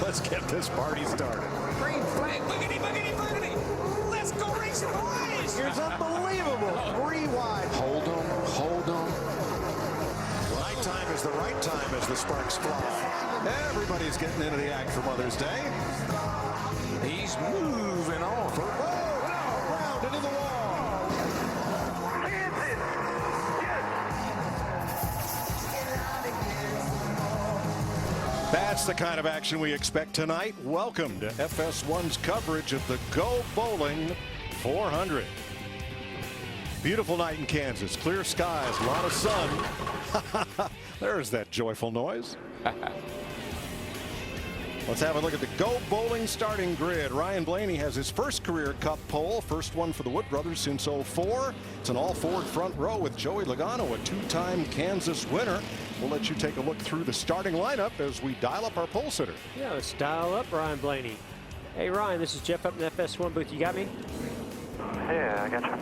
Let's get this party started. Green flag. Boogity, boogity, boogity. Let's go racing, boys. Here's unbelievable. 3 wide. Hold them. Nighttime is the right time as the sparks fly. Everybody's getting into the act for Mother's Day. He's moving on. Round into the wall. That's the kind of action we expect tonight. Welcome to FS1's coverage of the Go Bowling 400. Beautiful night in Kansas. Clear skies, a lot of sun. There's that joyful noise. Let's have a look at the Go Bowling starting grid. Ryan Blaney has his first career cup pole. First one for the Wood brothers since '04. It's an all-Ford front row with Joey Logano, a 2-time Kansas winner. We'll let you take a look through the starting lineup as we dial up our pole sitter. Yeah, let's dial up Ryan Blaney. Hey, Ryan, this is Jeff up in the FS1 booth. You got me? Yeah, I got you.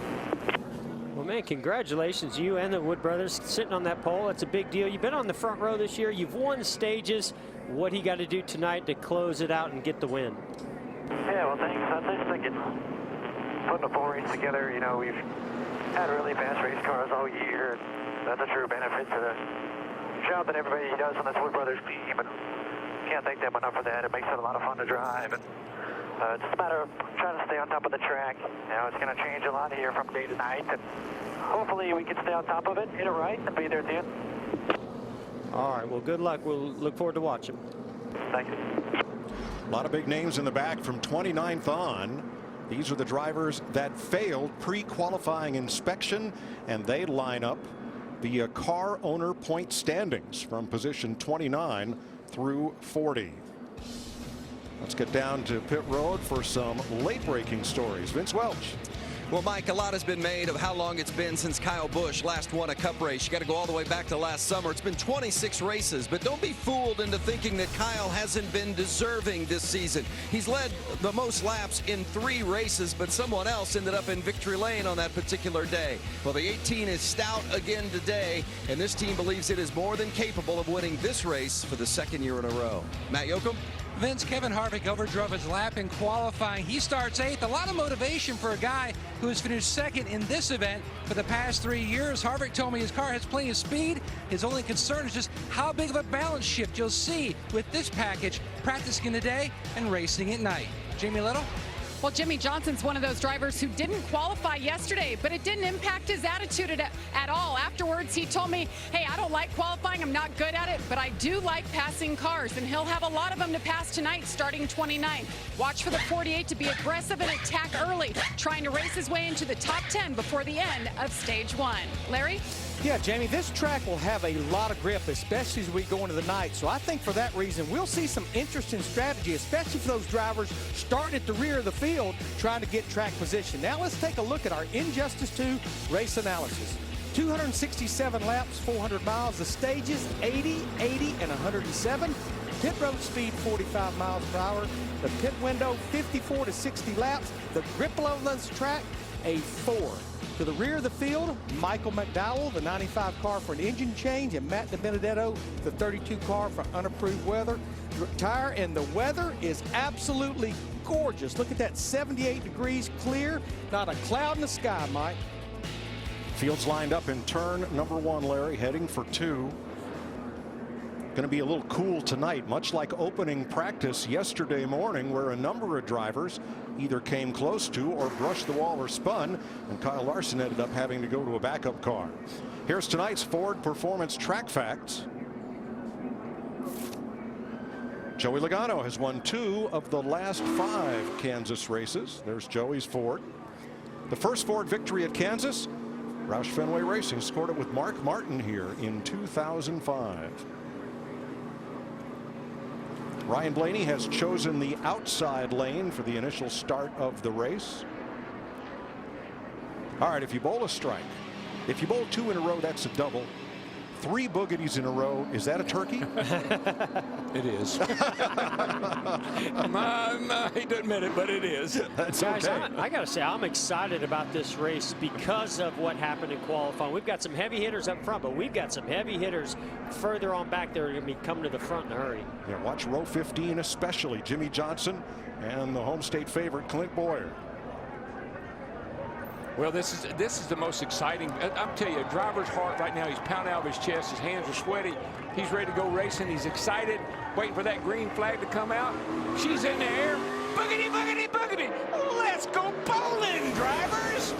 Well, man, congratulations. You and the Wood brothers sitting on that pole. That's a big deal. You've been on the front row this year. You've won stages. What do you got to do tonight to close it out and get the win? Yeah, well, thanks. I was just thinking, putting a full race together, you know, we've had really fast race cars all year. That's a true benefit to the job that everybody does on this Wood Brothers team. And can't thank them enough for that. It makes it a lot of fun to drive. And it's just a matter of trying to stay on top of the track. You know, it's going to change a lot here from day to night. And hopefully we can stay on top of it, hit it right, and be there at the end. All right, well, good luck. We'll look forward to watching. Thank you. A lot of big names in the back from 29th on. These are the drivers that failed pre-qualifying inspection, and they line up the car owner point standings from position 29 through 40. Let's get down to pit road for some late breaking stories. Vince Welch. Well, Mike, a lot has been made of how long it's been since Kyle Busch last won a cup race. You got to go all the way back to last summer. It's been 26 races, but don't be fooled into thinking that Kyle hasn't been deserving this season. He's led the most laps in 3 races, but someone else ended up in victory lane on that particular day. Well, the 18 is stout again today, and this team believes it is more than capable of winning this race for the 2nd year in a row. Matt Yoakum? Vince, Kevin Harvick overdrove his lap in qualifying. He starts 8th. A lot of motivation for a guy who has finished 2nd in this event for the past 3 years. Harvick told me his car has plenty of speed. His only concern is just how big of a balance shift you'll see with this package, practicing today and racing at night. Jamie Little? Well, Jimmy Johnson's one of those drivers who didn't qualify yesterday, but it didn't impact his attitude at all. Afterwards, he told me, hey, I don't like qualifying. I'm not good at it, but I do like passing cars, and he'll have a lot of them to pass tonight, starting 29. Watch for the 48 to be aggressive and attack early, trying to race his way into the top 10 before the end of stage 1. Larry? Yeah, Jamie, this track will have a lot of grip, especially as we go into the night. So I think for that reason, we'll see some interesting strategy, especially for those drivers starting at the rear of the field, trying to get track position. Now let's take a look at our Injustice 2 race analysis. 267 laps, 400 miles. The stages 80, 80, and 107. Pit road speed 45 miles per hour. The pit window 54 to 60 laps. The grip level of this track, a 4. To the rear of the field, Michael McDowell, the 95 car for an engine change, and Matt DiBenedetto, the 32 car for unapproved weather tire. And the weather is absolutely gorgeous. Look at that, 78 degrees clear, not a cloud in the sky, Mike. Fields lined up in turn number 1, Larry, heading for 2. Going to be a little cool tonight, much like opening practice yesterday morning, where a number of drivers either came close to or brushed the wall or spun, and Kyle Larson ended up having to go to a backup car. Here's tonight's Ford Performance Track Facts. Joey Logano has won 2 of the last 5 Kansas races. There's Joey's Ford. The first Ford victory at Kansas, Roush Fenway Racing scored it with Mark Martin here in 2005. Ryan Blaney has chosen the outside lane for the initial start of the race. All right, if you bowl a strike, if you bowl 2 in a row, that's a double. 3 boogeties in a row. Is that a turkey? It is. I hate to admit it, but it is. That's Guys, okay. I got to say, I'm excited about this race because of what happened in qualifying. We've got some heavy hitters up front, but we've got some heavy hitters further on back that are going to be coming to the front in a hurry. Yeah, watch row 15 especially. Jimmie Johnson and the home state favorite Clint Bowyer. Well, this is the most exciting. I'm telling you, a driver's heart right now. He's pounding out of his chest. His hands are sweaty. He's ready to go racing. He's excited, waiting for that green flag to come out. She's in the air. Boogity, boogity, boogity. Let's go bowling, drivers.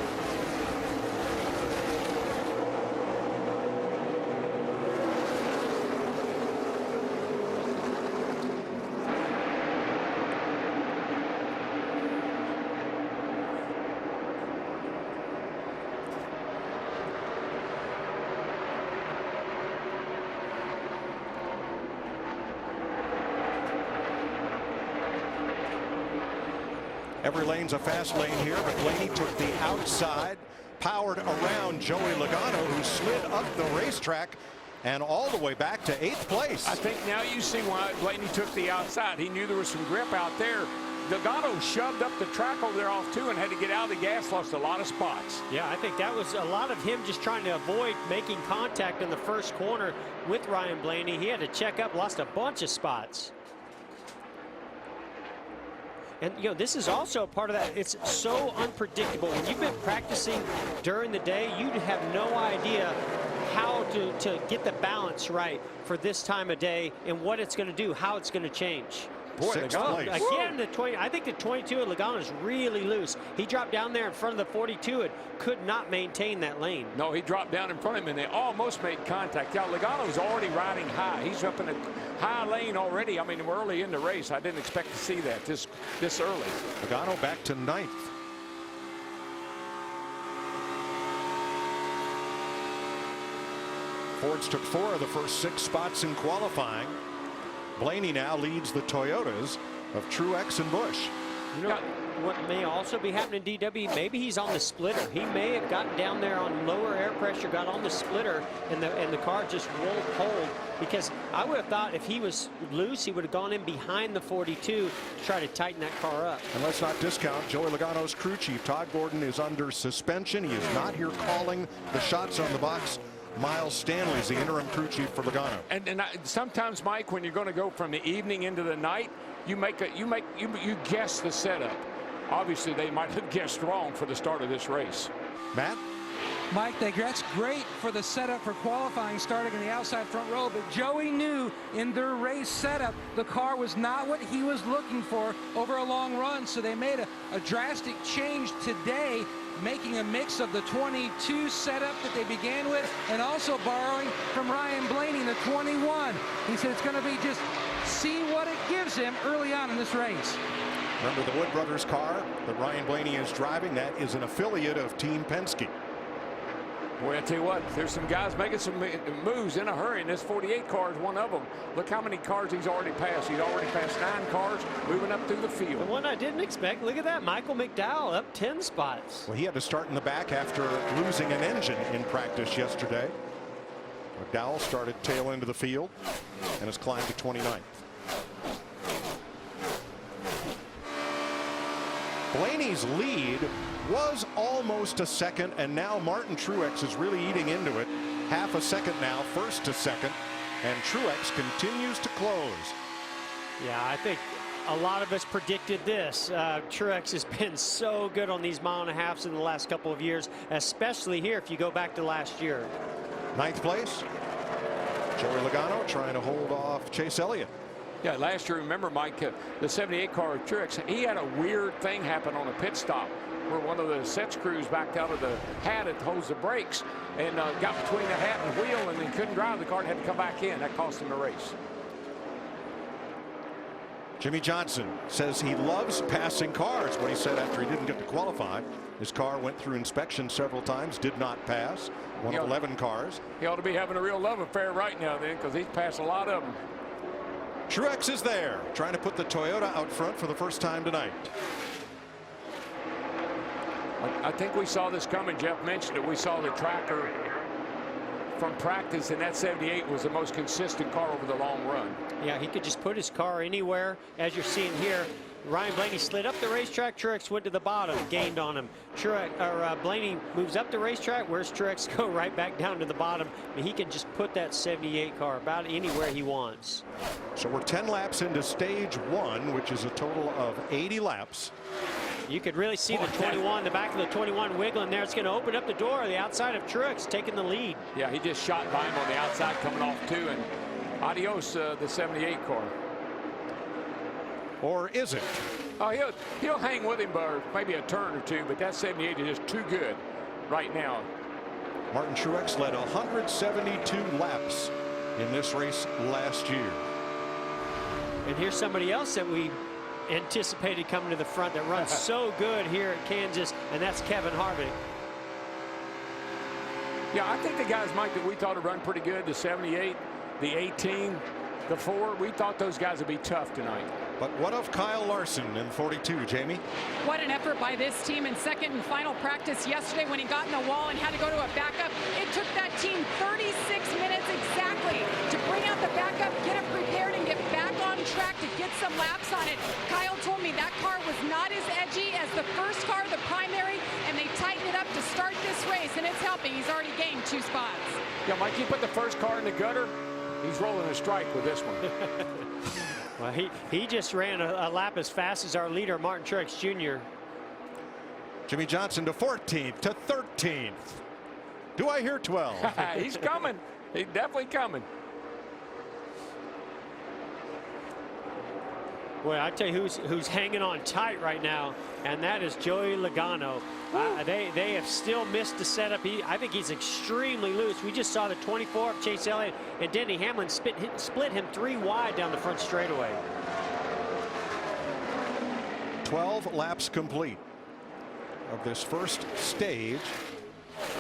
Every lane's a fast lane here, but Blaney took the outside, powered around Joey Logano, who slid up the racetrack and all the way back to 8th place. I think now you see why Blaney took the outside. He knew there was some grip out there. Logano shoved up the track over there off too and had to get out of the gas, lost a lot of spots. Yeah, I think that was a lot of him just trying to avoid making contact in the first corner with Ryan Blaney. He had to check up, lost a bunch of spots. And, you know, this is also part of that. It's so unpredictable. When you've been practicing during the day, you have no idea how to get the balance right for this time of day and what it's going to do, how it's going to change. Boy, Logano, again, the 20. I think the 22 of Logano is really loose. He dropped down there in front of the 42 and could not maintain that lane. No, he dropped down in front of him and they almost made contact. Yeah, Logano's already riding high. He's up in a high lane already. I mean, we're early in the race. I didn't expect to see that this early. Logano back to 9th. Fords took 4 of the first 6 spots in qualifying. Blaney now leads the Toyotas of Truex and Busch. You know what may also be happening, DW? Maybe he's on the splitter. He may have gotten down there on lower air pressure, got on the splitter, and the car just won't hold. Because I would have thought if he was loose, he would have gone in behind the 42 to try to tighten that car up. And let's not discount Joey Logano's crew chief. Todd Gordon is under suspension. He is not here calling the shots on the box. Miles Stanley is the interim crew chief for Logano. And sometimes, Mike, when you're going to go from the evening into the night, you guess the setup. Obviously, they might have guessed wrong for the start of this race. Matt? Mike, that's great for the setup for qualifying starting in the outside front row, but Joey knew in their race setup the car was not what he was looking for over a long run, so they made a drastic change today, making a mix of the 22 setup that they began with and also borrowing from Ryan Blaney in the 21. He said it's going to be just see what it gives him early on in this race. Remember the Wood Brothers car that Ryan Blaney is driving? That is an affiliate of Team Penske. Boy, I tell you what, there's some guys making some moves in a hurry, and this 48 car is one of them. Look how many cars he's already passed. He's already passed 9 cars moving up through the field. The one I didn't expect, look at that, Michael McDowell up 10 spots. Well, he had to start in the back after losing an engine in practice yesterday. McDowell started tail end of the field and has climbed to 29th. Blaney's lead was almost a second, and now Martin Truex is really eating into it. Half a second now, first to second, and Truex continues to close. Yeah, I think a lot of us predicted this. Truex has been so good on these mile-and-a-halfs in the last couple of years, especially here if you go back to last year. 9th place, Joey Logano trying to hold off Chase Elliott. Yeah, last year, remember, Mike, the 78 car of Truex, he had a weird thing happen on a pit stop where one of the set screws backed out of the hat that holds the brakes and got between the hat and wheel and then couldn't drive the car and had to come back in. That cost him the race. Jimmie Johnson says he loves passing cars. What he said after he didn't get to qualify. His car went through inspection several times, did not pass. One of 11 cars. He ought to be having a real love affair right now then, because he's passed a lot of them. Truex is there, trying to put the Toyota out front for the first time tonight. I think we saw this coming. Jeff mentioned it. We saw the tracker from practice, and that 78 was the most consistent car over the long run. Yeah, he could just put his car anywhere. As you're seeing here, Ryan Blaney slid up the racetrack. Truex went to the bottom, gained on him. Blaney moves up the racetrack. Where's Truex go? Right back down to the bottom. I mean, he can just put that 78 car about anywhere he wants. So we're 10 laps into stage 1, which is a total of 80 laps. You could really see the 21, the back of the 21 wiggling there. It's going to open up the door. The outside of Truex taking the lead. Yeah, he just shot by him on the outside coming off too, and adios the 78 car. Or is it? Oh, he'll hang with him by maybe a turn or two, but that 78 is just too good right now. Martin Truex led 172 laps in this race last year. And here's somebody else that we anticipated coming to the front that runs so good here at Kansas, and that's Kevin Harvick. Yeah, I think the guys, Mike, that we thought would run pretty good, the 78, the 18, the 4, we thought those guys would be tough tonight. But what of Kyle Larson in 42, Jamie? What an effort by this team in second and final practice yesterday when he got in the wall and had to go to a backup. It took that team 36 minutes exactly to bring out the backup, get it prepared, and get back on track to get some laps on it. Kyle told me that car was not as edgy as the first car, the primary, and they tightened it up to start this race, and it's helping. He's already gained 2 spots. Yeah, Mike, you put the first car in the gutter, he's rolling a strike with this one. Well, he just ran a lap as fast as our leader, Martin Truex Jr. Jimmie Johnson to 14th to 13th. Do I hear 12? He's coming. He's definitely coming. Well, I tell you who's hanging on tight right now, and that is Joey Logano. They have still missed the setup. I think he's extremely loose. We just saw the 24 of Chase Elliott and Denny Hamlin split him 3 wide down the front straightaway. 12 laps complete of this first stage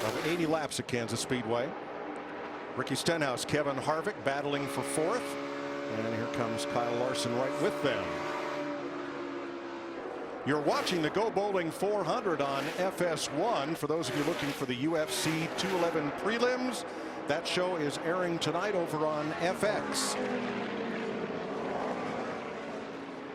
of 80 laps at Kansas Speedway. Ricky Stenhouse, Kevin Harvick battling for 4th. And here comes Kyle Larson right with them. You're watching the Go Bowling 400 on FS1. For those of you looking for the UFC 211 prelims, that show is airing tonight over on FX.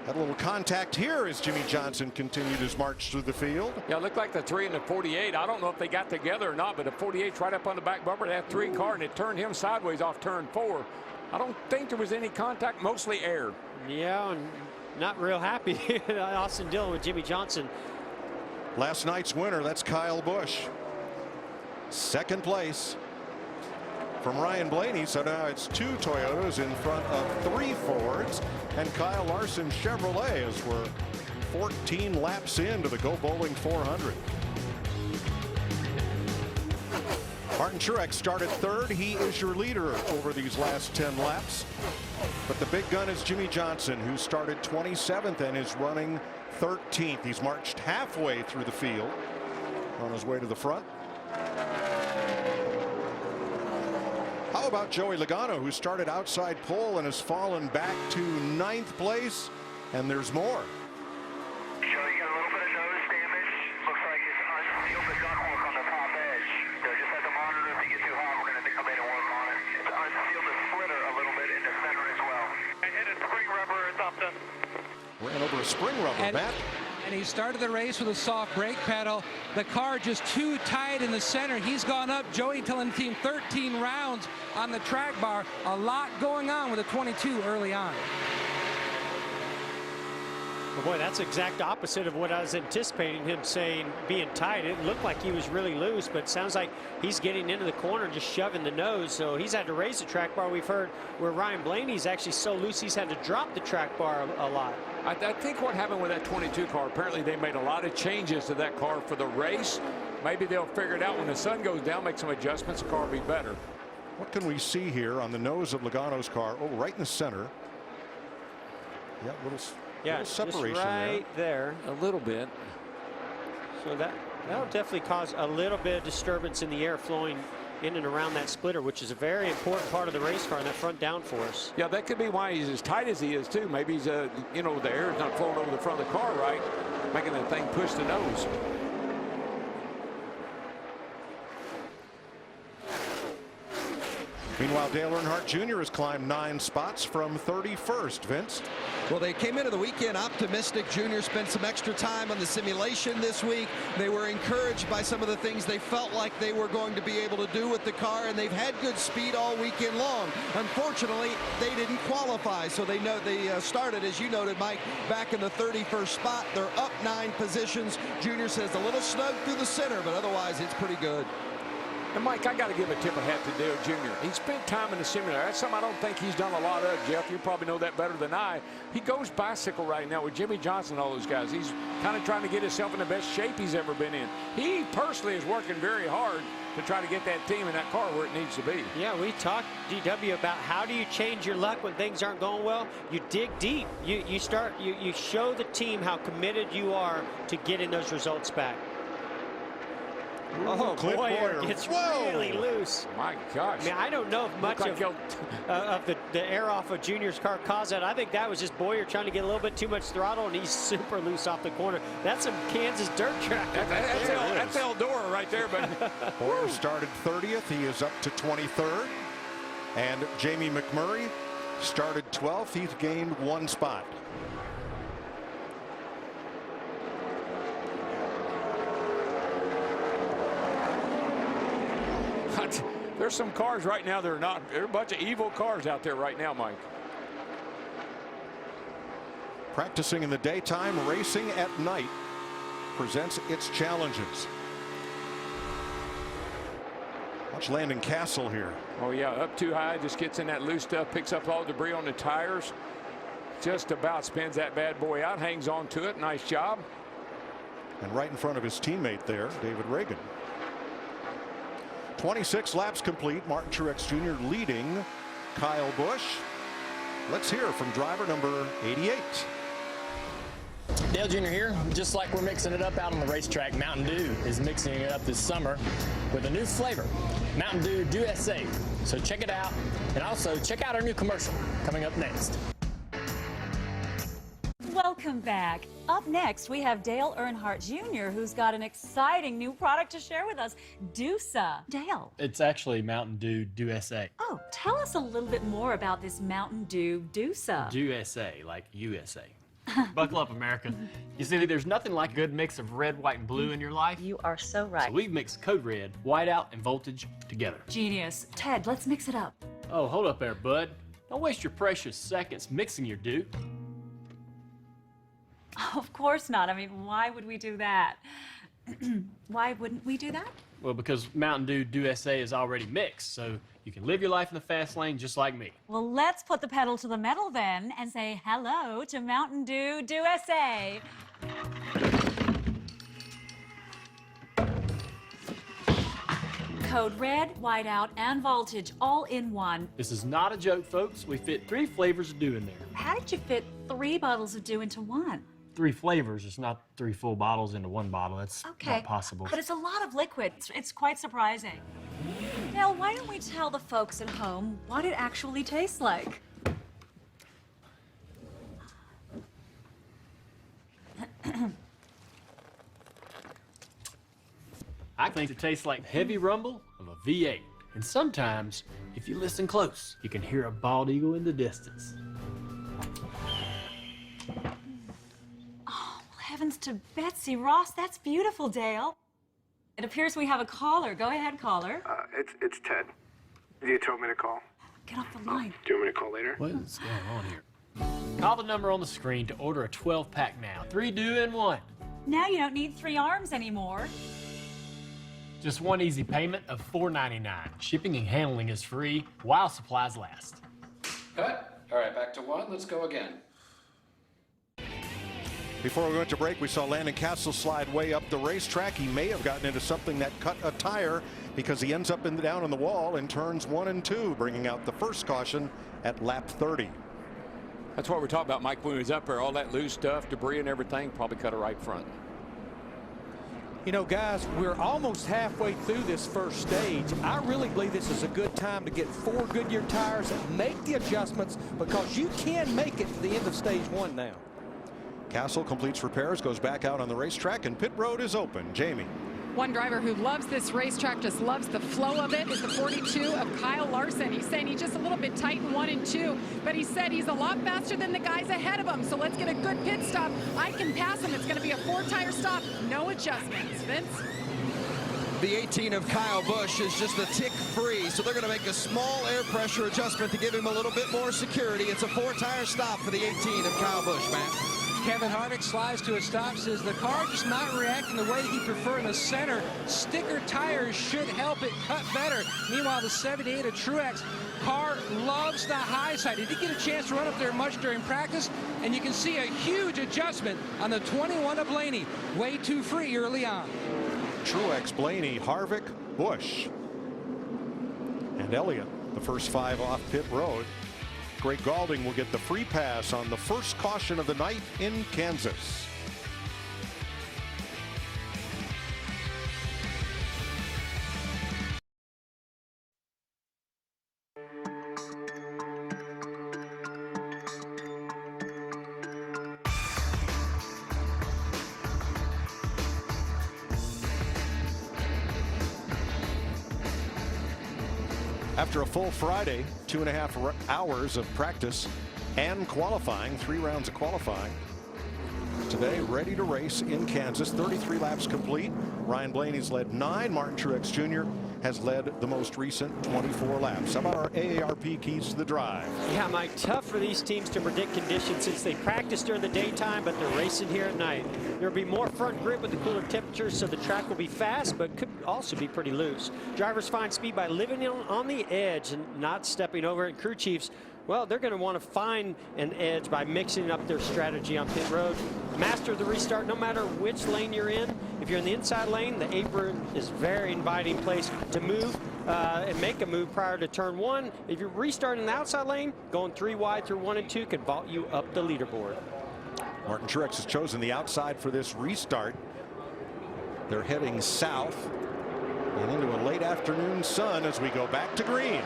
Had a little contact here as Jimmie Johnson continued his march through the field. Yeah, it looked like the 3 and the 48. I don't know if they got together or not, but the 48's right up on the back bumper. That 3 car, and it turned him sideways off turn 4. I don't think there was any contact, mostly air. Yeah, and not real happy. Austin Dillon with Jimmie Johnson. Last night's winner, that's Kyle Busch. 2nd place from Ryan Blaney. So now it's 2 Toyotas in front of 3 Fords. And Kyle Larson Chevrolet as we're 14 laps into the Go Bowling 400. Martin Truex started 3rd. He is your leader over these last 10 laps. But the big gun is Jimmie Johnson, who started 27th and is running 13th. He's marched halfway through the field on his way to the front. How about Joey Logano, who started outside pole and has fallen back to 9th place? And there's more. Ran over a spring rubber, Matt. And he started the race with a soft brake pedal. The car just too tight in the center. He's gone up. Joey telling the team 13 rounds on the track bar. A lot going on with a 22 early on. Well, boy, that's exact opposite of what I was anticipating him saying, being tight. It looked like he was really loose, but it sounds like he's getting into the corner, just shoving the nose. So he's had to raise the track bar. We've heard where Ryan Blaney's actually so loose he's had to drop the track bar a lot. I think what happened with that 22 car, apparently they made a lot of changes to that car for the race. Maybe they'll figure it out when the sun goes down, make some adjustments, the car will be better. What can we see here on the nose of Logano's car? Oh, right in the center. Yeah, little separation just right there. A little bit. So that'll definitely cause a little bit of disturbance in the air flowing in and around that splitter, which is a very important part of the race car and that front downforce. Yeah, that could be why he's as tight as he is too. Maybe he's you know, the air is not flowing over the front of the car right, making that thing push the nose. Meanwhile, Dale Earnhardt Jr. has climbed 9 spots from 31st. Vince? Well, they came into the weekend optimistic. Junior spent some extra time on the simulation this week. They were encouraged by some of the things they felt like they were going to be able to do with the car, and they've had good speed all weekend long. Unfortunately, they didn't qualify, so they started, as you noted, Mike, back in the 31st spot. They're up 9 positions. Junior says a little snug through the center, but otherwise it's pretty good. And Mike, I got to give a tip of hat to Dale Jr. He spent time in the simulator. That's something I don't think he's done a lot of, Jeff. You probably know that better than I. He goes bicycle right now with Jimmy Johnson and all those guys. He's kind of trying to get himself in the best shape he's ever been in. He personally is working very hard to try to get that team in that car where it needs to be. Yeah, we talked, DW, about how do you change your luck when things aren't going well. You dig deep. You show the team how committed you are to getting those results back. Oh, Clint Bowyer Bowyer gets Whoa. really loose. My gosh. I mean, I don't know if much Looked like of the air off of Junior's car caused that. I think that was just Bowyer trying to get a little bit too much throttle, and he's super loose off the corner. That's some Kansas dirt track. That's Eldora right there, but Bowyer started 30th. He is up to 23rd. And Jamie McMurray started 12th. He's gained 1 spot. there's some cars right now that are not. There are a bunch of evil cars out there right now, Mike. Practicing in the daytime, racing at night presents its challenges. Watch Landon Castle here. Oh yeah, up too high, just gets in that loose stuff, picks up all the debris on the tires, just about spins that bad boy out, hangs on to it. Nice job. And right in front of his teammate there, David Reagan. 26 laps complete. Martin Truex Jr. leading Kyle Busch. Let's hear from driver number 88. Dale Jr. here. Just like we're mixing it up out on the racetrack, Mountain Dew is mixing it up this summer with a new flavor, Mountain Dew Dew SA. So check it out, and also check out our new commercial coming up next. Welcome back. Up next, we have Dale Earnhardt Jr., who's got an exciting new product to share with us, Dewsa. Dale. It's actually Mountain Dew Dew SA. Oh, tell us a little bit more about this Mountain Dew Dewsa. Dew SA, like USA. Buckle up, America. You see, there's nothing like a good mix of red, white, and blue in your life. You are so right. So we've mixed Code Red, Whiteout, and Voltage together. Genius. Ted, let's mix it up. Oh, hold up there, bud. Don't waste your precious seconds mixing your Dew. Of course not. I mean, why would we do that? Why wouldn't we do that? Well, because Mountain Dew Dew SA is already mixed, so you can live your life in the fast lane just like me. Well, let's put the pedal to the metal then and say hello to Mountain Dew Dew SA. Code Red, Whiteout, and Voltage all in one. This is not a joke, folks. We fit 3 flavors of Dew in there. How did you fit 3 bottles of Dew into one? 3 flavors. It's not 3 full bottles into 1 bottle. That's not possible. But it's a lot of liquid. It's quite surprising. Now, why don't we tell the folks at home what it actually tastes like? I think it tastes like heavy rumble of a V8. And sometimes, if you listen close, you can hear a bald eagle in the distance. Oh, heavens to Betsy Ross. That's beautiful, Dale. It appears we have a caller. Go ahead, caller. It's Ted. You told me to call. Get off the line. Do you want me to call later? What is going on here? Call the number on the screen to order a 12-pack now. 3 Dew in 1. Now you don't need 3 arms anymore. Just 1 easy payment of $4.99. Shipping and handling is free while supplies last. Cut. All right, back to 1. Let's go again. Before we went to break, we saw Landon Castle slide way up the racetrack. He may have gotten into something that cut a tire because he ends up down in the wall in turns 1 and 2, bringing out the first caution at lap 30. That's what we're talking about, Mike. When he was up there, all that loose stuff, debris and everything, probably cut a right front. You know, guys, we're almost halfway through this first stage. I really believe this is a good time to get 4 Goodyear tires and make the adjustments, because you can make it to the end of stage 1 now. Castle completes repairs, goes back out on the racetrack, and pit road is open. Jamie. One driver who loves this racetrack, just loves the flow of it, is the 42 of Kyle Larson. He's saying he's just a little bit tight in 1 and 2, but he said he's a lot faster than the guys ahead of him. So let's get a good pit stop. I can pass him. It's going to be a 4-tire stop, no adjustments. Vince? The 18 of Kyle Busch is just a tick free, so they're going to make a small air pressure adjustment to give him a little bit more security. It's a 4-tire stop for the 18 of Kyle Busch, Matt. Kevin Harvick slides to a stop, says the car just not reacting the way he preferred in the center. Sticker tires should help it cut better. Meanwhile, the 78 of Truex car loves the high side. He didn't get a chance to run up there much during practice, and you can see a huge adjustment on the 21 of Blaney. Way too free early on. Truex, Blaney, Harvick, Busch, and Elliott, the first 5 off pit road. Greg Galding will get the free pass on the first caution of the night in Kansas. After a full Friday, 2.5 hours of practice and qualifying, 3 rounds of qualifying. Today, ready to race in Kansas, 33 laps complete. Ryan Blaney's led 9. Martin Truex Jr. has led the most recent 24 laps. How about our AARP keys to the drive? Yeah, Mike, tough for these teams to predict conditions since they practice during the daytime, but they're racing here at night. There'll be more front grip with the cooler temperatures, so the track will be fast, but could also be pretty loose. Drivers find speed by living on the edge and not stepping over it. And crew chiefs, well, they're going to want to find an edge by mixing up their strategy on pit road. Master the restart no matter which lane you're in. If you're in the inside lane, the apron is a very inviting place to move and make a move prior to turn 1. If you're restarting the outside lane, going 3 wide through 1 and 2 could vault you up the leaderboard. Martin Truex has chosen the outside for this restart. They're heading south and into a late afternoon sun as we go back to green.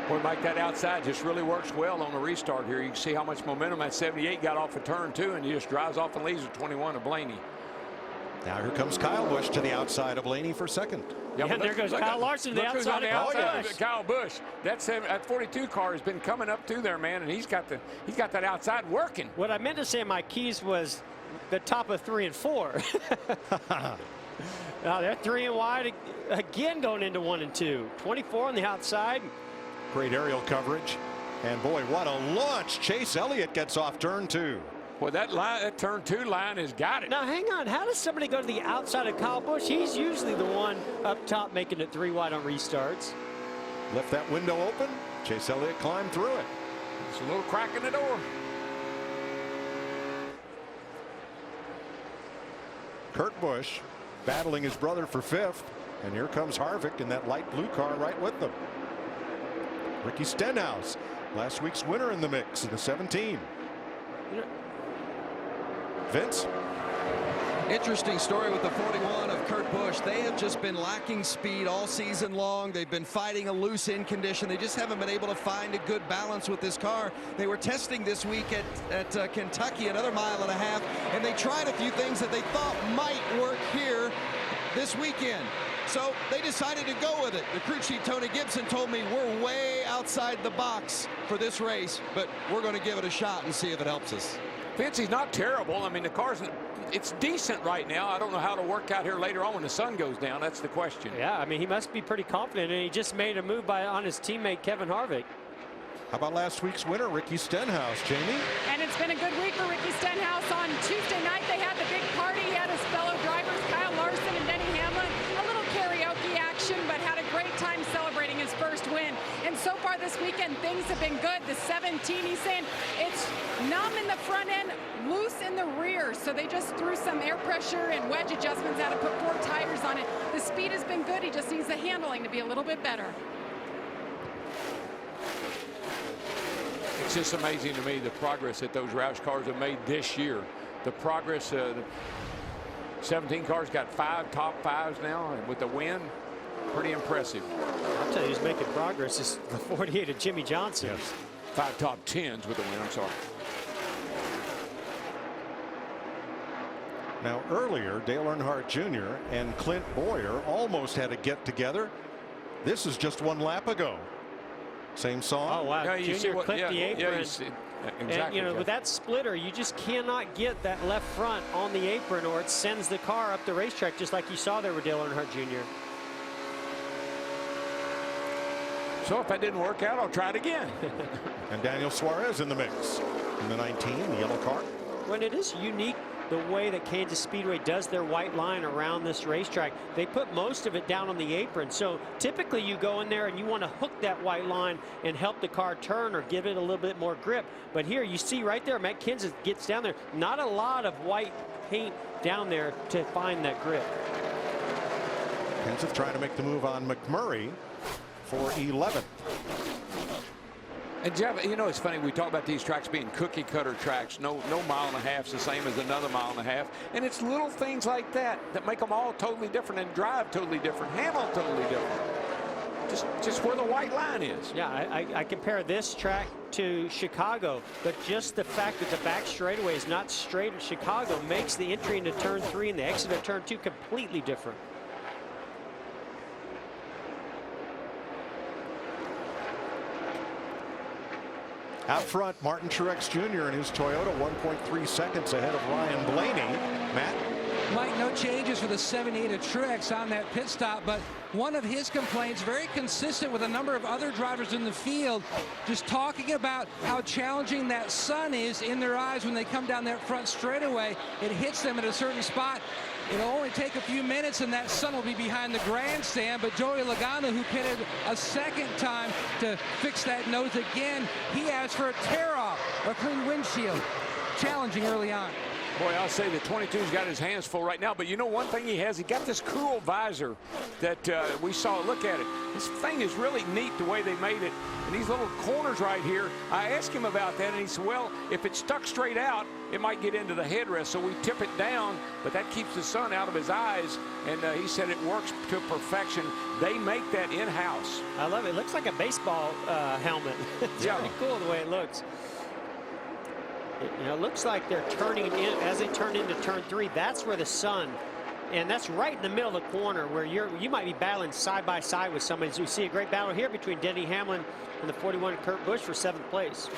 Boy, Mike, that outside just really works well on the restart here. You can see how much momentum that 78 got off of turn 2, and he just drives off and leaves with 21 of Blaney. Now here comes Kyle Busch to the outside of Blaney for second. Yeah, and there goes Kyle Larson to the outside of Kyle Busch. Kyle Busch. That 42 car has been coming up through there, man, and he's got that outside working. What I meant to say in my keys was the top of 3 and 4. Now they're 3 and wide again, going into 1 and 2. 24 on the outside. Great aerial coverage, and boy, what a launch. Chase Elliott gets off turn 2. Well, that turn 2 line has got it. Now hang on, how does somebody go to the outside of Kyle Busch? He's usually the one up top making it 3 wide on restarts. Left that window open. Chase Elliott climbed through it. It's a little crack in the door. Kurt Busch battling his brother for 5th, and here comes Harvick in that light blue car right with them. Ricky Stenhouse, last week's winner in the mix in the 17. Vince? Interesting story with the 41 of Kurt Busch. They have just been lacking speed all season long. They've been fighting a loose in condition. They just haven't been able to find a good balance with this car. They were testing this week at Kentucky, another 1.5 miles, and they tried a few things that they thought might work here this weekend. So they decided to go with it. The crew chief, Tony Gibson, told me we're way outside the box for this race, but we're going to give it a shot and see if it helps us. Vince, he's not terrible. I mean, the car's, it's decent right now. I don't know how to work out here later on when the sun goes down. That's the question. Yeah, I mean, he must be pretty confident, and he just made a move on his teammate Kevin Harvick. How about last week's winner, Ricky Stenhouse, Jamie? And it's been a good week for Ricky Stenhouse. On Tuesday night, they had the big party. He had his fellow drivers, Kyle Larson and Denny Hamlin. A little karaoke action, but had a great time celebrating his first win. And so far this weekend, things have been good. The 17, he's saying it's numb in the front end, loose in the rear. So they just threw some air pressure and wedge adjustments, had to put 4 tires on it. The speed has been good. He just needs the handling to be a little bit better. It's just amazing to me the progress that those Roush cars have made this year. The progress, the 17 cars got 5 top 5s now, and with the win. Pretty impressive. I'll tell you, he's making progress. Is the 48 of Jimmy Johnson. Yes. 5 top 10s with the win. I'm sorry. Now earlier, Dale Earnhardt Jr. and Clint Boyer almost had a get together. This is just one lap ago. Same song. Oh wow! Yeah, you see Junior what- clipped yeah, the yeah, apron. you see- And exactly, you know, Jeff. with that splitter, you just cannot get that left front on the apron, or it sends the car up the racetrack, just like you saw there with Dale Earnhardt Jr. So if that didn't work out, I'll try it again. And Daniel Suarez in the mix. In the 19, the yellow car. When it is unique the way that Kansas Speedway does their white line around this racetrack. They put most of it down on the apron. So typically you go in there and you want to hook that white line and help the car turn or give it a little bit more grip. But here you see right there, Matt Kenseth gets down there. Not a lot of white paint down there to find that grip. Kenseth trying to make the move on McMurray for 11th. And Jeff, you know, it's funny, we talk about these tracks being cookie cutter tracks. No mile and a half's the same as another mile and a half. And it's little things like that that make them all totally different and drive totally different, handle totally different. Just where the white line is. Yeah, I compare this track to Chicago, but just the fact that the back straightaway is not straight at Chicago makes the entry into turn 3 and the exit of turn 2 completely different. Out front, Martin Truex Jr. in his Toyota, 1.3 seconds ahead of Ryan Blaney. Matt? Mike, no changes for the 78 of Truex on that pit stop, but one of his complaints, very consistent with a number of other drivers in the field, just talking about how challenging that sun is in their eyes when they come down that front straightaway. It hits them at a certain spot. It'll only take a few minutes and that sun will be behind the grandstand, but Joey Logano, who pitted a second time to fix that nose again, he asked for a tear-off, a clean windshield. Challenging early on. Boy, I'll say the 22's got his hands full right now, but you know one thing he has? He got this cool visor that we saw. Look at it. This thing is really neat the way they made it. And these little corners right here, I asked him about that, and he said, well, if it's stuck straight out, it might get into the headrest, so we tip it down, but that keeps the sun out of his eyes, and he said it works to perfection. They make that in-house. I love it. It looks like a baseball helmet. It's pretty cool the way it looks. It looks like they're turning in as they turn into turn 3. That's where the sun, and that's right in the middle of the corner where you might be battling side by side with somebody. So we see a great battle here between Denny Hamlin and the 41 Kurt Busch for 7th place.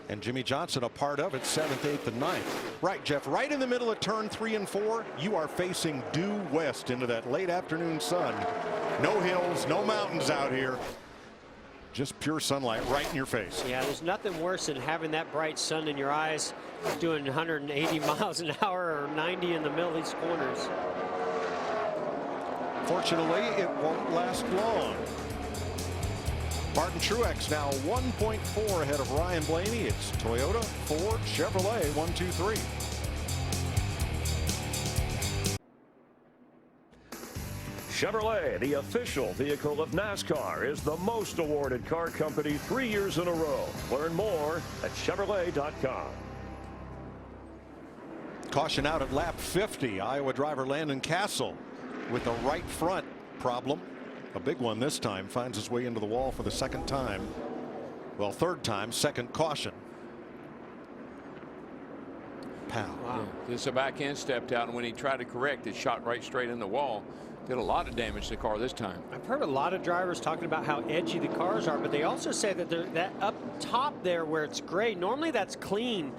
And Jimmy Johnson a part of it, 7th, 8th, and 9th. Right, Jeff, right in the middle of turn 3 and 4, you are facing due west into that late afternoon sun. No hills, no mountains out here. Just pure sunlight right in your face. Yeah, there's nothing worse than having that bright sun in your eyes, doing 180 miles an hour or 90 in the middle of these corners. Fortunately, it won't last long. Martin Truex now 1.4 ahead of Ryan Blaney. It's Toyota, Ford, Chevrolet, 1, 2, 3. Chevrolet, the official vehicle of NASCAR, is the most awarded car company 3 years in a row. Learn more at Chevrolet.com. Caution out at lap 50. Iowa driver Landon Castle with a right front problem. A big one this time. Finds his way into the wall for the second time. Well, third time, second caution. Pow. Wow. The back end stepped out, and when he tried to correct, it shot right straight in the wall. Did a lot of damage to the car this time. I've heard a lot of drivers talking about how edgy the cars are, but they also say that that up top there where it's gray, normally that's clean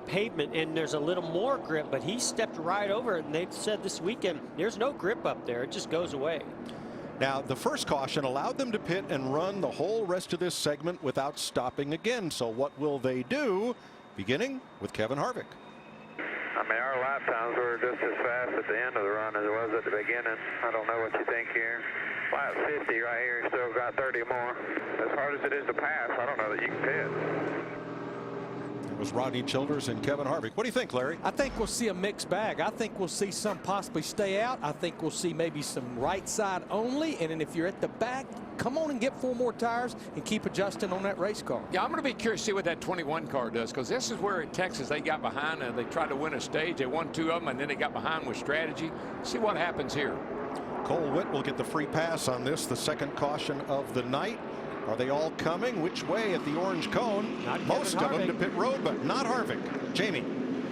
pavement and there's a little more grip, but he stepped right over it, and they've said this weekend there's no grip up there. It just goes away. Now, the first caution allowed them to pit and run the whole rest of this segment without stopping again. So what will they do? Beginning with Kevin Harvick. I mean, our lap times were just as fast at the end of the run as it was at the beginning. I don't know what you think here. Lap 50 right here, still got 30 more. As hard as it is to pass, I don't know that you can pit. It was Rodney Childers and Kevin Harvick. What do you think, Larry? I think we'll see a mixed bag. I think we'll see some possibly stay out. I think we'll see maybe some right side only. And then if you're at the back, come on and get 4 more tires and keep adjusting on that race car. Yeah, I'm going to be curious to see what that 21 car does, because this is where in Texas they got behind and they tried to win a stage. They won 2 of them, and then they got behind with strategy. See what happens here. Cole Witt will get the free pass on this, the second caution of the night. Are they all coming? Which way at the orange cone? Most of them to pit road, but not Harvick. Jamie.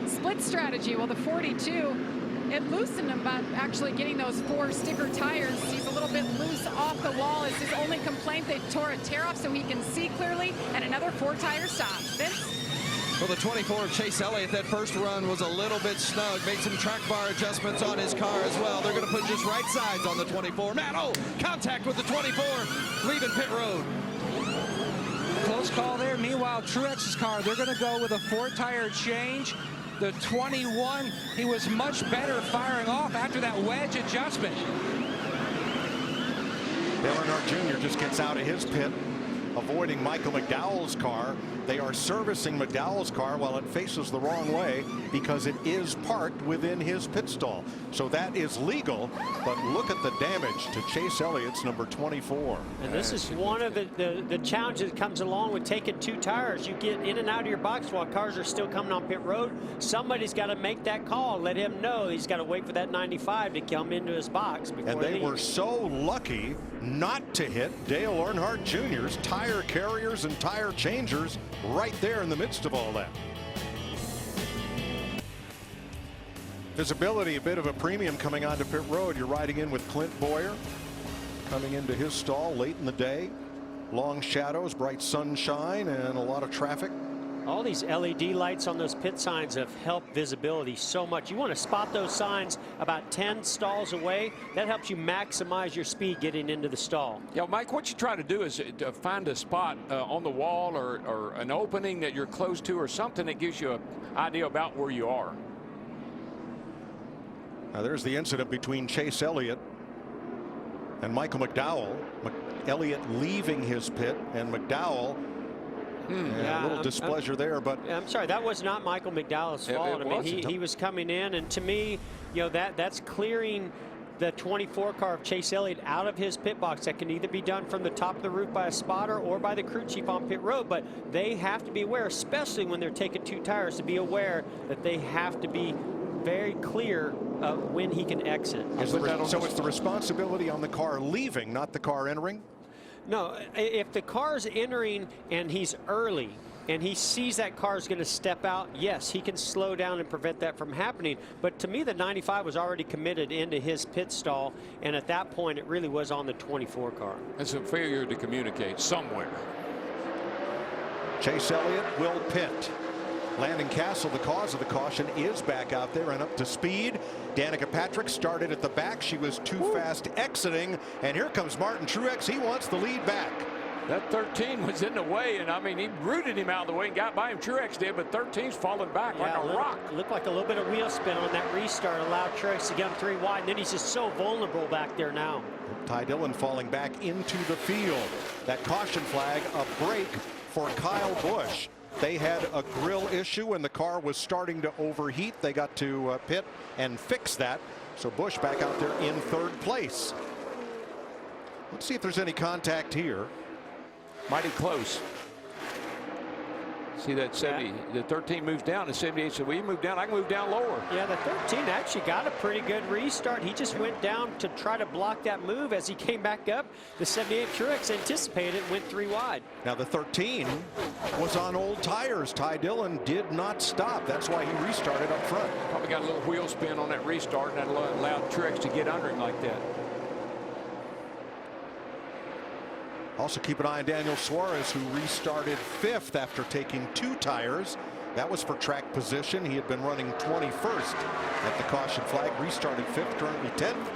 Split strategy. Well, the 42, it loosened him by actually getting those 4 sticker tires. He's a little bit loose off the wall. It's his only complaint. They tore a tear off so he can see clearly, and another 4-tire stop. Vince? Well, the 24 of Chase Elliott, that first run was a little bit snug. Made some track bar adjustments on his car as well. They're going to put just right sides on the 24. Matt, contact with the 24, leaving pit road. Close call there. Meanwhile, Truex's car, they're going to go with a 4-tire change. The 21, he was much better firing off after that wedge adjustment. Dale Earnhardt Jr. just gets out of his pit, avoiding Michael McDowell's car. They are servicing McDowell's car while it faces the wrong way because it is parked within his pit stall. So that is legal, but look at the damage to Chase Elliott's number 24. And this is one of the challenges that comes along with taking 2 tires. You get in and out of your box while cars are still coming on pit road. Somebody's got to make that call, let him know he's got to wait for that 95 to come into his box before And they were so lucky not to hit Dale Earnhardt Jr.'s tire carriers and tire changers right there in the midst of all that. Visibility, a bit of a premium coming onto pit road. You're riding in with Clint Boyer coming into his stall late in the day. Long shadows, bright sunshine, and a lot of traffic. All these LED lights on those pit signs have helped visibility so much. You want to spot those signs about 10 stalls away. That helps you maximize your speed getting into the stall. Yeah, Mike, what you try to do is find a spot on the wall or an opening that you're close to or something that gives you an idea about where you are. Now there's the incident between Chase Elliott and Michael McDowell. Elliott leaving his pit and McDowell. Yeah, a little displeasure there, but I'm sorry, that was not Michael McDowell's fault. I mean, he was coming in, and to me, you know, that's clearing the 24 car of Chase Elliott out of his pit box. That can either be done from the top of the roof by a spotter or by the crew chief on pit road, but they have to be aware, especially when they're taking 2 tires, to be aware that they have to be very clear when he can exit. So it's the responsibility on the car leaving, not the car entering? No, if the car's entering and he's early and he sees that car's going to step out, yes, he can slow down and prevent that from happening. But to me, the 95 was already committed into his pit stall, and at that point, it really was on the 24 car. It's a failure to communicate somewhere. Chase Elliott will pit. Landon Castle, the cause of the caution, is back out there and up to speed. Danica Patrick started at the back. She was too fast exiting. And here comes Martin Truex. He wants the lead back. That 13 was in the way, and I mean, he rooted him out of the way and got by him. Truex did, but 13's falling back like a rock. Looked like a little bit of wheel spin on that restart, allowed Truex to get him 3 wide, and then he's just so vulnerable back there now. Ty Dillon falling back into the field. That caution flag, a break for Kyle Busch. They had a grill issue and the car was starting to overheat. They got to pit and fix that. So Busch back out there in 3rd place. Let's see if there's any contact here. Mighty close. See that 70, the 13 moves down, the 78 said, well, you move down, I can move down lower. Yeah, the 13 actually got a pretty good restart. He just went down to try to block that move. As he came back up, the 78 Truex anticipated and went 3 wide. Now the 13 was on old tires. Ty Dillon did not stop. That's why he restarted up front. Probably got a little wheel spin on that restart, and that allowed Truex to get under him like that. Also keep an eye on Daniel Suarez, who restarted 5th after taking 2 tires. That was for track position. He had been running 21st at the caution flag, restarted 5th, currently 10th,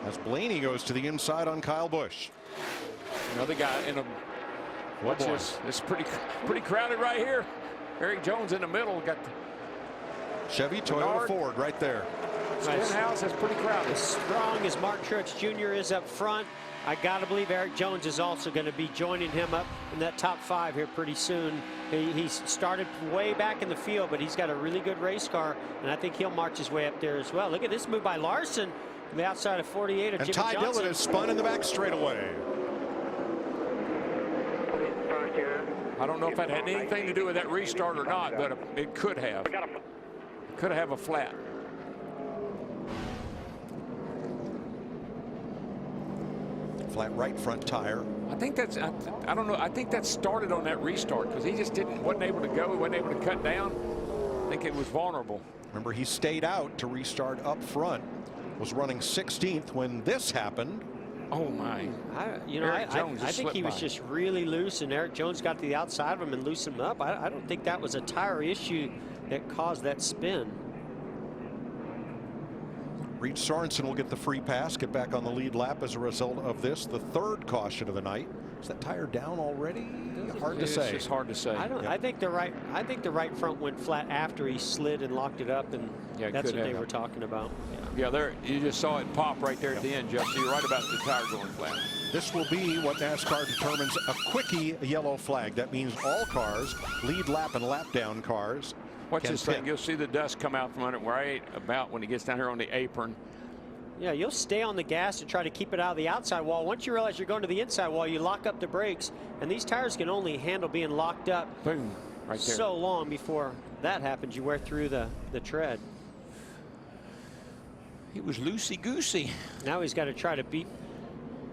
as Blaney goes to the inside on Kyle Busch. Another guy in a, watch this, it's pretty crowded right here. Eric Jones in the middle, got the Chevy, Toyota, Ford right there. Stenhouse is pretty crowded. As strong as Mark Truex Jr. is up front, I got to believe Eric Jones is also going to be joining him up in that top 5 here pretty soon. He's started way back in the field, but he's got a really good race car, and I think he'll march his way up there as well. Look at this move by Larson from the outside of 48 of Jimmy Johnson. And Ty Dillon is spun in the back straightaway. I don't know if that had anything to do with that restart or not, but it could have. Could have a flat. Flat right front tire. I think that's, I don't know, I think that started on that restart because he just wasn't able to go. He wasn't able to cut down. I think it was vulnerable. Remember, he stayed out to restart up front. Was running 16th when this happened. Oh my! I think he was just really loose, and Eric Jones got to the outside of him and loosened him up. I don't think that was a tire issue that caused that spin. Reed Sorensen will get the free pass, get back on the lead lap as a result of this. The third caution of the night. Is that tire down already? Hard to say. It's hard to say. I think the right front went flat after he slid and locked it up, and that's what they were talking about. Yeah, there you just saw it pop right there at the end, Jeff. So you're right about the tire going flat. This will be what NASCAR determines a quickie yellow flag. That means all cars, lead lap and lap down cars. Watch this thing. You'll see the dust come out from under it right about when he gets down here on the apron. Yeah, you'll stay on the gas and try to keep it out of the outside wall. Once you realize you're going to the inside wall, you lock up the brakes, and these tires can only handle being locked up Boom, right there. So long before that happens. You wear through the tread. He was loosey-goosey. Now he's got to try to beat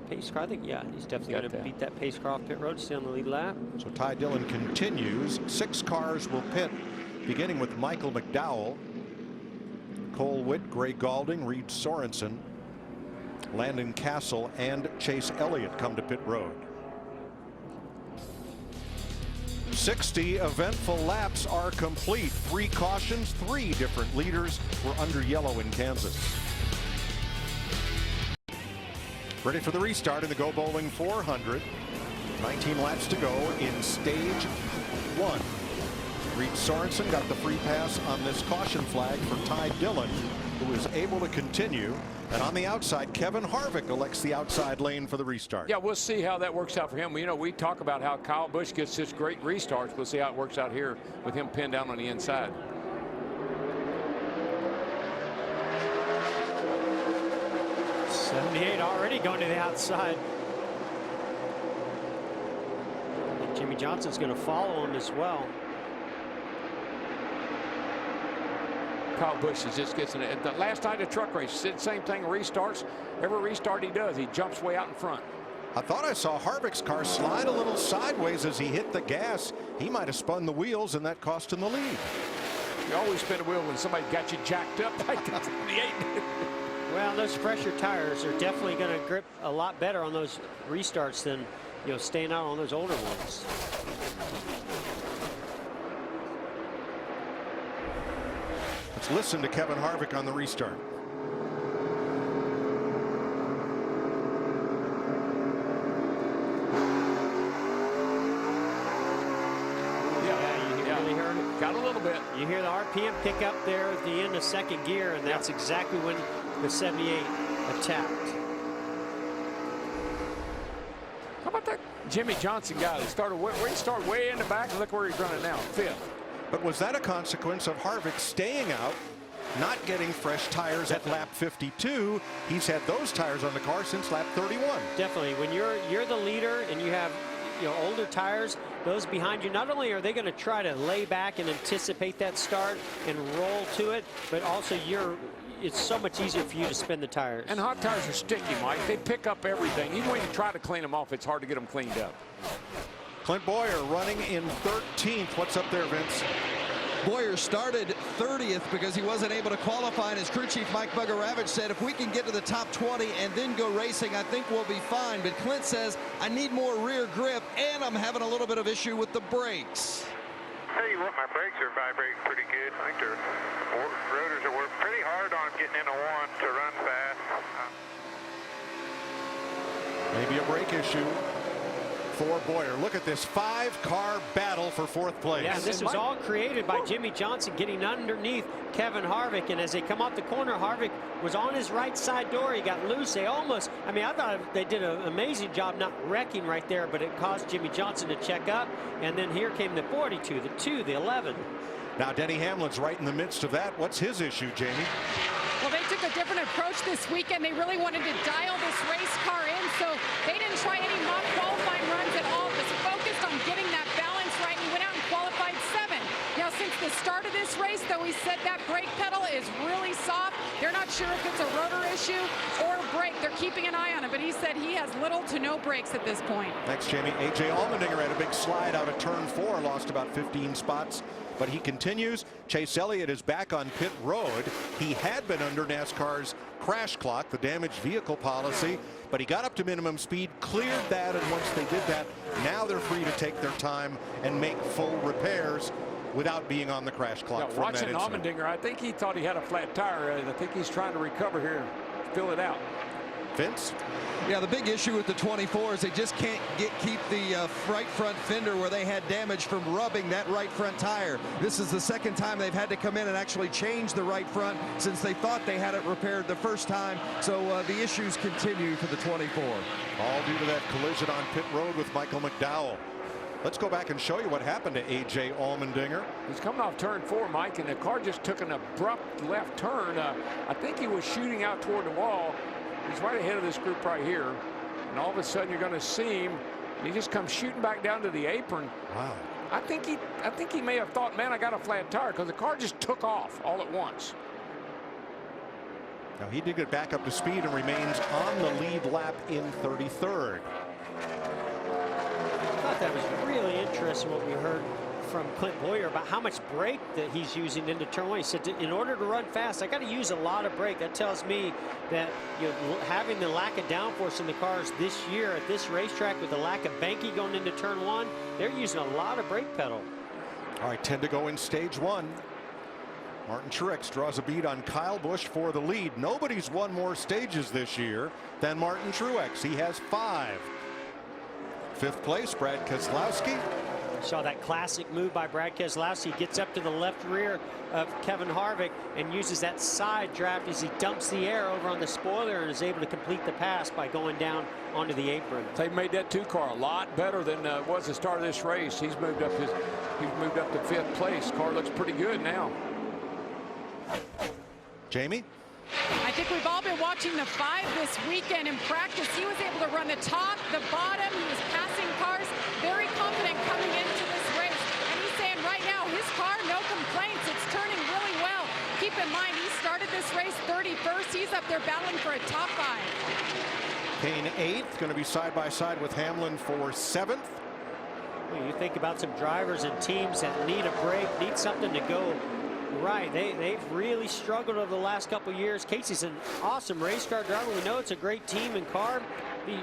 pace car. I think, yeah, he's definitely going to beat that pace car off pit road, stay on the lead lap. So Ty Dillon continues. 6 cars will pit, beginning with Michael McDowell, Cole Witt, Gray Galding, Reed Sorensen, Landon Castle, and Chase Elliott come to pit road. 60 eventful laps are complete. 3 cautions, 3 different leaders were under yellow in Kansas. Ready for the restart in the Go Bowling 400. 19 laps to go in stage 1. Reed Sorensen got the free pass on this caution flag for Ty Dillon, who is able to continue. And on the outside, Kevin Harvick elects the outside lane for the restart. Yeah, we'll see how that works out for him. You know, we talk about how Kyle Busch gets such great restarts. We'll see how it works out here with him pinned down on the inside. '78 already going to the outside. Jimmy Johnson's going to follow him as well. Kyle Busch just gets in it. The last night of truck race, same thing, restarts. Every restart he does, he jumps way out in front. I thought I saw Harvick's car slide a little sideways as he hit the gas. He might have spun the wheels, and that cost him the lead. You always spin a wheel when somebody got you jacked up like the 78. Well, those fresher tires are definitely going to grip a lot better on those restarts than, you know, staying out on those older ones. Let's listen to Kevin Harvick on the restart. Got a little bit. You hear the RPM pick up there at the end of second gear, and that's exactly when the 78 attacked. How about that Jimmy Johnson guy that started way in the back, and look where he's running now, 5th. But was that a consequence of Harvick staying out, not getting fresh tires at lap 52? He's had those tires on the car since lap 31. Definitely. When you're the leader and you have, you know, older tires, those behind you, not only are they going to try to lay back and anticipate that start and roll to it, but also it's so much easier for you to spin the tires. And hot tires are sticky, Mike. They pick up everything. Even when you try to clean them off, it's hard to get them cleaned up. Clint Bowyer running in 13th. What's up there, Vince? Bowyer started 30th because he wasn't able to qualify, and his crew chief Mike Bugaravich said if we can get to the top 20 and then go racing, I think we'll be fine. But Clint says I need more rear grip, and I'm having a little bit of issue with the brakes. Tell you what, my brakes are vibrating pretty good. I think their rotors are working pretty hard on getting into one to run fast. Maybe a brake issue for Bowyer. Look at this 5-car battle for 4th place. Yeah, this was all created by Jimmy Johnson getting underneath Kevin Harvick, and as they come off the corner, Harvick was on his right side door. He got loose. They almost, I mean, I thought they did an amazing job not wrecking right there, but it caused Jimmy Johnson to check up, and then here came the 42, the 2, the 11. Now Denny Hamlin's right in the midst of that. What's his issue, Jamie? Well, they took a different approach this weekend. They really wanted to dial this race car in, so they didn't try any mock qualifying runs at all. Just focused on getting that balance right. He went out and qualified 7th. Now, since the start of this race, though, he said that brake pedal is really soft. They're not sure if it's a rotor issue or break. They're keeping an eye on him, but he said he has little to no brakes at this point. Thanks, Jamie. A.J. Allmendinger had a big slide out of turn 4, lost about 15 spots, but he continues. Chase Elliott is back on pit road. He had been under NASCAR's crash clock, the damaged vehicle policy, but he got up to minimum speed, cleared that, and once they did that, now they're free to take their time and make full repairs without being on the crash clock. Yeah, from watching that incident. Allmendinger, I think he thought he had a flat tire. I think he's trying to recover here, fill it out. Vince? Yeah, the big issue with the 24 is they just can't keep the right front fender where they had damage from rubbing that right front tire. This is the second time they've had to come in and actually change the right front since they thought they had it repaired the first time. So the issues continue for the 24. All due to that collision on pit road with Michael McDowell. Let's go back and show you what happened to A.J. Allmendinger. He's coming off turn 4, Mike, and the car just took an abrupt left turn. I think he was shooting out toward the wall. He's right ahead of this group right here. And all of a sudden you're going to see him. He just comes shooting back down to the apron. Wow. I think he may have thought, man, I got a flat tire, because the car just took off all at once. Now he did get back up to speed and remains on the lead lap in 33rd. I thought that was really interesting what we heard from Clint Bowyer about how much brake that he's using into turn 1. He said, in order to run fast, I got to use a lot of brake. That tells me that, you know, having the lack of downforce in the cars this year at this racetrack with the lack of banking going into turn 1, they're using a lot of brake pedal. All right, 10 to go in stage 1. Martin Truex draws a bead on Kyle Busch for the lead. Nobody's won more stages this year than Martin Truex. He has 5. 5th place, Brad Keselowski. Saw that classic move by Brad Keselowski. Gets up to the left rear of Kevin Harvick and uses that side draft as he dumps the air over on the spoiler and is able to complete the pass by going down onto the apron. They've made that 2-car a lot better than it was the start of this race. He's moved up to 5th place. Car looks pretty good now. Jamie? I think we've all been watching the 5 this weekend in practice. He was able to run the top, the bottom. He was passing cars, very confident coming into this race. And he's saying right now, his car, no complaints. It's turning really well. Keep in mind, he started this race 31st. He's up there battling for a top 5. Kane 8th, going to be side by side with Hamlin for 7th. Well, you think about some drivers and teams that need a break, need something to go right. They've really struggled over the last couple years. Casey's an awesome race car driver. We know it's a great team and car.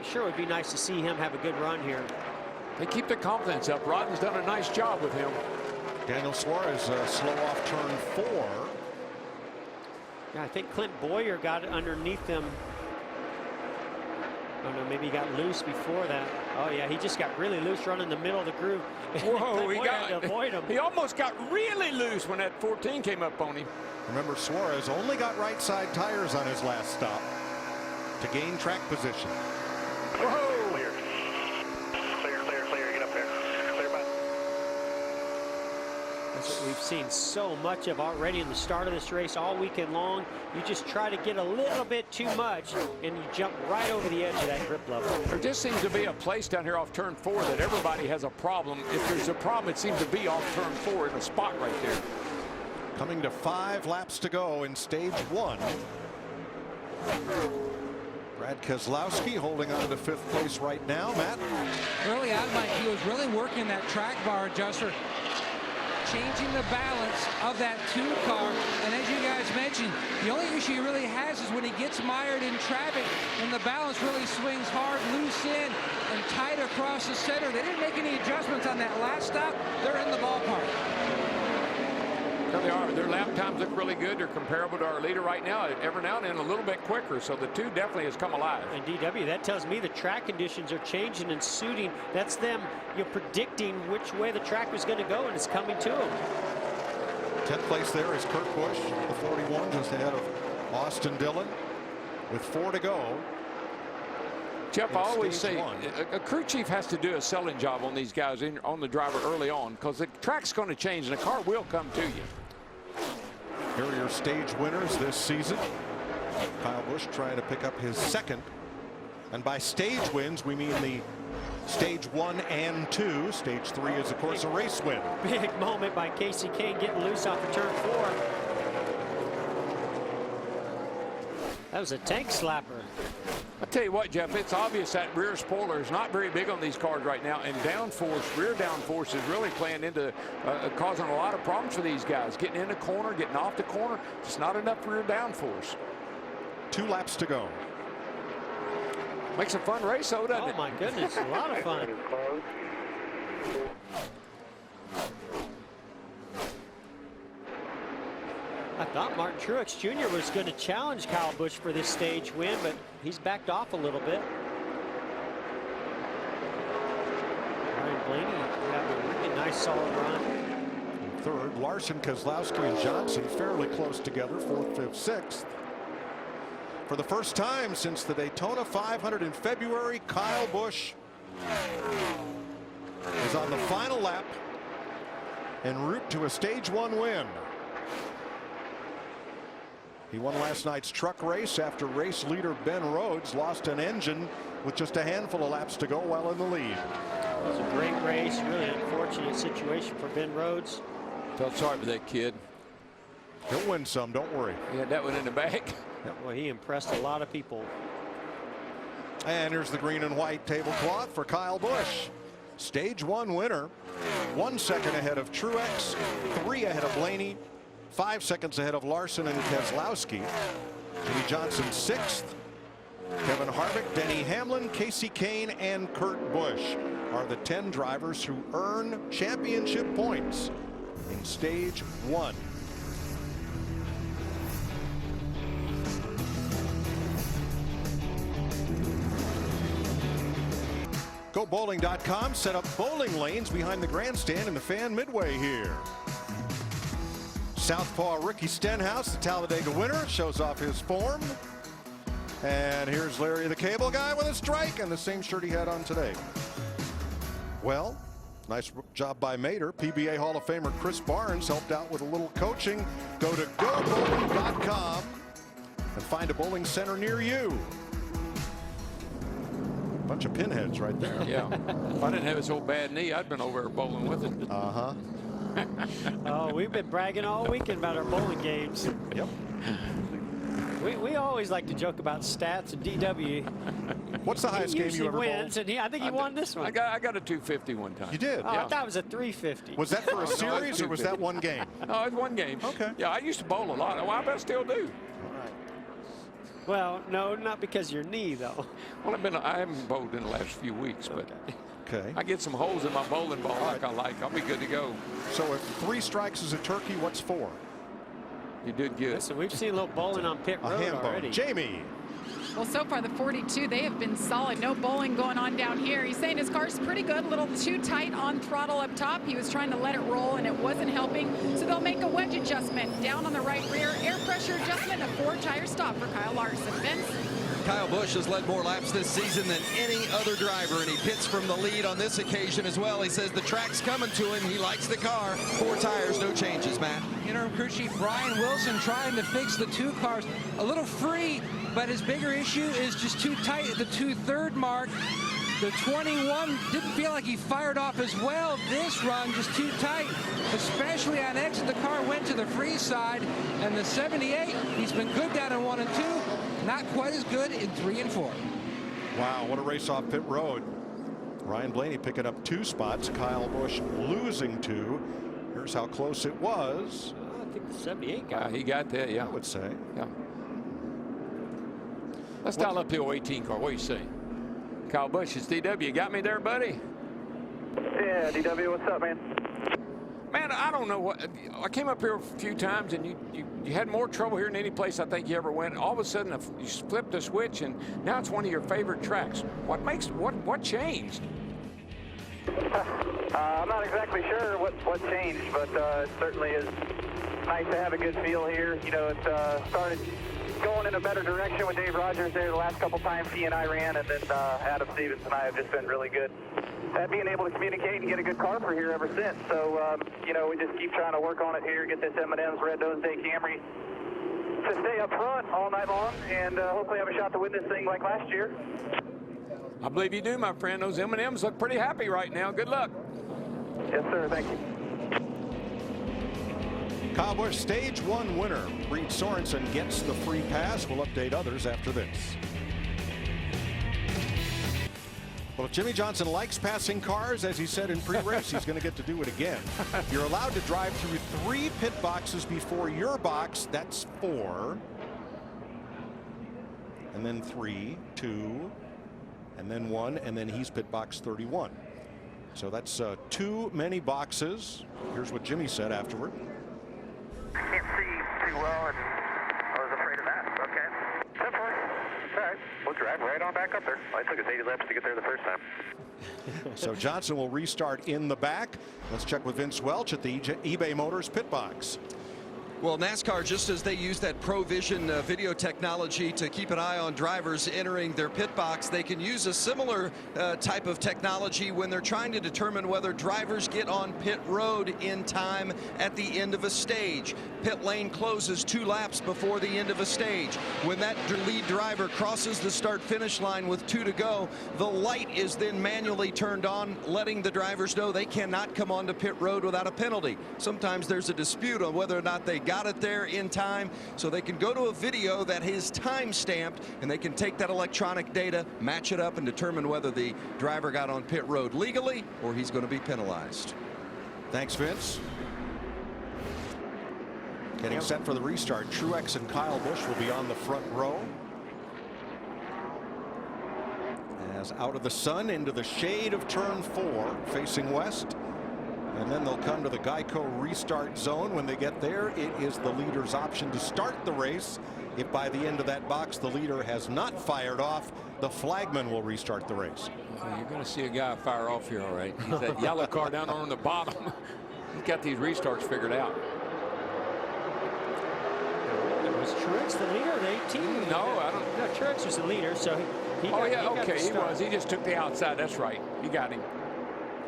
Sure would be nice to see him have a good run here. They keep the confidence up. Rodden's done a nice job with him. Daniel Suarez slow off turn 4. Yeah, I think Clint Bowyer got it underneath them. Oh no, maybe he got loose before that. Oh yeah, he just got really loose running in the middle of the groove. Whoa, had to avoid him. He almost got really loose when that 14 came up on him. Remember, Suarez only got right side tires on his last stop to gain track position. Whoa! Clear. Clear. Get up there. Clear back. That's what we've seen so much of already in the start of this race all weekend long. You just try to get a little bit too much and you jump right over the edge of that grip level. There just seems to be a place down here off turn 4 that everybody has a problem. If there's a problem, it seems to be off turn 4 in a spot right there. Coming to 5 laps to go in stage 1. Brad Keselowski holding on to 5th place right now. Matt? Early on, Mike, he was really working that track bar adjuster, changing the balance of that 2-car. And as you guys mentioned, the only issue he really has is when he gets mired in traffic and the balance really swings hard, loose in, and tight across the center. They didn't make any adjustments on that last stop. They're in the ballpark. There they are. Their lap times look really good. They're comparable to our leader right now. Every now and then a little bit quicker. So the 2 definitely has come alive. And DW, that tells me the track conditions are changing and suiting. That's them, predicting which way the track was going to go, and it's coming to them. 10th place there is Kurt Busch, the 41, just ahead of Austin Dillon with 4 to go. Jeff, I always say a crew chief has to do a selling job on these guys, on the driver early on, because the track's going to change and the car will come to you. Here are your stage winners this season. Kyle Busch trying to pick up his 2nd. And by stage wins, we mean the stage 1 and 2. Stage 3 is, of course, a race win. Big moment by Kasey Kahne getting loose off of turn 4. That was a tank slapper. I tell you what, Jeff, it's obvious that rear spoiler is not very big on these cars right now, and downforce, rear downforce is really playing into causing a lot of problems for these guys. Getting in the corner, getting off the corner, just not enough rear downforce. 2 laps to go. Makes a fun race, though, doesn't it? Oh my goodness, a lot of fun. I thought Martin Truex Jr. was going to challenge Kyle Busch for this stage win, but he's backed off a little bit. Ryan Blaney having a really nice solid run. In third, Larson, Keselowski, and Johnson fairly close together, 4th, 5th, 6th. For the first time since the Daytona 500 in February, Kyle Busch is on the final lap en route to a stage 1 win. He won last night's truck race after race leader Ben Rhodes lost an engine with just a handful of laps to go while in the lead. It was a great race, really unfortunate situation for Ben Rhodes. Felt sorry for that kid. He'll win some, don't worry. He had that one in the bag. Well, he impressed a lot of people. And here's the green and white tablecloth for Kyle Busch. Stage 1 winner, 1 second ahead of Truex, 3 ahead of Blaney, 5 seconds ahead of Larson and Keselowski. Jimmy Johnson 6th. Kevin Harvick, Denny Hamlin, Casey Kane, and Kurt Busch are the 10 drivers who earn championship points in stage 1. GoBowling.com set up bowling lanes behind the grandstand in the fan midway here. Southpaw Ricky Stenhouse, the Talladega winner, shows off his form. And here's Larry the Cable Guy with a strike and the same shirt he had on today. Well, nice job by Mater. PBA Hall of Famer Chris Barnes helped out with a little coaching. Go to GoBowling.com and find a bowling center near you. Bunch of pinheads right there. Yeah. If I didn't have his old bad knee, I'd been over there bowling with him. Uh-huh. Oh, we've been bragging all weekend about our bowling games. Yep. We always like to joke about stats and DW. What's the highest game you ever wins, bowled? And I think he won this one. I got a 250 one time. You did? Oh, Yeah. I thought it was a 350. Was that for No, a no, it's series or was that 250. one game? No, it's one game. Okay. Yeah, I used to bowl a lot. Well, I bet I still do. Well, no, not because of your knee, though. Well, I haven't bowled in the last few weeks, but Okay. I get some holes in my bowling ball like I like. I'll be good to go. So if 3 strikes is a turkey, what's 4? You did good. Listen, we've seen a little bowling on pit A road ham bone. already. Jamie. Well, so far the 42, they have been solid. No bowling going on down here. He's saying his car's pretty good, a little too tight on throttle up top. He was trying to let it roll and it wasn't helping. So they'll make a wedge adjustment down on the right rear, air pressure adjustment, and a 4-tire stop for Kyle Larson. Vince? Kyle Busch has led more laps this season than any other driver, and he pits from the lead on this occasion as well. He says the track's coming to him. He likes the car. 4 tires, no changes, Matt. Interim crew chief Brian Wilson trying to fix the 2 cars. A little free, but his bigger issue is just too tight at the 2/3 mark. The 21 didn't feel like he fired off as well. This run just too tight, especially on exit. The car went to the free side, and the 78, he's been good down in 1 and 2. Not quite as good in 3 and 4. Wow, what a race off pit road. Ryan Blaney picking up 2 spots. Kyle Busch losing 2. Here's how close it was. I think the 78 guy. He got that, yeah. I would say. Yeah. Let's dial up the 18 car. What do you say? Kyle Busch, it's DW. You got me there, buddy? Yeah, DW, what's up, man? Man, I don't know what. I came up here a few times, and you had more trouble here than any place I think you ever went. All of a sudden, you flipped a switch, and now it's one of your favorite tracks. What changed? I'm not exactly sure what changed, but it certainly is nice to have a good feel here. You know, it started going in a better direction with Dave Rogers there the last couple times he and I ran, and then Adam Stevens and I have just been really good at being able to communicate and get a good car for here ever since. So, you know, we just keep trying to work on it here, get this M&M's Red Nose Day Camry to stay up front all night long, and hopefully have a shot to win this thing like last year. I believe you do, my friend. Those M&Ms look pretty happy right now. Good luck. Yes, sir. Thank you. Kyle Busch, stage 1 winner. Reed Sorensen gets the free pass. We'll update others after this. Well, if Jimmie Johnson likes passing cars, as he said in pre-race, he's going to get to do it again. You're allowed to drive through 3 pit boxes before your box. That's 4. And then 3, 2, and then 1, and then he's pit box 31. So that's too many boxes. Here's what Jimmy said afterward. Can't see too well, and I was afraid of that. Okay. Simple. All right. We'll drive right on back up there. Well, it took us 80 laps to get there the first time. So Johnson will restart in the back. Let's check with Vince Welch at the eBay Motors pit box. Well, NASCAR, just as they use that ProVision video technology to keep an eye on drivers entering their pit box, they can use a similar type of technology when they're trying to determine whether drivers get on pit road in time at the end of a stage. Pit lane closes 2 laps before the end of a stage. When that lead driver crosses the start-finish line with 2 to go, the light is then manually turned on, letting the drivers know they cannot come onto pit road without a penalty. Sometimes there's a dispute on whether or not they got it there in time, so they can go to a video that is time stamped, and they can take that electronic data, match it up, and determine whether the driver got on pit road legally or he's going to be penalized. Thanks, Vince. Getting set for the restart. Truex and Kyle Busch will be on the front row. As out of the sun into the shade of turn 4, facing west. And then they'll come to the Geico restart zone. When they get there, it is the leader's option to start the race. If by the end of that box the leader has not fired off, the flagman will restart the race. You're going to see a guy fire off here, all right. He's that yellow car down on the bottom. He's got these restarts figured out. Was Truex the leader of the 18? No, I don't. No, Truex was the leader, so he got, he was. He just took the outside. That's right. You got him.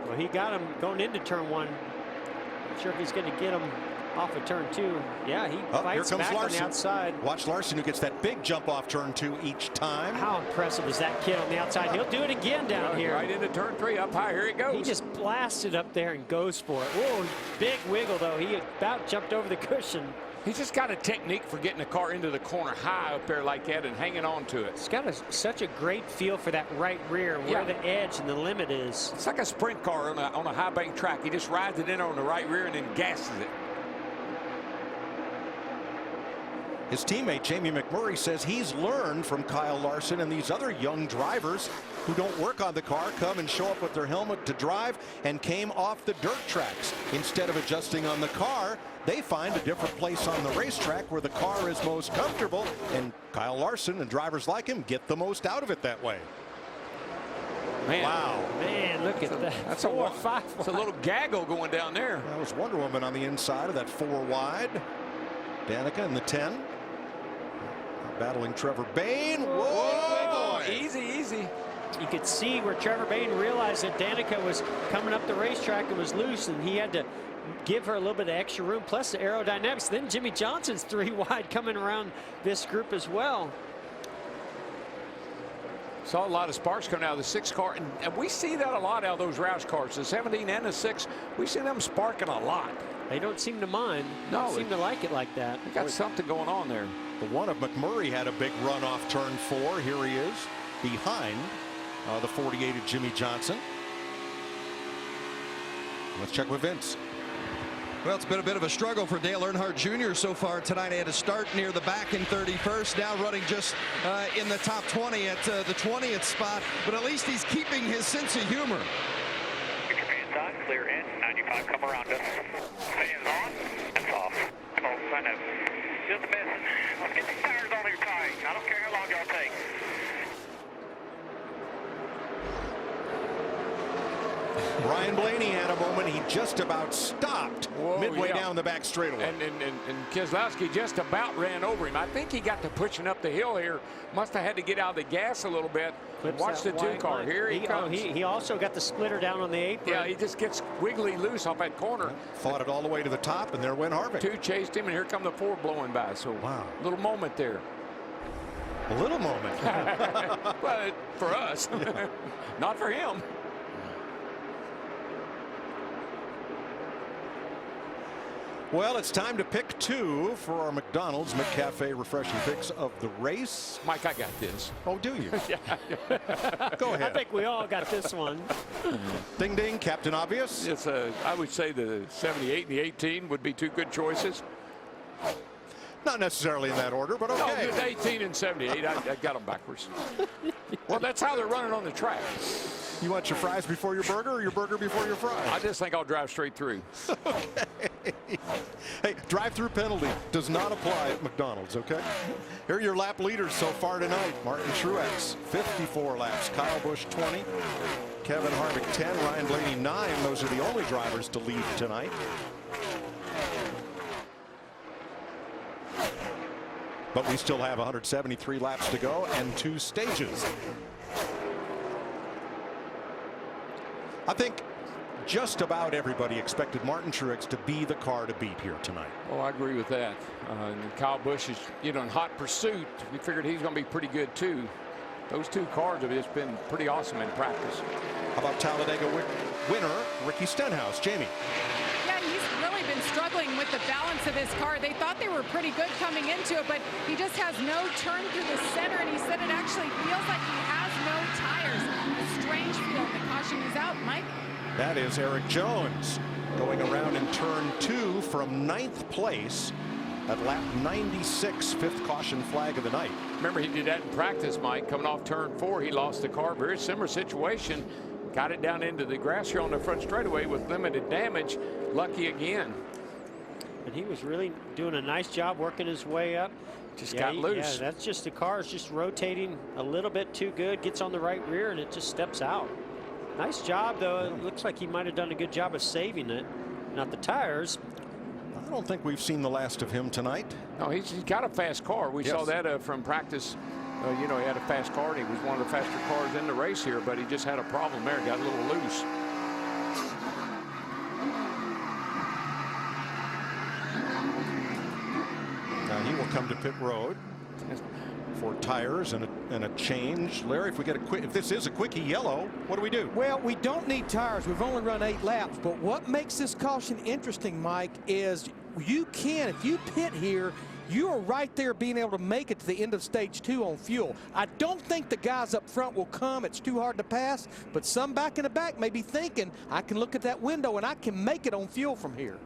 Well, he got him going into turn 1. Not sure if he's going to get him off of turn 2. Yeah, he fights back on the outside. Watch Larson, who gets that big jump off turn 2 each time. How impressive is that kid on the outside? He'll do it again down here. Right into turn 3, up high. Here he goes. He just blasted up there and goes for it. Whoa, big wiggle, though. He about jumped over the cushion. He's just got a technique for getting the car into the corner high up there like that and hanging on to it. He's got such a great feel for that right rear, where the edge and the limit is. It's like a sprint car on a high bank track. He just rides it in on the right rear and then gasses it. His teammate Jamie McMurray says he's learned from Kyle Larson and these other young drivers who don't work on the car, come and show up with their helmet to drive, and came off the dirt tracks. Instead of adjusting on the car, they find a different place on the racetrack where the car is most comfortable, and Kyle Larson and drivers like him get the most out of it that way. Man. Wow. Man, look at that. That's a 4-5. It's a little gaggle going down there. That was Wonder Woman on the inside of that 4 wide. Danica in the 10. Battling Trevor Bayne. Whoa, boy. Easy, easy. You could see where Trevor Bayne realized that Danica was coming up the racetrack and was loose, and he had to give her a little bit of extra room, plus the aerodynamics. Then Jimmie Johnson's 3 wide coming around this group as well. Saw a lot of sparks coming out of the 6 car, and we see that a lot out of those Roush cars, the 17 and the 6. We see them sparking a lot. They don't seem to mind. No, they seem to like it like that. They got something going on there. The one of McMurray had a big run off turn 4. Here he is behind the 48 of Jimmie Johnson. Let's check with Vince. Well, it's been a bit of a struggle for Dale Earnhardt Jr. so far tonight. He had to start near the back in 31st, now running just in the top 20 at the 20th spot, but at least he's keeping his sense of humor. Get your fans on, clear in, 95, come around us. Fans on, that's off. Come on, sign up. Just missing. Let's get these tires on here tight. I don't care how long y'all take. Ryan Blaney had a moment. He just about stopped midway down the back straightaway. And Keselowski just about ran over him. I think he got to pushing up the hill here. Must have had to get out of the gas a little bit. Watch the 2 car. Here he comes. He also got the splitter down on the apron. Yeah, he just gets wiggly loose off that corner. Fought it all the way to the top, and there went Harvick. 2 chased him, and here come the 4 blowing by. So, wow. Little moment there. A little moment. But for us, not for him. Well, it's time to pick 2 for our McDonald's McCafe refreshing picks of the race. Mike, I got this. Oh, do you? Yeah. Go ahead. I think we all got this one. Ding, ding, Captain Obvious. It's I would say the 78 and the 18 would be 2 good choices. Not necessarily in that order, but okay. No, 18 and 78. I got them backwards. Well, that's how they're running on the track. You want your fries before your burger or your burger before your fries? I just think I'll drive straight through. Okay. Hey, drive-through penalty does not apply at McDonald's, okay? Here are your lap leaders so far tonight. Martin Truex, 54 laps. Kyle Busch, 20. Kevin Harvick, 10. Ryan Blaney, 9. Those are the only drivers to lead tonight. But we still have 173 laps to go and 2 stages. I think just about everybody expected Martin Truex to be the car to beat here tonight. Oh, I agree with that. And Kyle Busch is, in hot pursuit. We figured he's going to be pretty good too. Those 2 cars have just been pretty awesome in practice. How about Talladega winner Ricky Stenhouse? Jamie. Yeah, he's really been struggling with the balance of his car. They thought they were pretty good coming into it, but he just has no turn through the center, and he said it actually feels like he has no tires. A strange feel. The caution is out, Mike. That is Eric Jones going around in turn 2 from 9th place at lap 96, 5th caution flag of the night. Remember, he did that in practice, Mike. Coming off turn 4, he lost the car. Very similar situation. Got it down into the grass here on the front straightaway with limited damage. Lucky again. And he was really doing a nice job working his way up. Just got loose. Yeah, that's just the car is just rotating a little bit too good. Gets on the right rear and it just steps out. Nice job, though. It looks like he might have done a good job of saving it. Not the tires. I don't think we've seen the last of him tonight. No, he's got a fast car. We saw that from practice. He had a fast car, and he was one of the faster cars in the race here, but he just had a problem there. Got a little loose. Now he will come to pit road for tires and a change. Larry, if this is a quickie yellow, what do we do? Well, we don't need tires. We've only run 8 laps. But what makes this caution interesting, Mike, is if you pit here, you are right there being able to make it to the end of stage 2 on fuel. I don't think the guys up front will come. It's too hard to pass. But some back in the back may be thinking, I can look at that window and I can make it on fuel from here.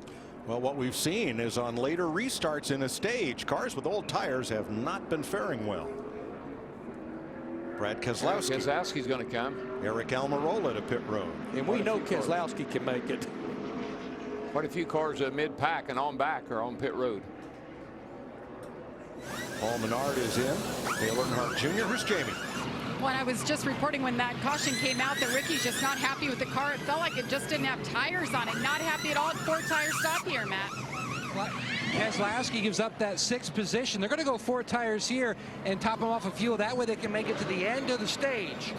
Well, what we've seen is on later restarts in a stage, cars with old tires have not been faring well. Brad Keselowski. Keselowski's going to come. Eric Almirola to pit road. And we know Keselowski can make it. Quite a few cars mid-pack and on back are on pit road. Paul Menard is in. Dale Earnhardt Jr. Who's Jamie? Well, I was just reporting when that caution came out that Ricky's just not happy with the car. It felt like it just didn't have tires on it. Not happy at all. 4-tire stop here, Matt. Keselowski gives up that 6th position. They're going to go 4 tires here and top them off of fuel. That way they can make it to the end of the stage.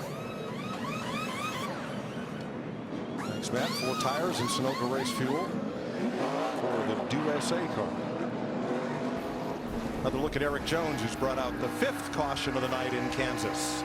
Thanks, Matt. 4 tires and Sunoco race fuel for the DUSA car. Another look at Eric Jones, who's brought out the 5th caution of the night in Kansas.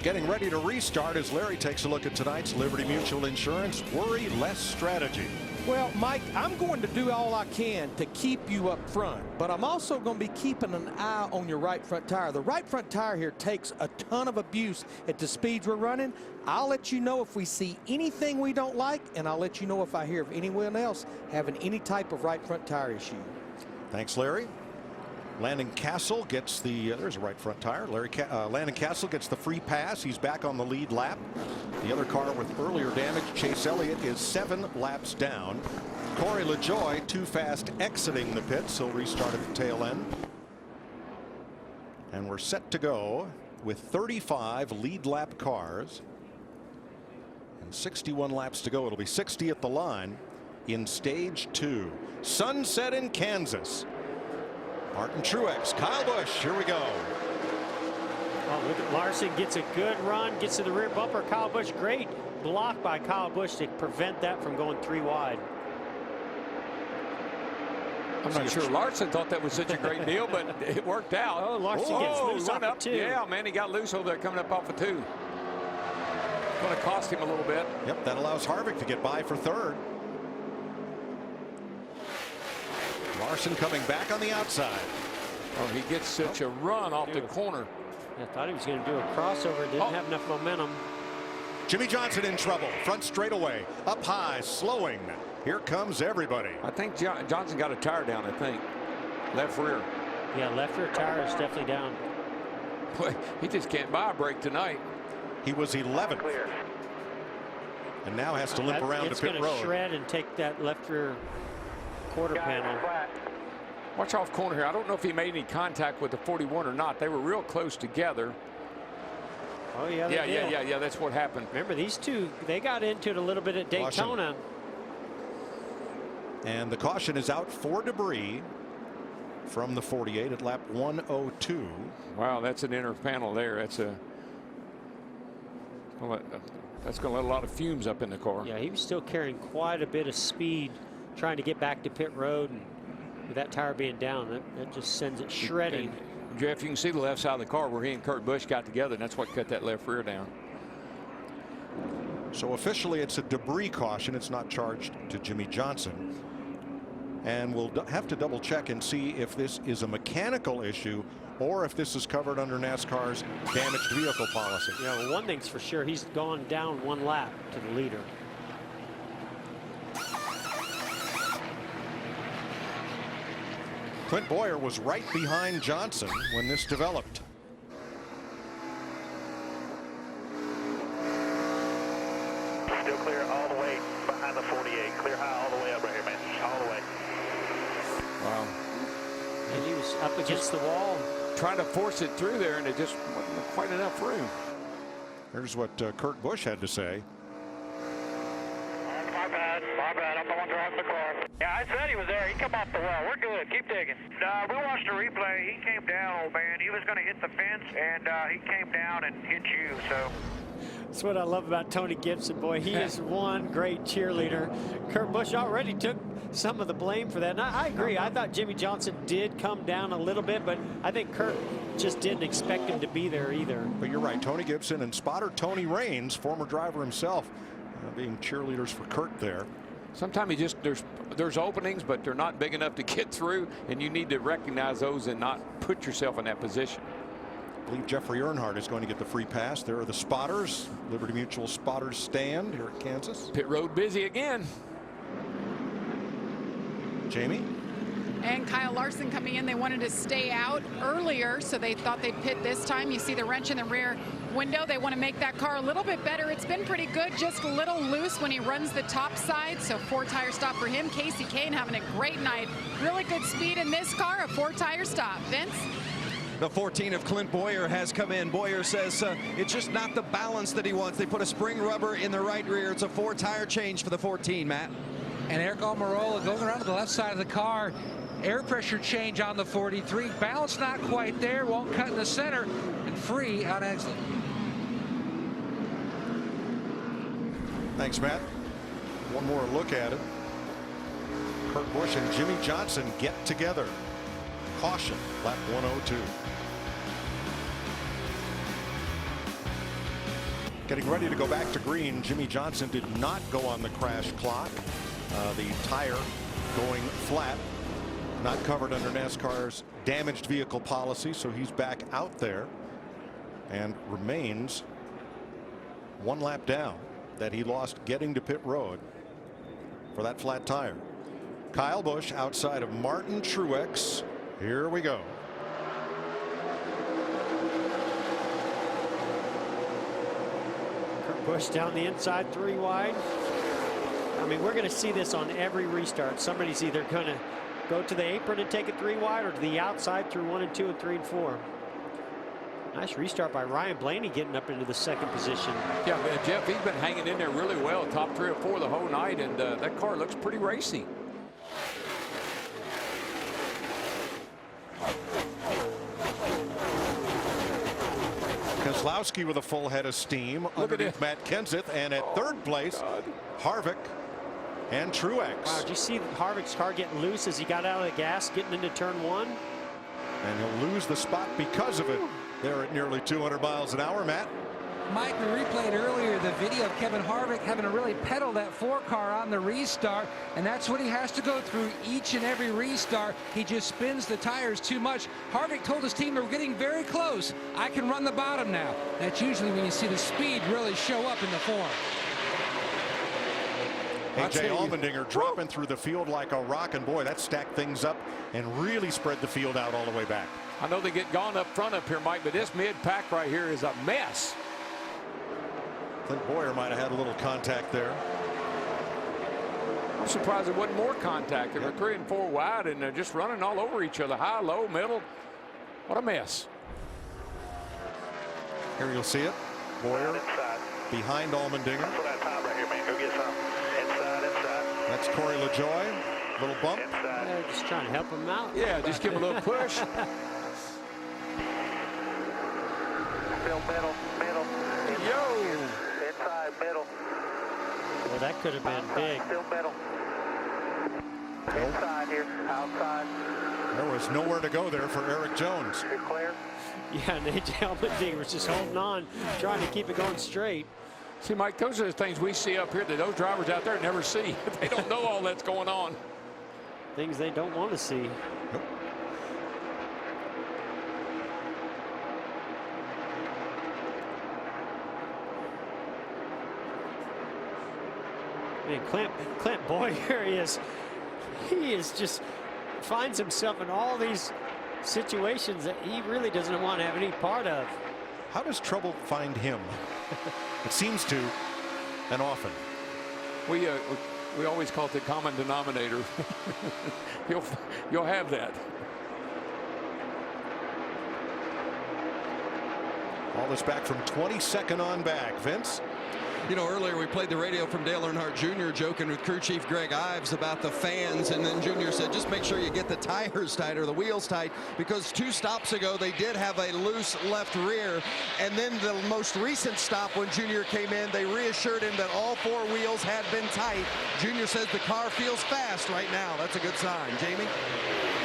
Getting ready to restart as Larry takes a look at tonight's Liberty Mutual Insurance Worry Less strategy. Well, Mike, I'm going to do all I can to keep you up front, but I'm also going to be keeping an eye on your right front tire. The right front tire here takes a ton of abuse at the speeds we're running. I'll let you know if we see anything we don't like, and I'll let you know if I hear of anyone else having any type of right front tire issue. Thanks, Larry. Landon Castle gets there's a right front tire. Landon Castle gets the free pass. He's back on the lead lap. The other car with earlier damage, Chase Elliott, is 7 laps down. Corey LaJoie too fast exiting the pits. He'll restart at the tail end. And we're set to go with 35 lead lap cars. And 61 laps to go. It'll be 60 at the line in stage 2. Sunset in Kansas. Martin Truex, Kyle Busch, here we go. Oh, look at Larson, gets a good run, gets to the rear bumper. Kyle Busch, great block by Kyle Busch to prevent that from going 3 wide. I'm not sure Larson thought that was such a great deal, but it worked out. Oh, Larson gets loose off up. of 2. Yeah, man, he got loose over there coming up off of 2. going to cost him a little bit. Yep, that allows Harvick to get by for third. Larson coming back on the outside. Oh, he gets such a run off the corner. I thought he was going to do a crossover. Didn't have enough momentum. Jimmie Johnson in trouble. Front straightaway. Up high. Slowing. Here comes everybody. I think Johnson got a tire down, I think. Left rear. Yeah, left rear tire is definitely down. Boy, he just can't buy a break tonight. He was 11th. And now has to limp around to pit road. It's going to shred and take that left rear quarter panel. Watch off corner here. I don't know if he made any contact with the 41 or not. They were real close together. Oh, yeah, they did. Yeah, that's what happened. Remember, these two, they got into it a little bit at Daytona. And the caution is out for debris from the 48 at lap 102. Wow, that's an inner panel there. That's going to let a lot of fumes up in the car. Yeah, he was still carrying quite a bit of speed trying to get back to pit road. And with that tire being down, that just sends it shredding. And Jeff, you can see the left side of the car where he and Kurt Busch got together, and that's what cut that left rear down. So officially it's a debris caution. It's not charged to Jimmie Johnson. And we'll have to double check and see if this is a mechanical issue or if this is covered under NASCAR's damaged vehicle policy. Yeah, well, one thing's for sure, he's gone down one lap to the leader. Clint Bowyer was right behind Johnson when this developed. Still clear all the way behind the 48. Clear high all the way up right here, man. All the way. Wow. And he was up against the wall. Trying to force it through there, and it just wasn't quite enough room. Here's what Kurt Busch had to say. My bad. I'm the one driving the car. Yeah, I said he was there. He come off the wall. We're good. Keep digging. We watched the replay. He came down, old man. He was going to hit the fence, and he came down and hit you, so. That's what I love about Tony Gibson. Boy, he is one great cheerleader. Kurt Busch already took some of the blame for that. And I agree. I thought Jimmie Johnson did come down a little bit, but I think Kurt just didn't expect him to be there either. But you're right. Tony Gibson and spotter Tony Raines, former driver himself, being cheerleaders for Kurt there. Sometimes you just there's openings, but they're not big enough to get through, and you need to recognize those and not put yourself in that position. I believe Jeffrey Earnhardt is going to get the free pass. There are the spotters. Liberty Mutual spotters stand here at Kansas. Pit road busy again. Jamie? And Kyle Larson coming in. They wanted to stay out earlier, so they thought they'd pit this time. You see the wrench in the rear window. They want to make that car a little bit better. It's been pretty good, just a little loose when he runs the top side. So 4-tire stop for him. Casey Kane having a great night. Really good speed in this car. A 4-tire stop. Vince? The 14 of Clint Bowyer has come in. Bowyer says it's just not the balance that he wants. They put a spring rubber in the right rear. It's a 4-tire change for the 14, Matt. And Eric Almirola going around to the left side of the car. Air pressure change on the 43. Balance not quite there. Won't cut in the center. And free on exit. Thanks, Matt. One more look at it. Kurt Busch and Jimmie Johnson get together. Caution, lap 102. Getting ready to go back to green. Jimmie Johnson did not go on the crash clock. The tire going flat, not covered under NASCAR's damaged vehicle policy, so he's back out there and remains one lap down that he lost getting to pit road for that flat tire. Kyle Busch outside of Martin Truex. Here we go. Kurt Busch down the inside, 3 wide. I mean, we're going to see this on every restart. Somebody's either going to go to the apron and take it 3 wide or to the outside through 1 and 2 and 3 and 4. Nice restart by Ryan Blaney getting up into the 2nd position. Yeah, Jeff, he's been hanging in there really well, top 3 or 4 the whole night, and that car looks pretty racy. Keselowski with a full head of steam underneath Matt Kenseth, and at 3rd place, Harvick and Truex. Wow, did you see Harvick's car getting loose as he got out of the gas, getting into turn 1? And he'll lose the spot because of it. They're at nearly 200 miles an hour, Matt. Mike, we replayed earlier the video of Kevin Harvick having to really pedal that 4 car on the restart, and that's what he has to go through each and every restart. He just spins the tires too much. Harvick told his team, we're getting very close. I can run the bottom now. That's usually when you see the speed really show up in the form. A.J. Allmendinger dropping through the field like a rock, and boy, that stacked things up and really spread the field out all the way back. I know they get gone up front up here, Mike, but this mid-pack right here is a mess. Clint Boyer might have had a little contact there. I'm surprised there wasn't more contact. They were 3 and 4 wide, and they're just running all over each other, high, low, middle. What a mess. Here you'll see it. Boyer behind Allmendinger. That's what I top right here, man. Go get some. Inside. That's Corey LaJoie. Little bump. They're just trying to help him out. Yeah, just give him a little push. Still middle. Yo! Inside, middle. Well, that could have been big. Still middle. Inside here, outside. There was nowhere to go there for Eric Jones. You're clear. Yeah, and A.J. Allmendinger was just holding on, trying to keep it going straight. See, Mike, those are the things we see up here that those drivers out there never see. They don't know all that's going on. Things they don't want to see. Nope. Man, Clint Boyer he is just finds himself in all these situations that he really doesn't want to have any part of. How does trouble find him? It seems to, and often. We always call it the common denominator. You'll have that. All this back from 22nd on back. Vince? You know, earlier we played the radio from Dale Earnhardt Jr. joking with crew chief Greg Ives about the fans, and then Jr. said, just make sure you get the tires tight or the wheels tight, because 2 stops ago they did have a loose left rear, and then the most recent stop when Jr. came in, they reassured him that all 4 wheels had been tight. Jr. says the car feels fast right now. That's a good sign. Jamie?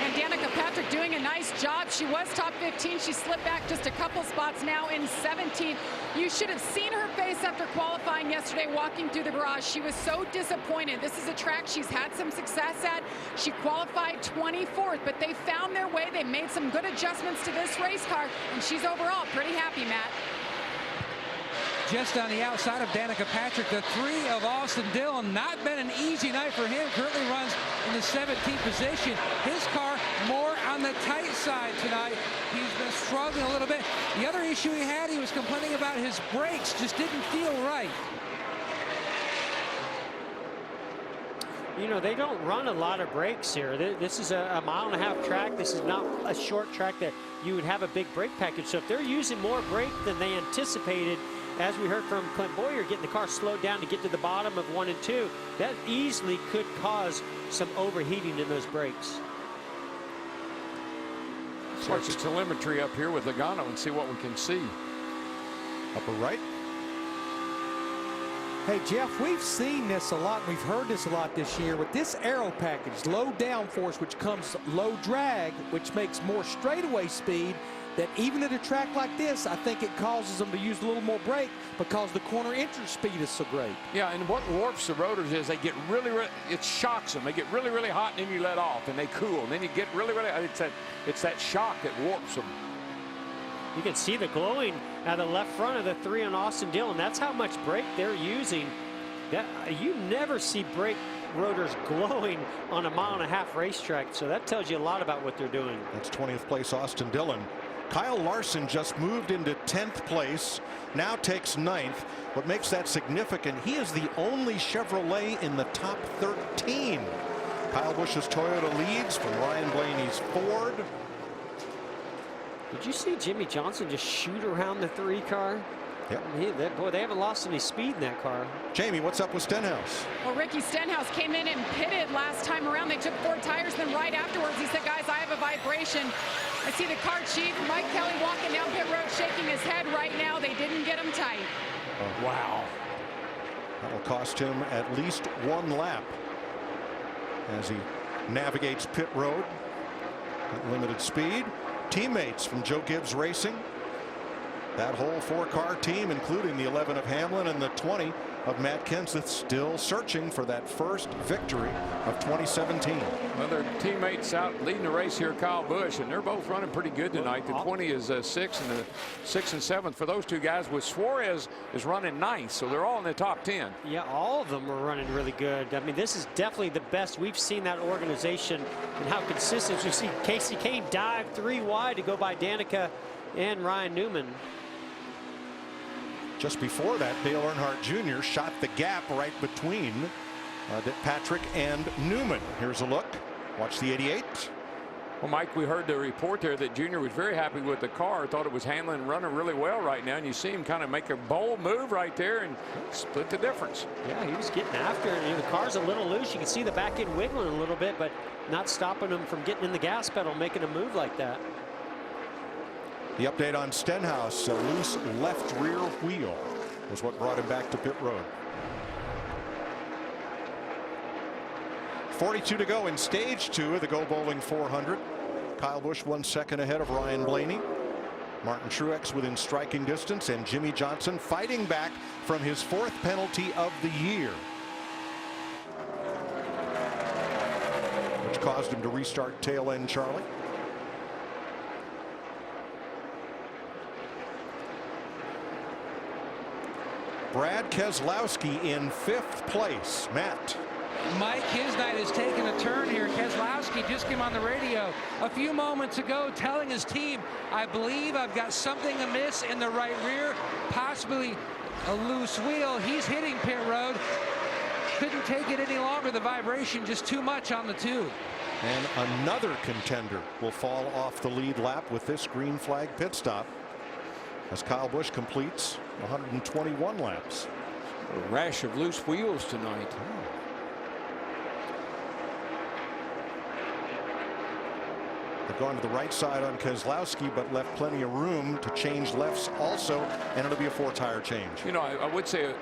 And Danica Patrick doing a nice job. She was top 15. She slipped back just a couple spots now in 17th. You should have seen her face after qualifying yesterday walking through the garage. She was so disappointed. This is a track she's had some success at. She qualified 24th, but they found their way. They made some good adjustments to this race car, and she's overall pretty happy, Matt. Just on the outside of Danica Patrick, the 3 of Austin Dillon. Not been an easy night for him. Currently runs in the 17th position. His car more on the tight side tonight. He's been struggling a little bit. The other issue he was complaining about his brakes. Just didn't feel right. You know, they don't run a lot of brakes here. This is a 1.5-mile track. This is not a short track that you would have a big brake package. So if they're using more brake than they anticipated, as we heard from Clint Boyer, getting the car slowed down to get to the bottom of 1 and 2, that easily could cause some overheating in those brakes. Let's watch the telemetry up here with Logano and see what we can see. Upper right. Hey, Jeff, we've seen this a lot. We've heard this a lot this year with this aero package, low downforce, which comes low drag, which makes more straightaway speed. That even at a track like this, I think it causes them to use a little more brake because the corner entry speed is so great. Yeah, and what warps the rotors is they get really, it shocks them. They get really, really hot, and then you let off, and they cool. And then you get really, it's that shock that warps them. You can see the glowing at the left front of the 3 on Austin Dillon. That's how much brake they're using. You never see brake rotors glowing on a 1.5-mile racetrack, so that tells you a lot about what they're doing. That's 20th place Austin Dillon. Kyle Larson just moved into 10th place, now takes 9th. What makes that significant, he is the only Chevrolet in the top 13. Kyle Busch's Toyota leads from Ryan Blaney's Ford. Did you see Jimmy Johnson just shoot around the 3 car? Yep. Boy, they haven't lost any speed in that car. Jamie, what's up with Stenhouse? Well, Ricky Stenhouse came in and pitted last time around. They took 4 tires. Then right afterwards, he said, guys, I have a vibration. I see the car chief, Mike Kelly, walking down pit road, shaking his head right now. They didn't get him tight. Wow. That will cost him at least 1 lap as he navigates pit road at limited speed. Teammates from Joe Gibbs Racing That whole 4-car team, including the 11 of Hamlin and the 20 of Matt Kenseth, still searching for that first victory of 2017. Well, their teammates out leading the race here, Kyle Busch, and they're both running pretty good tonight. The 20 is 6th, and the 6th and 7th for those two guys, with Suarez is running 9th, so they're all in the top 10. Yeah, all of them are running really good. I mean, this is definitely the best we've seen that organization, and how consistent. You see Casey Kane dive 3 wide to go by Danica and Ryan Newman. Just before that, Dale Earnhardt Jr. shot the gap right between Patrick and Newman. Here's a look. Watch the 88. Well, Mike, we heard the report there that Junior was very happy with the car. Thought it was handling and running really well right now. And you see him kind of make a bold move right there and split the difference. Yeah, he was getting after it. The car's a little loose. You can see the back end wiggling a little bit, but not stopping him from getting in the gas pedal, making a move like that. The update on Stenhouse, a loose left rear wheel was what brought him back to pit road. 42 to go in stage 2 of the Go Bowling 400. Kyle Busch 1 second ahead of Ryan Blaney. Martin Truex within striking distance, and Jimmy Johnson fighting back from his 4th penalty of the year, which caused him to restart tail end Charlie. Brad Keselowski in 5th place. Matt. Mike, his night has taken a turn here. Keselowski just came on the radio a few moments ago telling his team, I believe I've got something amiss in the right rear, possibly a loose wheel. He's hitting pit road. Couldn't take it any longer. The vibration just too much on the tube. And another contender will fall off the lead lap with this green flag pit stop as Kyle Busch completes 121 laps. A rash of loose wheels tonight. They've gone to the right side on Keselowski, but left plenty of room to change lefts also, and it'll be a 4-tire change. You know, I would say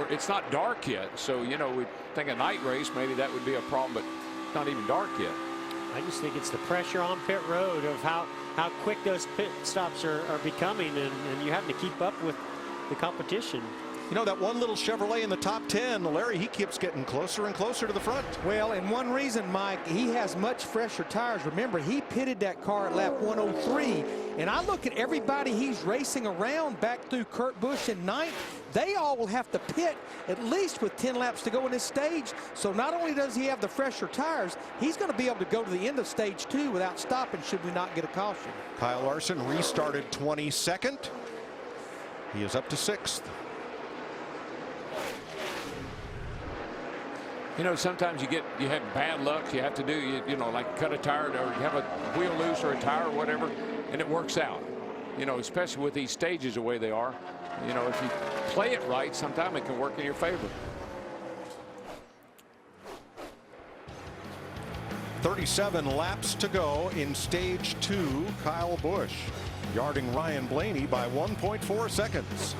it's not dark yet, so you know, we think a night race maybe that would be a problem, but it's not even dark yet. I just think it's the pressure on pit road of how quick those pit stops are becoming, and you having to keep up with the competition. You know, that one little Chevrolet in the top 10, Larry, he keeps getting closer and closer to the front. Well, and one reason, Mike, he has much fresher tires. Remember, he pitted that car at lap 103, and I look at everybody he's racing around back through Kurt Busch in 9th. They all will have to pit at least with 10 laps to go in this stage. So not only does he have the fresher tires, he's going to be able to go to the end of stage 2 without stopping should we not get a caution. Kyle Larson restarted 22nd. He is up to 6th. You know, sometimes you have bad luck. You have to do, you know, like cut a tire or have a wheel loose or a tire or whatever, and it works out. You know, especially with these stages the way they are. You know, if you play it right, sometimes it can work in your favor. 37 laps to go in stage 2. Kyle Busch yarding Ryan Blaney by 1.4 seconds.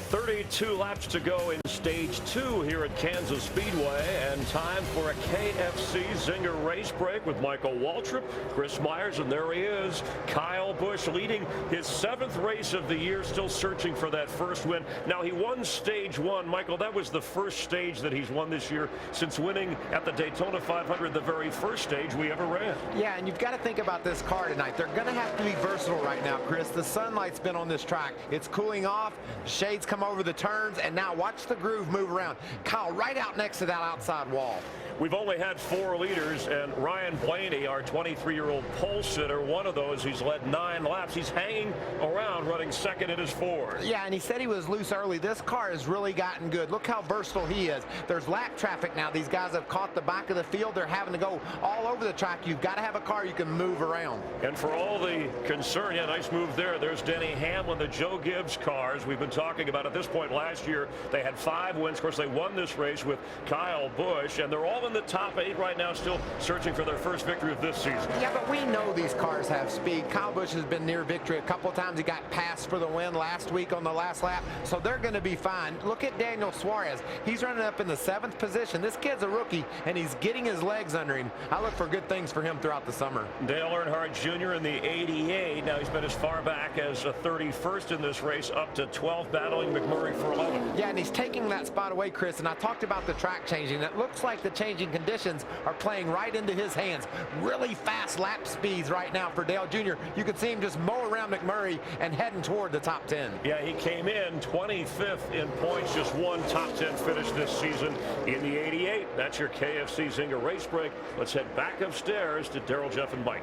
32 laps to go in stage 2 here at Kansas Speedway, and time for a KFC Zinger race break with Michael Waltrip, Chris Myers, and there he is, Kyle Busch, leading his 7th race of the year, still searching for that first win. Now, he won stage 1. Michael, that was the first stage that he's won this year since winning at the Daytona 500, the very first stage we ever ran. Yeah, and you've got to think about this car tonight. They're going to have to be versatile right now, Chris. The sunlight's been on this track. It's cooling off. Shades come over the turns, and now watch the groove move around. Kyle right out next to that outside wall. We've only had 4 leaders, and Ryan Blaney, our 23-year-old pole sitter, one of those, he's led 9 laps. He's hanging around, running 2nd in his 4. Yeah, and he said he was loose early. This car has really gotten good. Look how versatile he is. There's lap traffic now. These guys have caught the back of the field. They're having to go all over the track. You've got to have a car you can move around. And for all the concern, yeah, nice move there. There's Denny Hamlin, the Joe Gibbs cars. We've been talking about it. At this point last year, they had 5 wins. Of course, they won this race with Kyle Busch, and they're all in the top 8 right now, still searching for their first victory of this season. Yeah, but we know these cars have speed. Kyle Busch has been near victory a couple times. He got passed for the win last week on the last lap, so they're going to be fine. Look at Daniel Suarez. He's running up in the 7th position. This kid's a rookie, and he's getting his legs under him. I look for good things for him throughout the summer. Dale Earnhardt Jr. in the 88. Now he's been as far back as 31st in this race, up to 12, battling McMurray for 11. Yeah, and he's taking that spot away, Chris, and I talked about the track changing. It looks like the changing conditions are playing right into his hands. Really fast lap speeds right now for Dale Jr. You can see him just mow around McMurray and heading toward the top 10. Yeah, he came in 25th in points, just one top 10 finish this season in the 88. That's your KFC Zinger race break. Let's head back upstairs to Daryl, Jeff, and Mike.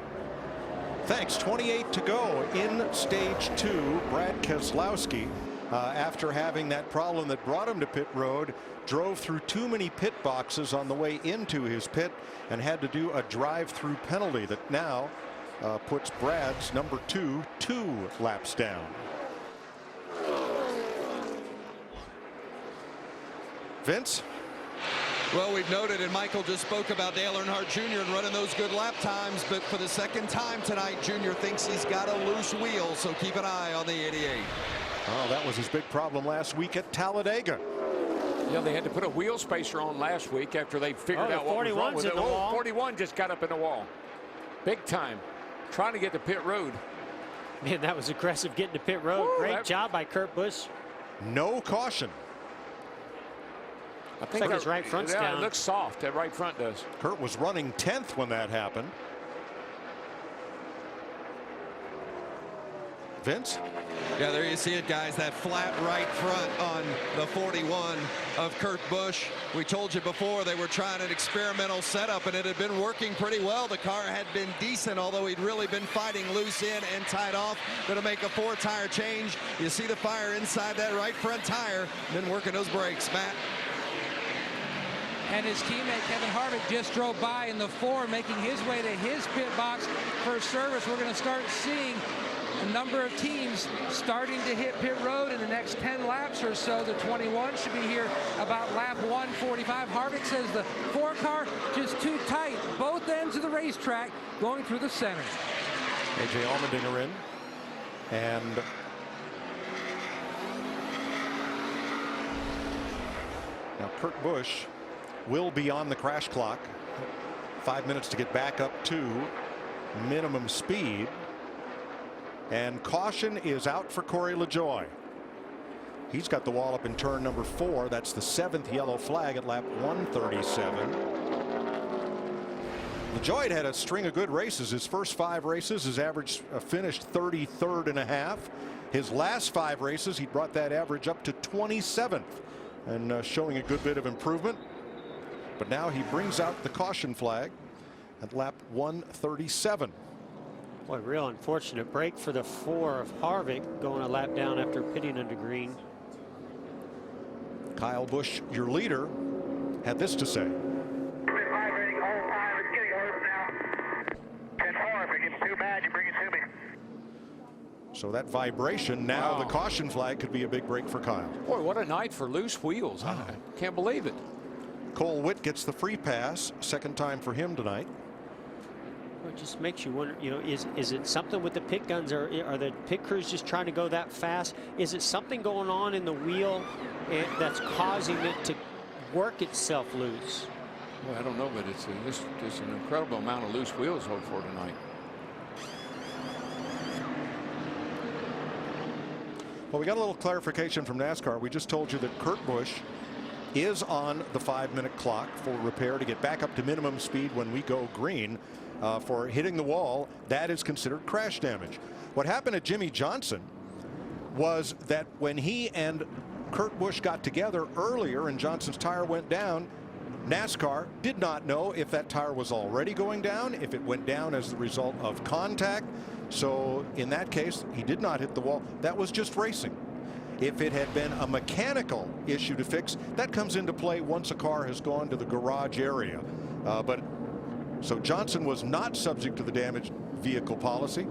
Thanks. 28 to go in stage 2. Brad Keselowski, after having that problem that brought him to pit road, drove through too many pit boxes on the way into his pit and had to do a drive-through penalty that now puts Brad's number 2 laps down. Vince? Well, we've noted, and Michael just spoke about Dale Earnhardt Jr. and running those good lap times, but for the second time tonight, Jr. thinks he's got a loose wheel, so keep an eye on the 88. Oh, that was his big problem last week at Talladega. Yeah, they had to put a wheel spacer on last week after they figured out what was wrong with it. 41 just got up in the wall. Big time. Trying to get to pit road. Man, that was aggressive getting to pit road. Great job by Kurt Busch. No caution. I think his right front's down. It looks soft. That right front does. Kurt was running 10th when that happened. Vince? Yeah, there you see it, guys. That flat right front on the 41 of Kurt Busch. We told you before they were trying an experimental setup, and it had been working pretty well. The car had been decent, although he'd really been fighting loose in and tied off. Going to make a 4-tire change. You see the fire inside that right front tire. Then working those brakes, Matt. And his teammate Kevin Harvick just drove by in the 4, making his way to his pit box for service. We're going to start seeing a number of teams starting to hit pit road in the next 10 laps or so. The 21 should be here about lap 145. Harvick says the 4 car just too tight. Both ends of the racetrack going through the center. A.J. Allmendinger in. And now Kurt Busch will be on the crash clock. 5 minutes to get back up to minimum speed. And caution is out for Corey LaJoie. He's got the wall up in turn number 4. That's the 7th yellow flag at lap 137. LaJoie had a string of good races. His first 5 races, his average finished 33rd and a half. His last 5 races, he brought that average up to 27th and showing a good bit of improvement. But now he brings out the caution flag at lap 137. Boy, real unfortunate break for the 4 of Harvick, going a lap down after pitting under green. Kyle Busch, your leader, had this to say. Vibrating all time. It's getting worse now. 10-4. If it gets too bad, you bring it to me. So that vibration, now Wow. the caution flag could be a big break for Kyle. Boy, what a night for loose wheels. I can't believe it. Cole Witt gets the free pass, second time for him tonight. Well, it just makes you wonder, you know, is it something with the pit guns, or are the pit crews just trying to go that fast? Is it something going on in the wheel that's causing it to work itself loose? Well, I don't know, but it's just an incredible amount of loose wheels for tonight. Well, we got a little clarification from NASCAR. We just told you that Kurt Busch is on the 5-minute clock for repair to get back up to minimum speed when we go green. For hitting the wall, that is considered crash damage. What happened to Jimmy Johnson was that when he and Kurt Busch got together earlier and Johnson's tire went down, NASCAR did not know if that tire was already going down, if it went down as the result of contact. So in that case, he did not hit the wall. That was just racing. If it had been a mechanical issue to fix, that comes into play once a car has gone to the garage area. So Johnson was not subject to the damaged vehicle policy.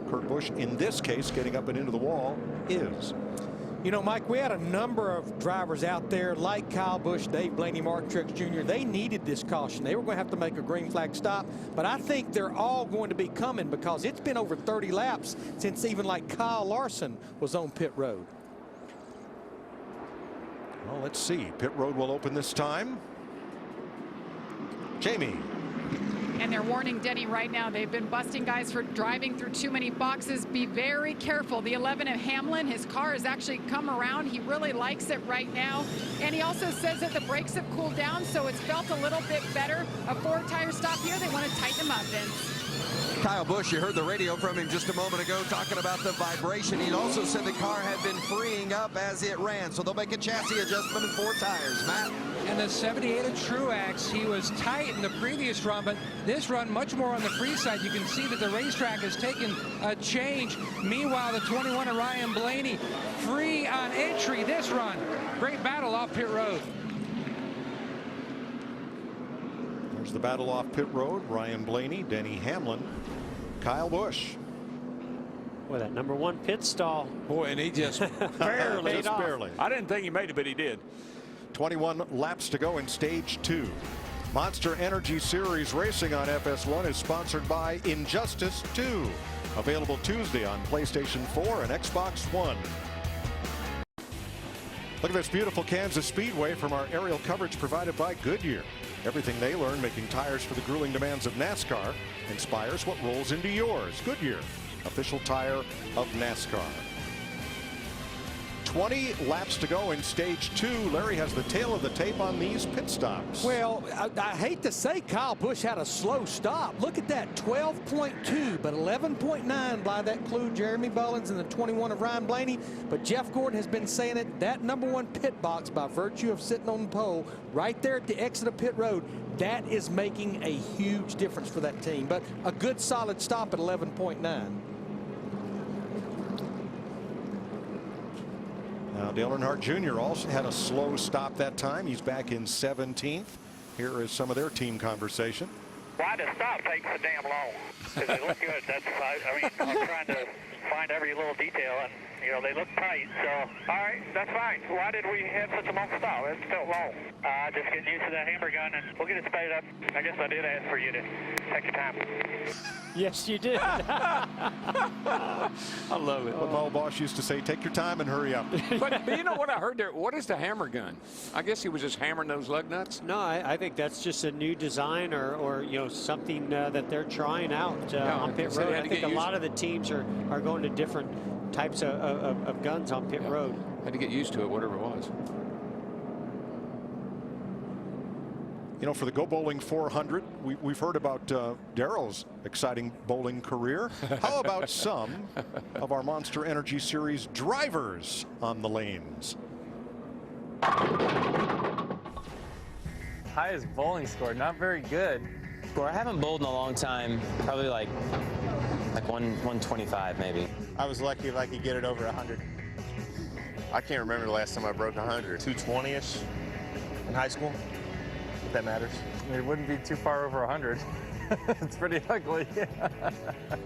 Kurt Busch, in this case, getting up and into the wall, is. You know, Mike, we had a number of drivers out there like Kyle Busch, Dave Blaney, Martin Truex Jr. They needed this caution. They were going to have to make a green flag stop, but I think they're all going to be coming because it's been over 30 laps since even like Kyle Larson was on pit road. Well, let's see. Pit road will open this time. Jamie. And they're warning Denny right now. They've been busting guys for driving through too many boxes. Be very careful. The 11 of Hamlin, his car has actually come around. He really likes it right now. And he also says that the brakes have cooled down, so it's felt a little bit better. A 4-tire stop here. They want to tighten him up, Vince. Kyle Busch, you heard the radio from him just a moment ago talking about the vibration. He also said the car had been freeing up as it ran, so they'll make a chassis adjustment in 4 tires. Matt? And the 78 of Truex, he was tight in the previous run, but this run much more on the free side. You can see that the racetrack has taken a change. Meanwhile, the 21 of Ryan Blaney free on entry this run. Great battle off pit road. There's the battle off pit road. Ryan Blaney, Denny Hamlin, Kyle Busch. Boy, that #1 pit stall. Boy, and he just barely. Just barely. I didn't think he made it, but he did. 21 laps to go in stage 2. Monster Energy Series racing on FS1 is sponsored by Injustice 2. Available Tuesday on PlayStation 4 and Xbox One. Look at this beautiful Kansas Speedway from our aerial coverage provided by Goodyear. Everything they learn making tires for the grueling demands of NASCAR inspires what rolls into yours. Goodyear, official tire of NASCAR. 20 laps to go in stage 2. Larry has the tail of the tape on these pit stops. Well, I hate to say Kyle Busch had a slow stop. Look at that, 12.2, but 11.9 by that clue Jeremy Bullins and the 21 of Ryan Blaney. But Jeff Gordon has been saying it, that #1 pit box by virtue of sitting on the pole right there at the exit of pit road, that is making a huge difference for that team. But a good solid stop at 11.9. Now, Dale Earnhardt Jr. also had a slow stop that time. He's back in 17th. Here is some of their team conversation. Why does stop take so damn long? Because they look good. That's, I mean, I'm trying to find every little detail, and, you know, they look tight. So, all right, that's fine. Why did we have such a long stop? It felt long. Just getting used to that hammer gun, and we'll get it sped up. I guess I did ask for you to take your time. Yes, you did. I love it. What Paul Bosch used to say, take your time and hurry up. But you know what I heard there? What is the hammer gun? I guess he was just hammering those lug nuts. No, I think that's just a new design or you know, something that they're trying out on pit road. I think a lot of the teams are going to different types of guns on pit road. Had to get used to it, whatever it was. You know, for the Go Bowling 400, we've heard about Darrell's exciting bowling career. How about some of our Monster Energy Series drivers on the lanes? Highest bowling score, not very good. Well, I haven't bowled in a long time, probably like 125 maybe. I was lucky if I could get it over 100. I can't remember the last time I broke 100. 220-ish in high school. That matters. It wouldn't be too far over 100. It's pretty ugly.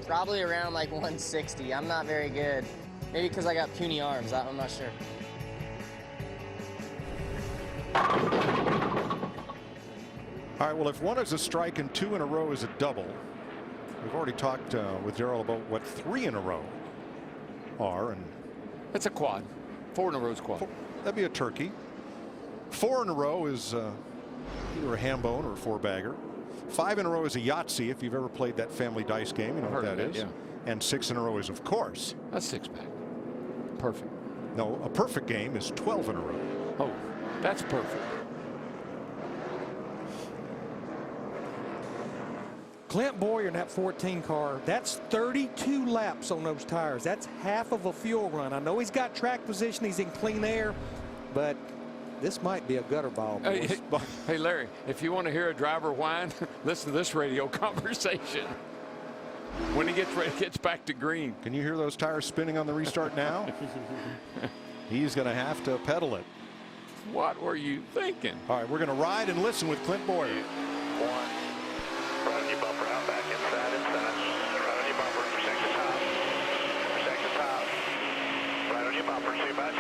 Probably around like 160. I'm not very good. Maybe because I got puny arms. I'm not sure. All right, well, if 1 is a strike and 2 in a row is a double, we've already talked with Darrell about what 3 in a row are. And it's a quad. 4 in a row is quad. That'd be a turkey. 4 in a row is either a ham bone or a 4-bagger. 5 in a row is a Yahtzee. If you've ever played that family dice game, you know what that is. Yeah. And 6 in a row is, of course, a 6-pack. Perfect. No, a perfect game is 12 in a row. Oh, that's perfect. Clint Boyer in that 14 car, that's 32 laps on those tires. That's half of a fuel run. I know he's got track position, he's in clean air, but this might be a gutter ball. Hey, Larry, if you want to hear a driver whine, listen to this radio conversation. When he gets back to green. Can you hear those tires spinning on the restart now? He's going to have to pedal it. What were you thinking? All right, we're going to ride and listen with Clint Boyer. 1. Right on your bumper, out back, inside. Right on your bumper, protect the top. Protect the top. Right on your bumper, by 2.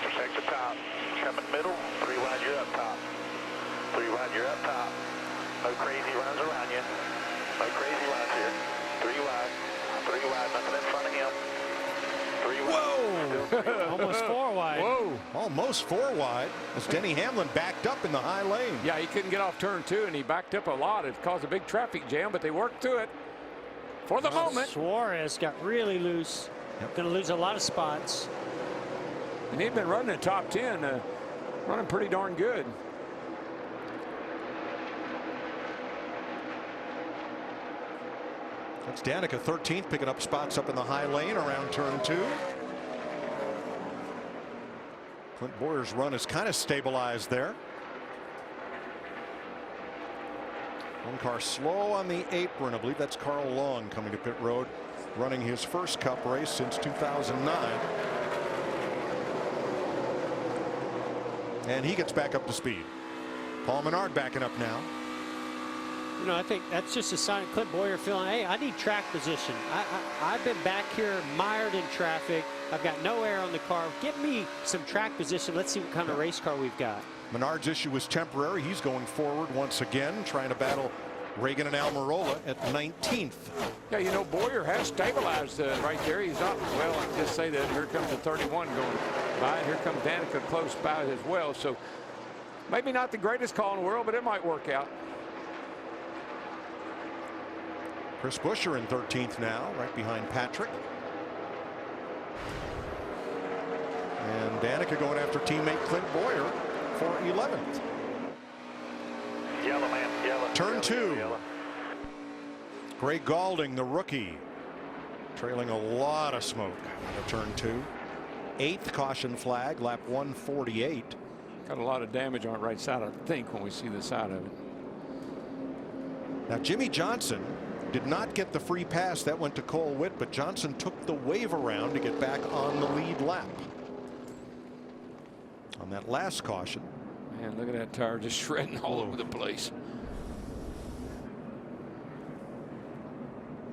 Protect the top. Coming middle. 3 wide, you're up top. 3 wide, you're up top. No crazy runs around you. No crazy runs here. 3 wide. 3 wide. Nothing in front of him. 3 wide. Whoa! Almost 4 wide. Whoa. Almost 4 wide as Denny Hamlin backed up in the high lane. Yeah, he couldn't get off turn 2, and he backed up a lot. It caused a big traffic jam, but they worked through it for the moment. Suarez got really loose. Going to lose a lot of spots. And he'd been running the top 10, running pretty darn good. That's Danica 13th, picking up spots up in the high lane around turn 2. Clint Bowyer's run is kind of stabilized there. One car slow on the apron. I believe that's Carl Long coming to pit road, running his first Cup race since 2009. And he gets back up to speed. Paul Menard backing up now. You know, I think that's just a sign of Clint Bowyer feeling, hey, I need track position. I've been back here mired in traffic. I've got no air on the car. Get me some track position. Let's see what kind of race car we've got. Menard's issue was temporary. He's going forward once again, trying to battle Reagan and Almirola at 19th. Yeah, you know, Bowyer has stabilized right there. He's not, well, I just say that here comes the 31 going by, and here comes Danica close by as well. So maybe not the greatest call in the world, but it might work out. Chris Buescher in 13th now, right behind Patrick. And Danica going after teammate Clint Bowyer for 11th. Yellow, man. Yellow. Turn 2. Yellow. Greg Galding, the rookie, trailing a lot of smoke out of turn 2. 8th caution flag, lap 148. Got a lot of damage on the right side, I think, when we see the side of it. Now, Jimmie Johnson did not get the free pass. That went to Cole Witt, but Johnson took the wave around to get back on the lead lap. On that last caution. Man, look at that tire just shredding all over the place.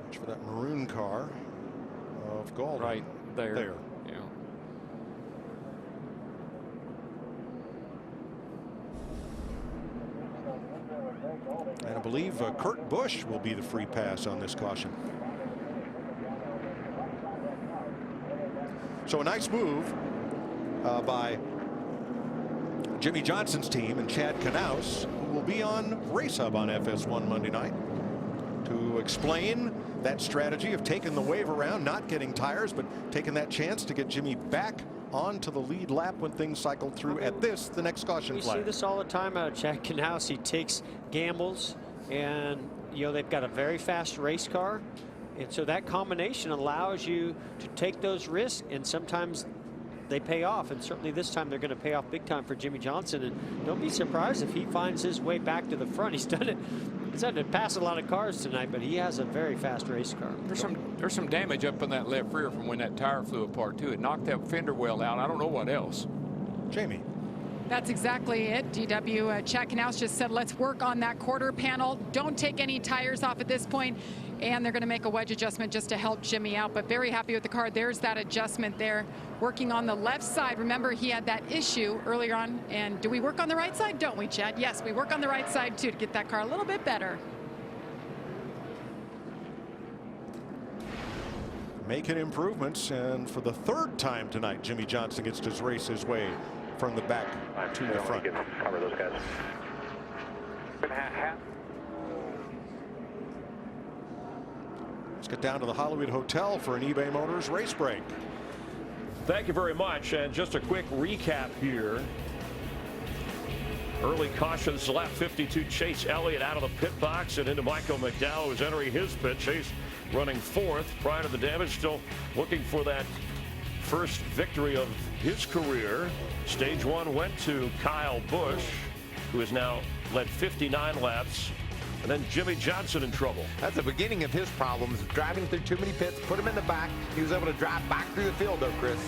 Watch for that maroon car of Galding. Right there. There. Yeah. And I believe Kurt Busch will be the free pass on this caution. So a nice move by Jimmie Johnson's team and Chad Knaus, who will be on Race Hub on FS1 Monday night to explain that strategy of taking the wave around, not getting tires, but taking that chance to get Jimmie back onto the lead lap when things cycle through at the next caution flag. We see this all the time out of Chad Knaus. He takes gambles, and you know they've got a very fast race car, and so that combination allows you to take those risks, and sometimes they pay off, and certainly this time they're going to pay off big time for Jimmie Johnson. And don't be surprised if he finds his way back to the front. He's done it. He's had to pass a lot of cars tonight, but he has a very fast race car. There's some damage up in that left rear from when that tire flew apart too. It knocked that fender well out. I don't know what else. Jamie. That's exactly it. DW Chad Knaus just said, let's work on that quarter panel. Don't take any tires off at this point. And they're going to make a wedge adjustment just to help Jimmie out. But very happy with the car. There's that adjustment there. Working on the left side. Remember, he had that issue earlier on. And do we work on the right side? Don't we, Chad? Yes, we work on the right side, too, to get that car a little bit better. Making improvements. And for the 3rd time tonight, Jimmie Johnson gets to race his way from the back to the front. Cover those guys. Let's get down to the Hollywood Hotel for an eBay Motors race break. Thank you very much. And just a quick recap here. Early cautions, lap 52, Chase Elliott out of the pit box and into Michael McDowell, who's entering his pit. Chase running 4th prior to the damage, still looking for that first victory of his career. Stage 1 went to Kyle Busch, who has now led 59 laps. And then Jimmie Johnson in trouble. That's the beginning of his problems, driving through too many pits, put him in the back. He was able to drive back through the field, though, Chris.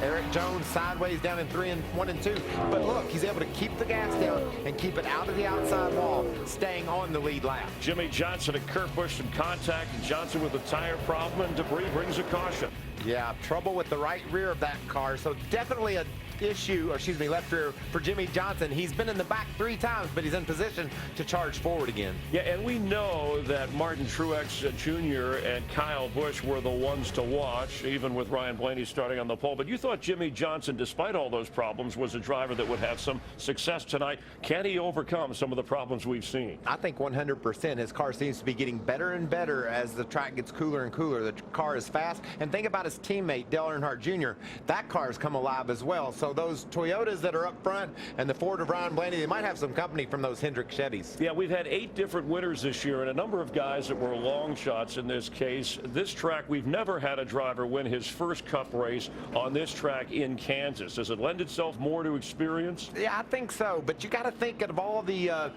Eric Jones sideways down in 1 and 2. But look, he's able to keep the gas down and keep it out of the outside wall, staying on the lead lap. Jimmie Johnson and Kurt Busch in contact, and Johnson with a tire problem, and debris brings a caution. Yeah, trouble with the right rear of that car. So definitely a issue, or excuse me, left rear for Jimmie Johnson. He's been in the back 3 times, but he's in position to charge forward again. Yeah, and we know that Martin Truex Jr. and Kyle Busch were the ones to watch, even with Ryan Blaney starting on the pole. But you thought Jimmie Johnson, despite all those problems, was a driver that would have some success tonight. Can he overcome some of the problems we've seen? I think 100%. His car seems to be getting better and better as the track gets cooler and cooler. The car is fast. And think about his teammate, Dale Earnhardt Jr. That car has come alive as well. So those Toyotas that are up front and the Ford of Ryan Blaney, they might have some company from those Hendrick Chevys. Yeah, we've had 8 different winners this year and a number of guys that were long shots in this case. This track, we've never had a driver win his first Cup race on this track in Kansas. Does it lend itself more to experience? Yeah, I think so. But you got to think of all the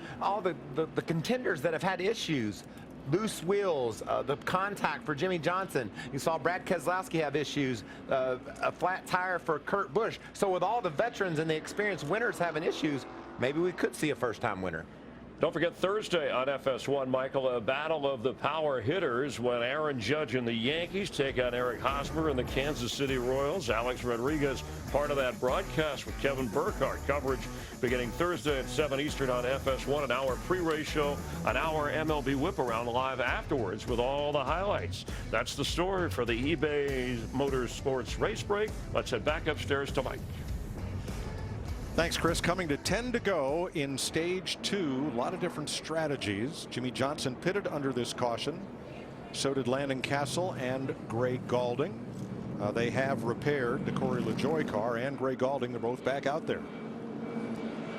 contenders that have had issues. Loose wheels, the contact for Jimmie Johnson. You saw Brad Keselowski have issues, a flat tire for Kurt Busch. So with all the veterans and the experienced winners having issues, maybe we could see a first-time winner. Don't forget Thursday on FS1, Michael, a battle of the power hitters when Aaron Judge and the Yankees take on Eric Hosmer and the Kansas City Royals. Alex Rodriguez, part of that broadcast with Kevin Burkhardt. Coverage beginning Thursday at 7 Eastern on FS1, an hour pre-race show, an hour MLB whip-around live afterwards with all the highlights. That's the story for the eBay Motorsports Race Break. Let's head back upstairs to Mike. Thanks, Chris. Coming to 10 to go in stage 2. A lot of different strategies. Jimmie Johnson pitted under this caution. So did Landon Castle and Gray Galding. They have repaired the Corey LaJoie car and Gray Galding. They're both back out there.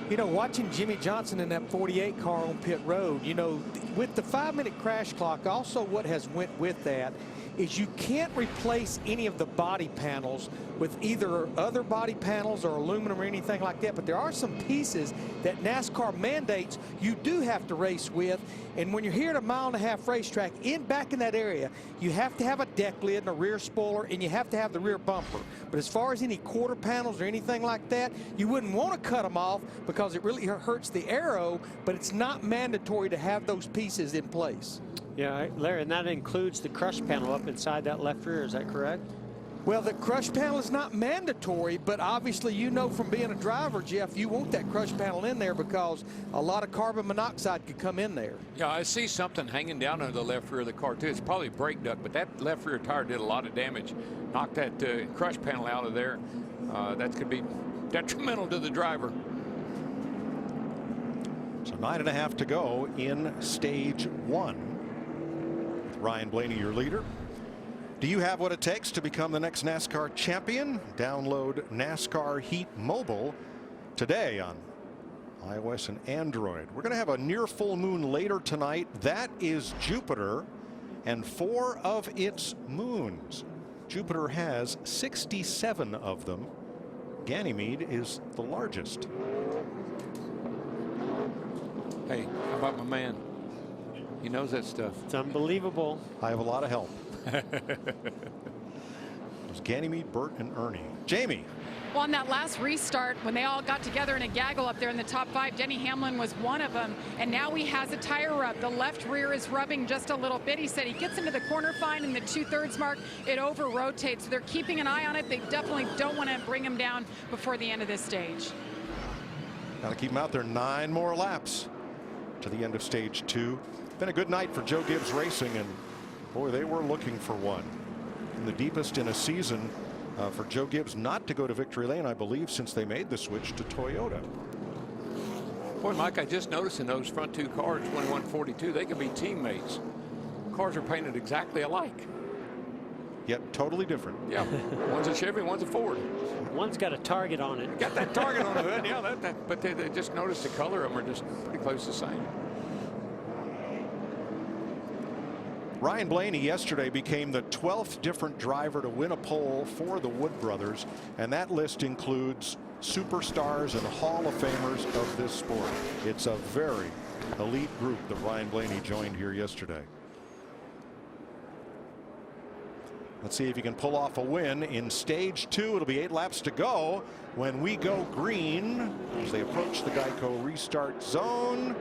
You know, watching Jimmie Johnson in that 48 car on pit road, you know, with the 5-minute crash clock, also what has went with that is you can't replace any of the body panels with either other body panels or aluminum or anything like that. But there are some pieces that NASCAR mandates you do have to race with. And when you're here at a 1.5-mile racetrack, back in that area, you have to have a deck lid and a rear spoiler, and you have to have the rear bumper. But as far as any quarter panels or anything like that, you wouldn't want to cut them off because it really hurts the aero, but it's not mandatory to have those pieces in place. Yeah, Larry, and that includes the crush panel up inside that left rear, is that correct? Well, the crush panel is not mandatory, but obviously you know from being a driver, Jeff, you want that crush panel in there because a lot of carbon monoxide could come in there. Yeah, I see something hanging down under the left rear of the car, too. It's probably brake duct, but that left rear tire did a lot of damage. Knocked that crush panel out of there. That could be detrimental to the driver. So 9.5 to go in stage 1. Ryan Blaney, your leader. Do you have what it takes to become the next NASCAR champion? Download NASCAR Heat Mobile today on iOS and Android. We're going to have a near full moon later tonight. That is Jupiter and 4 of its moons. Jupiter has 67 of them. Ganymede is the largest. Hey, how about my man? He knows that stuff. It's unbelievable. I have a lot of help. It was Ganymede, Bert, and Ernie. Jamie. Well, on that last restart, when they all got together in a gaggle up there in the top 5, Denny Hamlin was one of them. And now he has a tire rub. The left rear is rubbing just a little bit. He said he gets into the corner fine in the 2/3 mark. It over rotates. So they're keeping an eye on it. They definitely don't want to bring him down before the end of this stage. Got to keep him out there. 9 more laps to the end of stage 2. Been a good night for Joe Gibbs Racing, and boy, they were looking for one. And the deepest in a season for Joe Gibbs not to go to victory lane, I believe, since they made the switch to Toyota. Boy, Mike, I just noticed in those front 2 cars, 2142, they could be teammates. Cars are painted exactly alike. Yet totally different. Yeah, one's a Chevy, one's a Ford. One's got a target on it. Got that target on the hood, yeah. But they just noticed the color of them are just pretty close to the same. Ryan Blaney yesterday became the 12th different driver to win a pole for the Wood brothers, and that list includes superstars and Hall of Famers of this sport. It's a very elite group that Ryan Blaney joined here yesterday. Let's see if he can pull off a win in stage 2. It'll be 8 laps to go when we go green as they approach the Geico restart zone.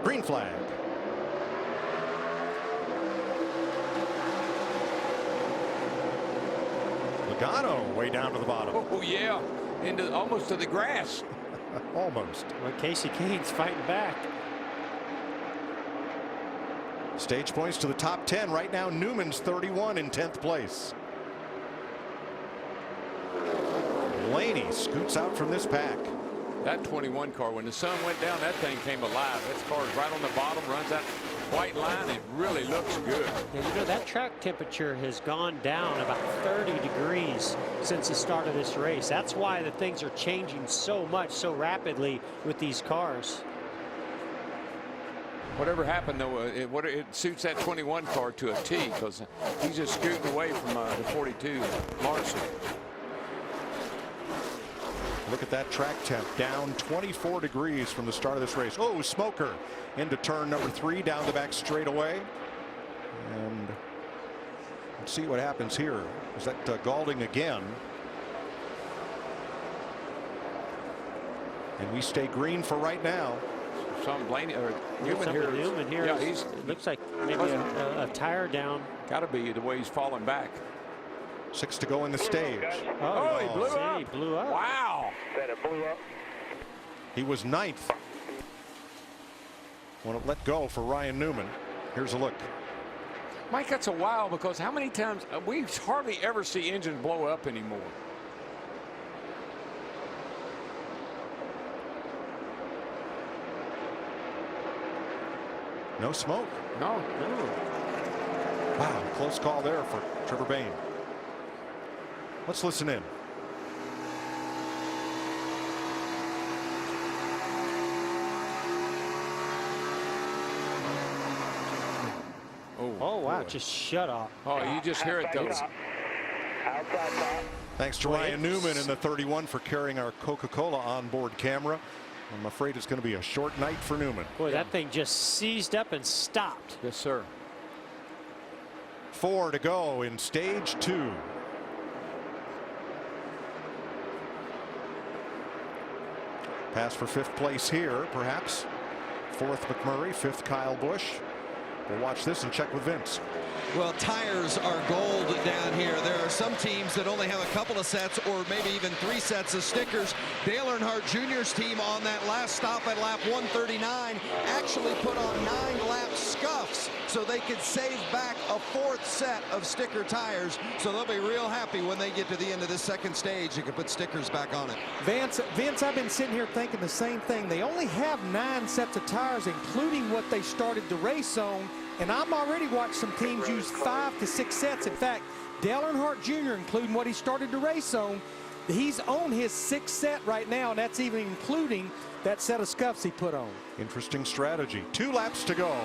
Green flag. Logano way down to the bottom. Oh, yeah. Into almost to the grass. Almost. Well, Casey Kane's fighting back. Stage points to the top 10 right now. Newman's 31 in 10th place. Blaney scoots out from this pack. That 21 car, when the sun went down, that thing came alive. That car's right on the bottom, runs that white line. It really looks good. And you know, that track temperature has gone down about 30 degrees since the start of this race. That's why the things are changing so much, so rapidly with these cars. Whatever happened, though, it suits that 21 car to a T, because he's just scooting away from the 42 Marshall. Look at that track temp, down 24 degrees from the start of this race. Oh, smoker into turn number 3 down the back straightaway. And let's see what happens here. Is that Gaulding again? And we stay green for right now. Some Blaney or Newman here. Newman here. Yeah, it looks like maybe a tire down. Got to be the way he's falling back. 6 to go in the stage. Oh, he blew up. He blew up. Wow. Said it blew up. He was 9th. Want to let go for Ryan Newman. Here's a look. Mike, that's a while, because how many times we hardly ever see engines blow up anymore. No smoke. No. Wow, close call there for Trevor Bayne. Let's listen in. Oh wow, just shut off. Oh, you just hear it though. Outside top. Thanks to Ryan Newman in the 31 for carrying our Coca-Cola onboard camera. I'm afraid it's going to be a short night for Newman. Boy, that thing just seized up and stopped. Yes, sir. 4 to go in stage 2. Pass for 5th place here, perhaps. 4th McMurray, 5th Kyle Busch. We'll watch this and check with Vince. Well, tires are gold down here. There are some teams that only have a couple of sets or maybe even 3 sets of stickers. Dale Earnhardt Jr.'s team on that last stop at lap 139 actually put on 9 lap scuffs so they could save back a 4th set of sticker tires. So they'll be real happy when they get to the end of this 2nd stage and can put stickers back on it. Vince, I've been sitting here thinking the same thing. They only have 9 sets of tires, including what they started the race on. And I'm already watched some teams use 5 to 6 sets. In fact, Dale Earnhardt Jr., including what he started the race on, he's on his 6th set right now, and that's even including that set of scuffs he put on. Interesting strategy. 2 laps to go.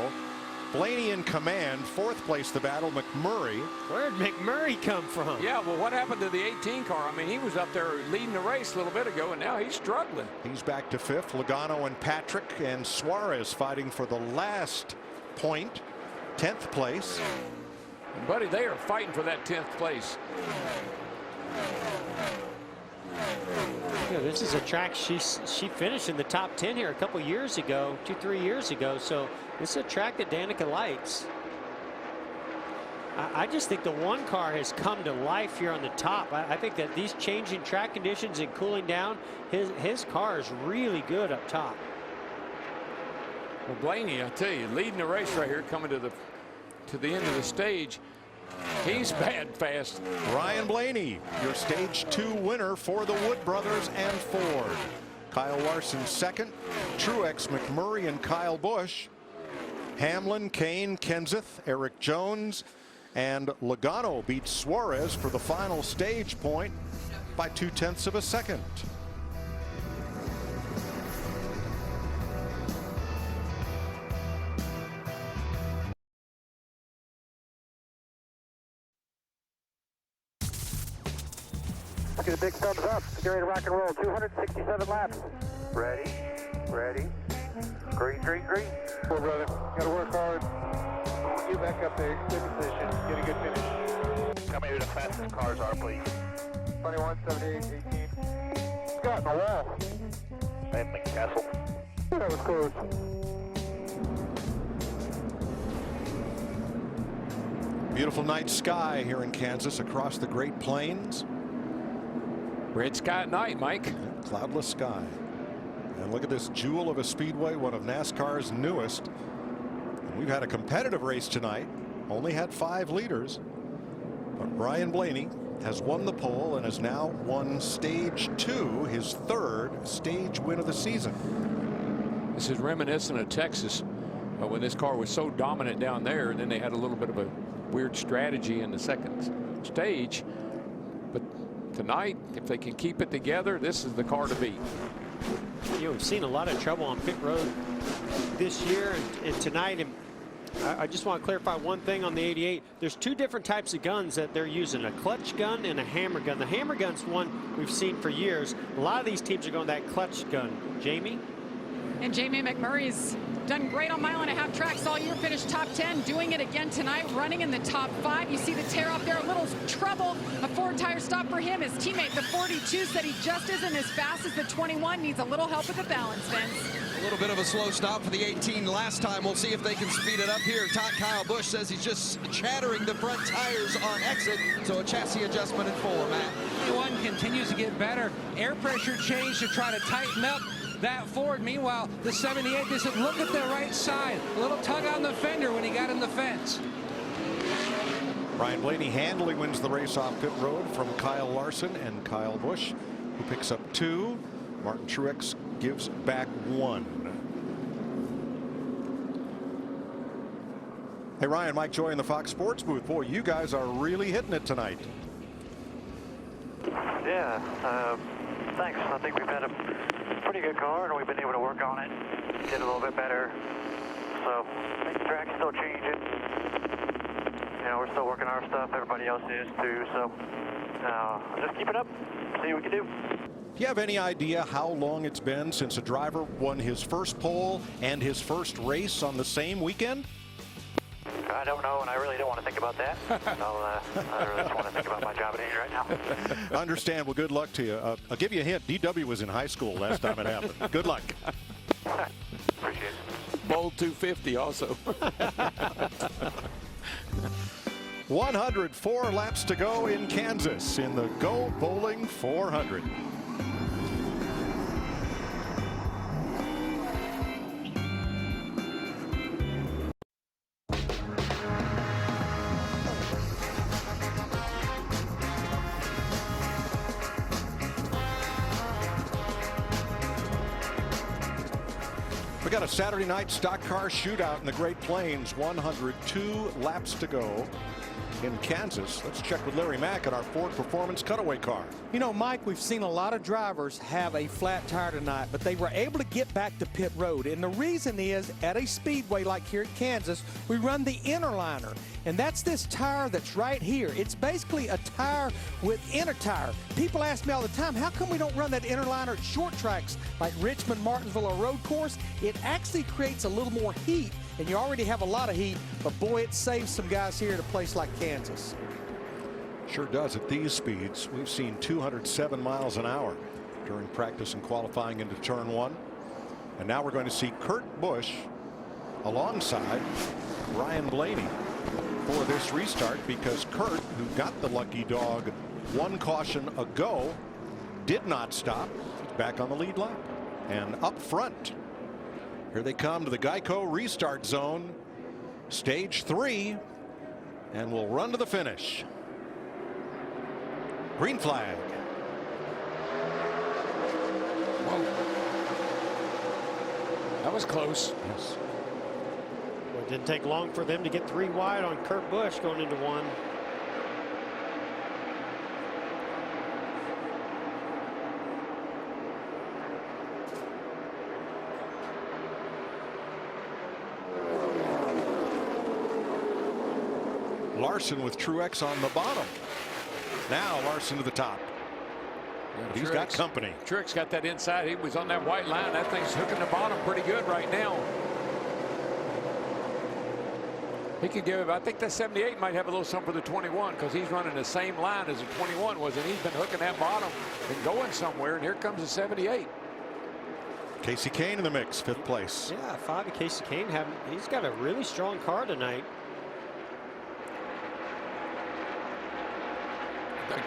Blaney in command. 4th place the battle. McMurray. Where did McMurray come from? Yeah, well, what happened to the 18 car? I mean, he was up there leading the race a little bit ago, and now he's struggling. He's back to 5th. Logano and Patrick and Suarez fighting for the last point. 10th place. And buddy, they are fighting for that 10th place. Yeah, this is a track she finished in the top 10 here a couple years ago, 2-3 years ago. So this is a track that Danica likes. I just think the 1 car has come to life here on the top. I think that these changing track conditions and cooling down, his car is really good up top. Well, Blaney, I tell you, leading the race right here, coming to the end of the stage. He's bad fast. Ryan Blaney, your stage 2 winner for the Wood Brothers and Ford. Kyle Larson 2nd. Truex, McMurray, and Kyle Busch. Hamlin, Kane, Kenseth, Eric Jones, and Logano beat Suarez for the final stage point by 0.2 of a second. Get a big thumbs up. Get ready to rock and roll. 267 laps. Ready. Green. Well, brother, gotta work hard. Get back up there. Good position. Get a good finish. Tell me who the fastest cars are, please. 21, 78, 18. Scott in the wall. And McCastle. That was close. Beautiful night sky here in Kansas across the Great Plains. Red sky at night, Mike. Cloudless sky. And look at this jewel of a speedway, one of NASCAR's newest. And we've had a competitive race tonight. Only had 5 leaders. But Ryan Blaney has won the pole and has now won stage 2, his 3rd stage win of the season. This is reminiscent of Texas when this car was so dominant down there, and then they had a little bit of a weird strategy in the second stage. But tonight, if they can keep it together, this is the car to beat. You know, we've seen a lot of trouble on pit road this year and tonight. And I just want to clarify one thing on the 88. There's 2 different types of guns that they're using, a clutch gun and a hammer gun. The hammer gun's one we've seen for years. A lot of these teams are going that clutch gun. Jamie? And Jamie McMurray's done great on 1.5-mile tracks all year, finished top 10, doing it again tonight, running in the top 5. You see the tear up there, a little trouble, a 4-tire stop for him. His teammate, the 42, said he just isn't as fast as the 21, needs a little help with the balance, Vince. A little bit of a slow stop for the 18 last time. We'll see if they can speed it up here. Kyle Busch says he's just chattering the front tires on exit, so a chassis adjustment in 4, Matt. 21 continues to get better. Air pressure change to try to tighten up that Ford. Meanwhile, the 78 doesn't look at the right side. A little tug on the fender when he got in the fence. Ryan Blaney handily wins the race off pit road from Kyle Larson and Kyle Busch, who picks up 2. Martin Truex gives back 1. Hey Ryan, Mike Joy in the Fox Sports booth. Boy, you guys are really hitting it tonight. Yeah, thanks. I think we've had a pretty good car, and we've been able to work on it, get a little bit better. So I think the track's still changing. You know, we're still working our stuff. Everybody else is too. So just keep it up. See what we can do. Do you have any idea how long it's been since a driver won his first pole and his first race on the same weekend? I don't know, and I really don't want to think about that. I really just want to think about my job at Indy right now. Understand. Well, good luck to you. I'll give you a hint. DW was in high school last time it happened. Good luck. Appreciate it. Bold 250 also. 104 laps to go in Kansas in the Go Bowling 400. We got a Saturday night stock car shootout in the Great Plains. 102 laps to go in Kansas. Let's check with Larry Mack at our Ford Performance Cutaway car. You know, Mike, we've seen a lot of drivers have a flat tire tonight, but they were able to get back to pit road. And the reason is, at a speedway like here at Kansas, we run the inner liner. And that's this tire that's right here. It's basically a tire within a tire. People ask me all the time, how come we don't run that inner liner at short tracks like Richmond, Martinsville, or Road Course? It actually creates a little more heat, and you already have a lot of heat, but boy, it saves some guys here at a place like Kansas. Sure does at these speeds. We've seen 207 miles an hour during practice and qualifying into turn 1. And now we're going to see Kurt Busch alongside Ryan Blaney for this restart, because Kurt, who got the lucky dog 1 caution ago, did not stop. He's back on the lead lap. And up front, here they come to the Geico restart zone, stage 3, and we'll run to the finish. Green flag. Whoa. That was close. Yes. Well, it didn't take long for them to get 3 wide on Kurt Busch going into 1. Larson with Truex on the bottom. Now Larson to the top. Yeah, he's got company. Truex got that inside. He was on that white line. That thing's hooking the bottom pretty good right now. He could give it, I think that 78 might have a little something for the 21, because he's running the same line as the 21 was, and he's been hooking that bottom and going somewhere, and here comes the 78. Casey Kane in the mix, 5th place. Yeah, 5 of Casey Kane. He's got a really strong car tonight.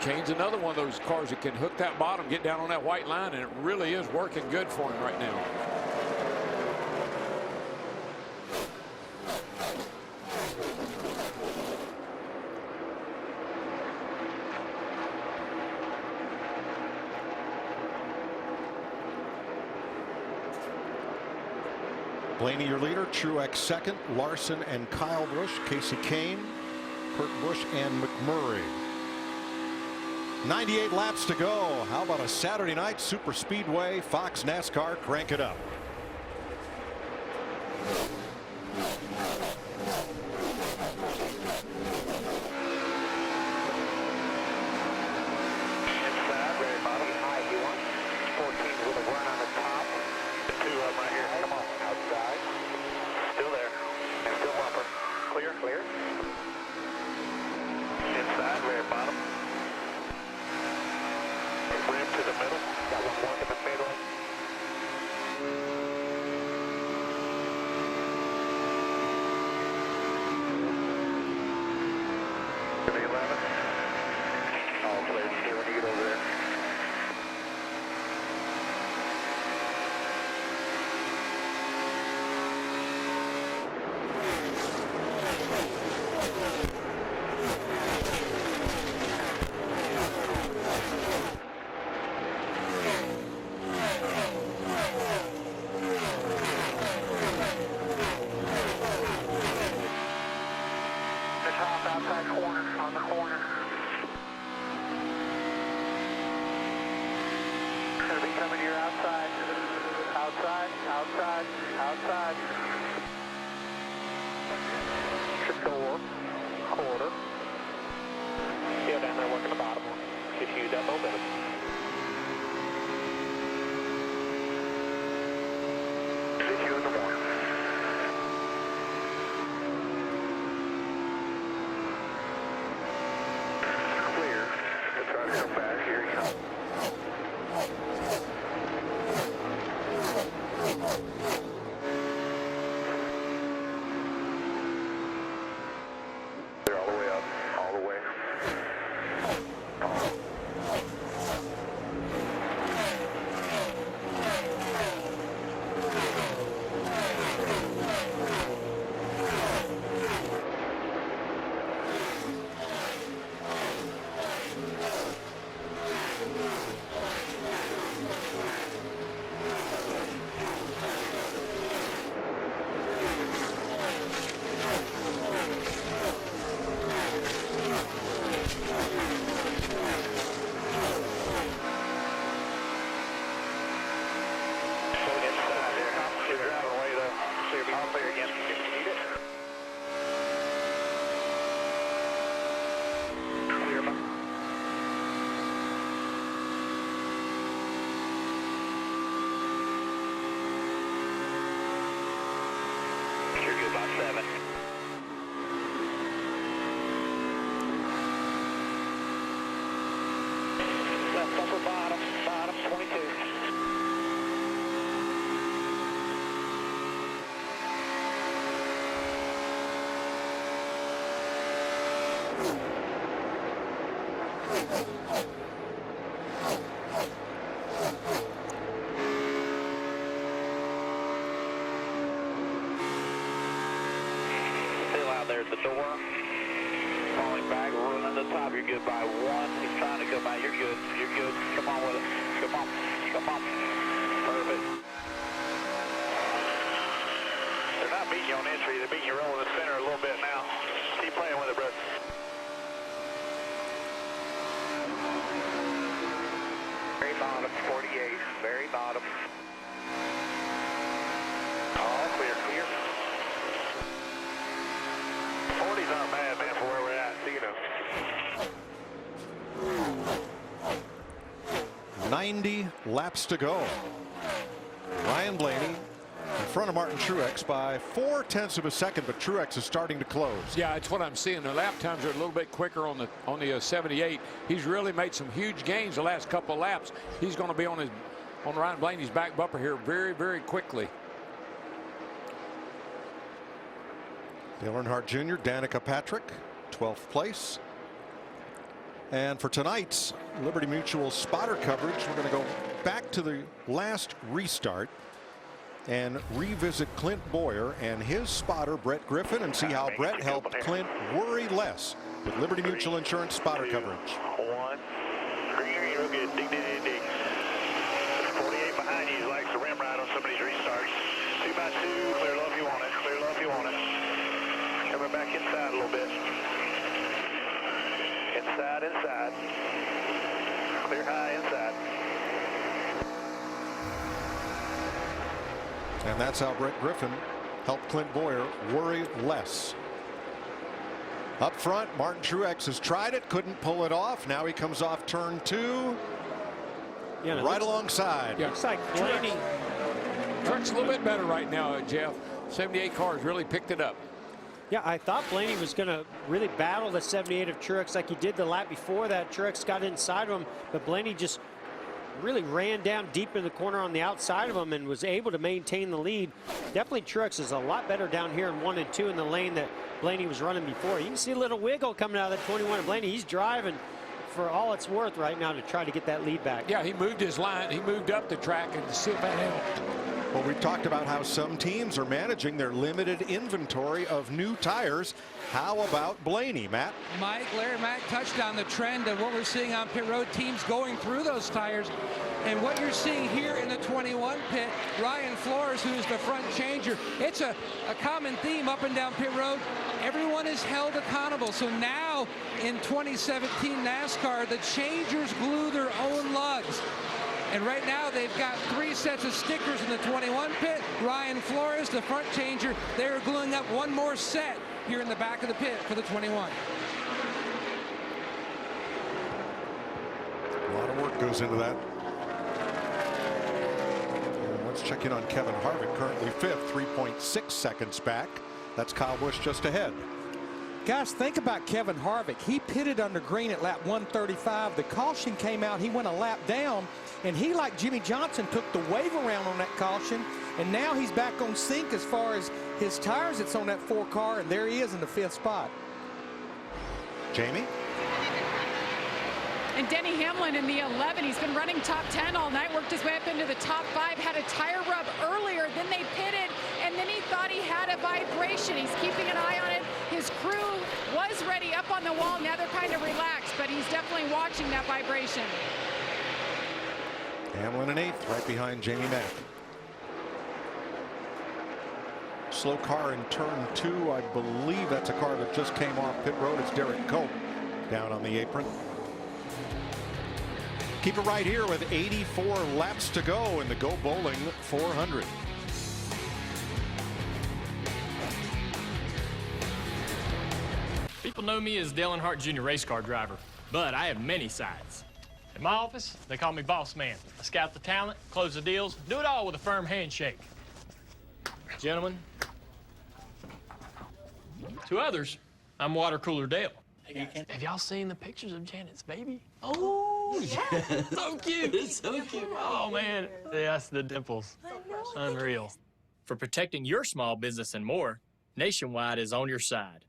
Kane's another one of those cars that can hook that bottom, get down on that white line, and it really is working good for him right now. Blaney, your leader. Truex second. Larson and Kyle Busch. Casey Kane, Kurt Busch, and McMurray. 98 laps to go. How about a Saturday night super speedway? Fox NASCAR, crank it up. Inside, very bottom, high if you want. 14 with a run on the top. The two of them right here. Come on, outside. Still there. And still bumper. Clear, clear. Inside, very bottom. Rim to the middle. Got one more in the middle. To the 11. All clear. See when you get over there. The top outside corner, on the corner. Gonna be coming here outside. Outside, outside, outside. Should go quarter. Yeah, down there working the bottom one. Just use that momentum. Just you in the morning. Clear. Let's try to come back here. They're all the way up, all the way. About 7. Left upper bottom, bottom 22. There's the door. Falling back, running the top. You're good by 1. He's trying to go by. You're good. You're good. Come on with it. Come on. Come on. Perfect. They're not beating you on entry. They're beating you rolling the center a little bit now. Keep playing with it, bro. Very bottom, 48. Very bottom. All clear, clear. 40's not bad, man, for where we're at, you know. 90 laps to go. Ryan Blaney in front of Martin Truex by 0.4 of a second, but Truex is starting to close. Yeah, it's what I'm seeing. The lap times are a little bit quicker on the 78. He's really made some huge gains the last couple of laps. He's going to be on Ryan Blaney's back bumper here very, very quickly. Dale Earnhardt Jr., Danica Patrick, 12th place. And for tonight's Liberty Mutual spotter coverage, we're going to go back to the last restart and revisit Clint Bowyer and his spotter, Brett Griffin, and see how Brett helped Clint worry less with Liberty Mutual Insurance spotter coverage. 1. Green, real good. Dig, dig, dig, dig. 48 behind you likes the rim ride on some of these restarts. 2 by 2, clear low if you want it. Clear low if you want it. Coming back inside a little bit. Inside, inside. Clear high inside. And that's how Brett Griffin helped Clint Bowyer worry less. Up front, Martin Truex has tried it, couldn't pull it off. Now he comes off turn 2. Yeah, right alongside. Yeah. Looks like Blaney. Truex a little bit better right now, Jeff. 78 cars really picked it up. Yeah, I thought Blaney was going to really battle the 78 of Truex like he did the lap before that. Truex got inside of him, but Blaney just really ran down deep in the corner on the outside of him and was able to maintain the lead. Definitely Truex is a lot better down here in 1 and 2 in the lane that Blaney was running before. You can see a little wiggle coming out of the 21 of Blaney. He's driving for all it's worth right now to try to get that lead back. Yeah, he moved his line. He moved up the track and see if that helped. Well, we've talked about how some teams are managing their limited inventory of new tires. How about Blaney, Matt? Larry Mack touched on the trend of what we're seeing on pit road, teams going through those tires. And what you're seeing here in the 21 pit, Ryan Flores, who is the front changer, it's a common theme up and down pit road. Everyone is held accountable. So now in 2017 NASCAR, the changers glue their own lugs. And right now they've got 3 sets of stickers in the 21 pit. Ryan Flores, the front changer, they're gluing up 1 more set here in the back of the pit for the 21. A lot of work goes into that. And let's check in on Kevin Harvick, currently 5th, 3.6 seconds back. That's Kyle Busch just ahead. Guys, think about Kevin Harvick. He pitted under green at lap 135. The caution came out. He went a lap down, and he, like Jimmy Johnson, took the wave around on that caution, and now he's back on sync as far as his tires. It's on that 4 car, and there he is in the 5th spot. Jamie? And Denny Hamlin in the 11, he's been running top 10 all night, worked his way up into the top 5, had a tire rub earlier, then they pitted, and then he thought he had a vibration. He's keeping an eye on it. His crew was ready up on the wall. Now they're kind of relaxed, but he's definitely watching that vibration. Hamlin in 8th, right behind Jamie Mack. Slow car in turn 2. I believe that's a car that just came off pit road. It's Derek Cope down on the apron. Keep it right here with 84 laps to go in the Go Bowling 400. People know me as Dale Earnhardt Jr. race car driver, but I have many sides. In my office, they call me Boss Man. I scout the talent, close the deals, do it all with a firm handshake. Gentlemen, to others, I'm Water Cooler Dale. Hey guys, have y'all seen the pictures of Janet's baby? Oh, yeah. So cute. It's so cute. Oh, man. Yes, the dimples. Unreal. For protecting your small business and more, Nationwide is on your side.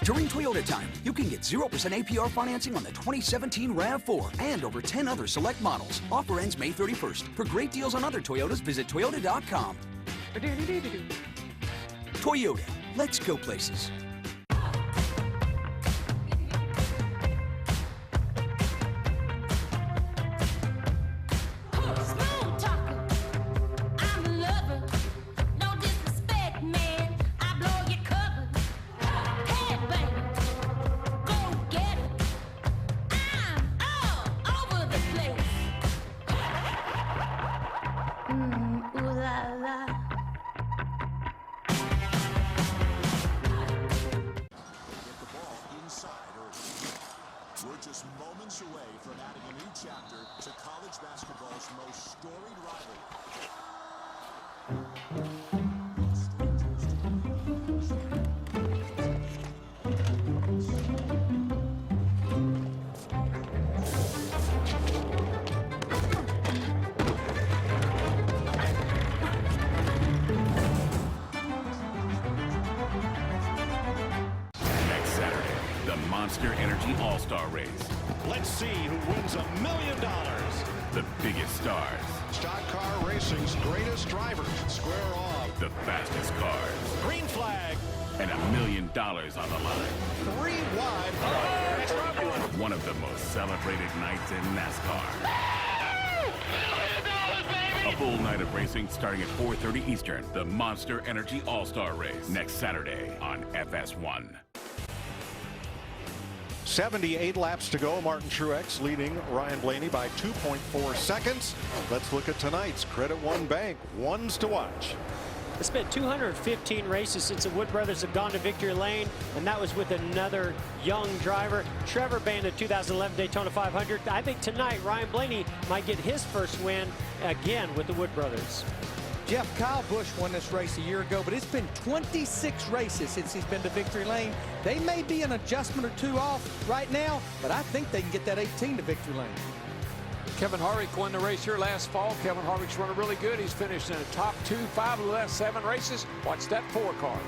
During Toyota time, you can get 0% APR financing on the 2017 RAV4 and over 10 other select models. Offer ends May 31st. For great deals on other Toyotas, visit Toyota.com. Toyota, let's go places. the Monster Energy All-Star Race. Let's see who wins $1 million. The biggest stars. Stock Car Racing's greatest drivers square off. The fastest cars. Green flag. And $1 million on the line. 3 wide. One of the most celebrated nights in NASCAR. A full night of racing starting at 4:30 Eastern. The Monster Energy All-Star Race. Next Saturday on FS1. 78 laps to go. Martin Truex leading Ryan Blaney by 2.4 seconds. Let's look at tonight's Credit One Bank ones to watch. It's been 215 races since the Wood brothers have gone to victory lane, and that was with another young driver. Trevor Bayne, the 2011 Daytona 500. I think tonight Ryan Blaney might get his first win again with the Wood brothers. Jeff, Kyle Busch won this race a year ago, but it's been 26 races since he's been to victory lane. They may be an adjustment or two off right now, but I think they can get that 18 to victory lane. Kevin Harvick won the race here last fall. Kevin Harvick's running really good. He's finished in the top 5 of the last 7 races. Watch that 4 car.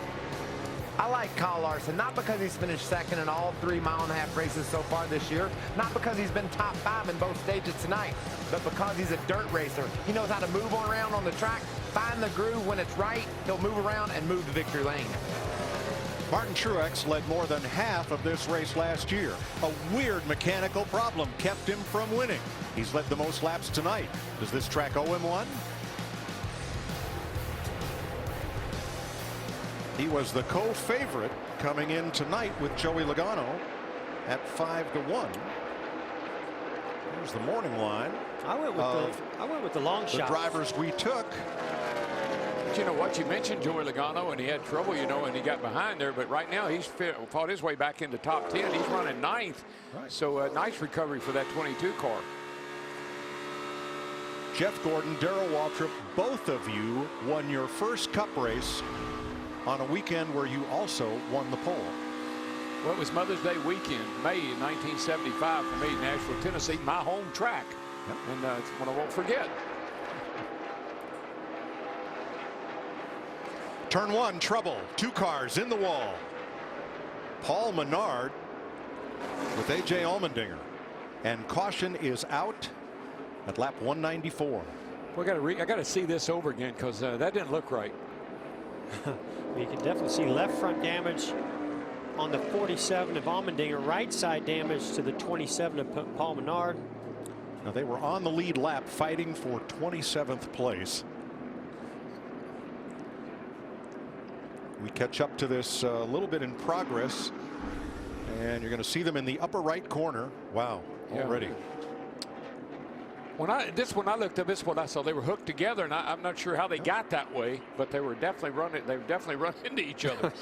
I like Kyle Larson, not because he's finished second in all 3 mile-and-a-half races so far this year, not because he's been top 5 in both stages tonight, but because he's a dirt racer. He knows how to move around on the track, find the groove when it's right. He'll move around and move to victory lane. Martin Truex led more than half of this race last year. A weird mechanical problem kept him from winning. He's led the most laps tonight. Does this track owe him one? He was the co-favorite coming in tonight with Joey Logano at 5-1. Here's the morning line. I went with the long shot. The drivers we took. But you know what? You mentioned Joey Logano, and he had trouble, you know, and he got behind there. But right now, he's fought his way back into top 10. He's running 9th. Right. So nice recovery for that 22 car. Jeff Gordon, Darrell Waltrip, both of you won your first Cup race on a weekend where you also won the pole. Well, it was Mother's Day weekend, May 1975 for me, Nashville, Tennessee, my home track. Yep. And it's one I won't forget. Turn 1, trouble. 2 cars in the wall. Paul Menard with A.J. Allmendinger. And caution is out at lap 194. I got to see this over again because that didn't look right. You can definitely see left front damage on the 47 of Allmendinger, right side damage to the 27 of Paul Menard. Now they were on the lead lap fighting for 27th place. We catch up to this a little bit in progress, and you're going to see them in the upper right corner. Wow, already. When I looked up, this is what I saw. They were hooked together, and I'm not sure how they got that way, but they were definitely running. They were definitely running into each other.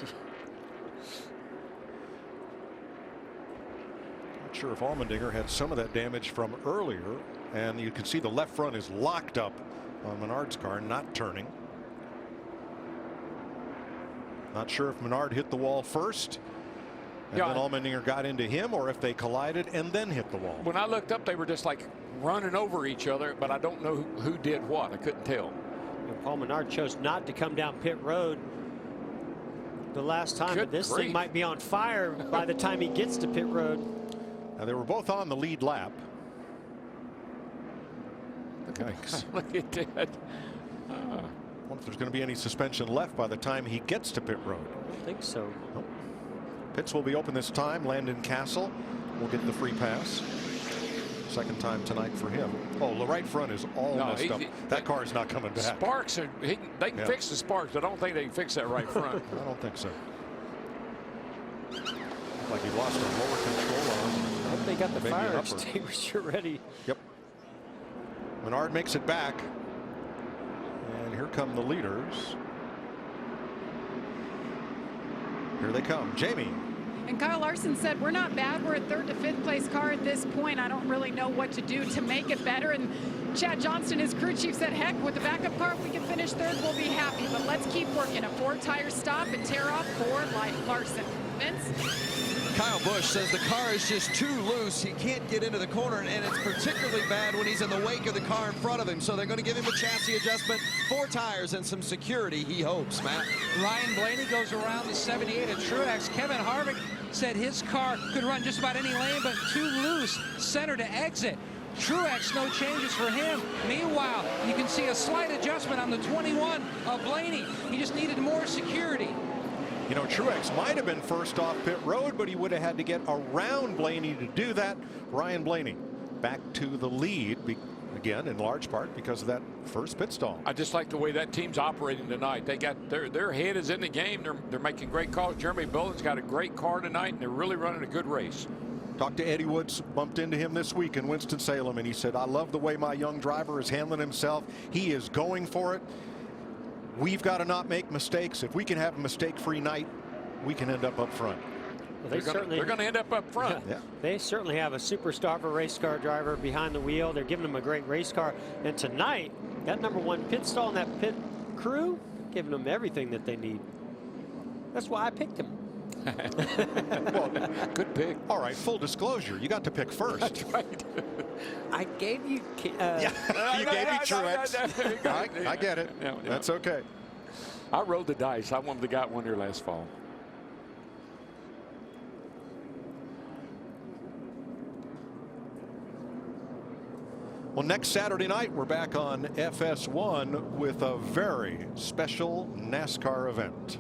Not sure if Allmendinger had some of that damage from earlier, and you can see the left front is locked up on Menard's car, not turning. Not sure if Menard hit the wall first and then Allmendinger got into him, or if they collided and then hit the wall. When I looked up, they were just like running over each other, but I don't know who did what. I couldn't tell. Paul Menard chose not to come down pit road the last time, but this thing might be on fire by the time he gets to pit road. Now they were both on the lead lap. Look at that. I wonder if there's going to be any suspension left by the time he gets to pit road. I don't think so. Nope. Pits will be open this time. Landon Castle will get the free pass. Second time tonight for him. Oh, the right front is all messed up. That car is not coming back. Sparks, they can fix the sparks, but I don't think they can fix that right front. I don't think so. Like he lost a lower control on. I hope they got the fire extinguisher ready. Yep. Menard makes it back. And here come the leaders. Here they come. Jamie. And Kyle Larson said, we're not bad. We're a 3rd to 5th place car at this point. I don't really know what to do to make it better. And Chad Johnston, his crew chief, said, heck, with the backup car, if we can finish 3rd, we'll be happy. But let's keep working. A 4-tire stop and tear off for Larson. Vince? Kyle Busch says the car is just too loose. He can't get into the corner, and it's particularly bad when he's in the wake of the car in front of him. So they're going to give him a chassis adjustment, 4 tires, and some security, he hopes, Matt. Ryan Blaney goes around the 78 at Truex. Kevin Harvick said his car could run just about any lane, but too loose, center to exit. Truex, no changes for him. Meanwhile, you can see a slight adjustment on the 21 of Blaney. He just needed more security. You know, Truex might have been first off pit road, but he would have had to get around Blaney to do that. Ryan Blaney back to the lead, again, in large part because of that first pit stall. I just like the way that team's operating tonight. They got their head is in the game. They're making great calls. Jeremy Bullen's got a great car tonight, and they're really running a good race. Talked to Eddie Woods, bumped into him this week in Winston-Salem, and he said, I love the way my young driver is handling himself. He is going for it. We've got to not make mistakes. If we can have a mistake-free night, we can end up front. Well, they're going to end up front. Yeah. They certainly have a superstar of a race car driver behind the wheel. They're giving them a great race car. And tonight, that #1 pit stall and that pit crew, giving them everything that they need. That's why I picked him. Well, good pick. All right, full disclosure, you got to pick first. That's right. I gave you. You gave me Truex. I get it. Yeah. That's okay. I rolled the dice. I wanted the guy one there last fall. Well, next Saturday night, we're back on FS1 with a very special NASCAR event.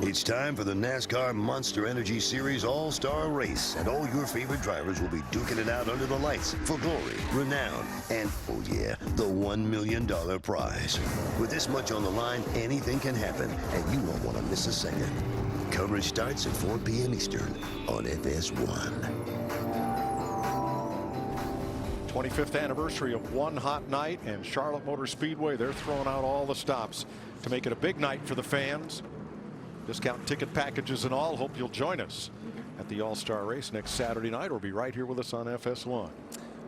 It's time for the NASCAR Monster Energy Series All-Star Race, and all your favorite drivers will be duking it out under the lights for glory, renown, and, oh yeah, the $1 million prize. With this much on the line, anything can happen, and you won't want to miss a second. Coverage starts at 4 p.m. Eastern on FS1. 25th anniversary of One Hot Night, and Charlotte Motor Speedway, they're throwing out all the stops to make it a big night for the fans. Discount ticket packages and all. Hope you'll join us at the All-Star Race next Saturday night, or be right here with us on FS1.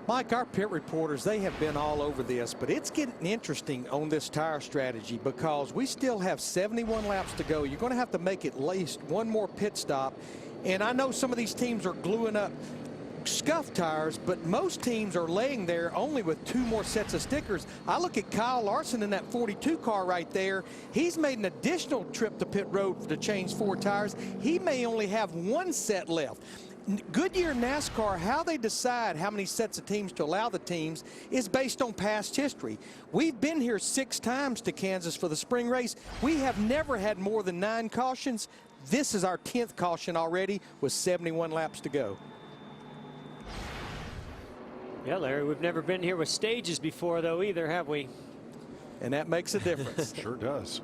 Mike, our pit reporters, they have been all over this, but it's getting interesting on this tire strategy because we still have 71 laps to go. You're going to have to make at least one more pit stop. And I know some of these teams are gluing up scuff tires, but most teams are laying there only with 2 more sets of stickers. I look at Kyle Larson in that 42 car right there. He's made an additional trip to pit road to change 4 tires. He may only have 1 set left. Goodyear NASCAR, how they decide how many sets of teams to allow the teams is based on past history. We've been here 6 times to Kansas for the spring race. We have never had more than 9 cautions. This is our 10th caution already with 71 laps to go. Yeah, Larry, we've never been here with stages before, though, either, have we? And that makes a difference. Sure does.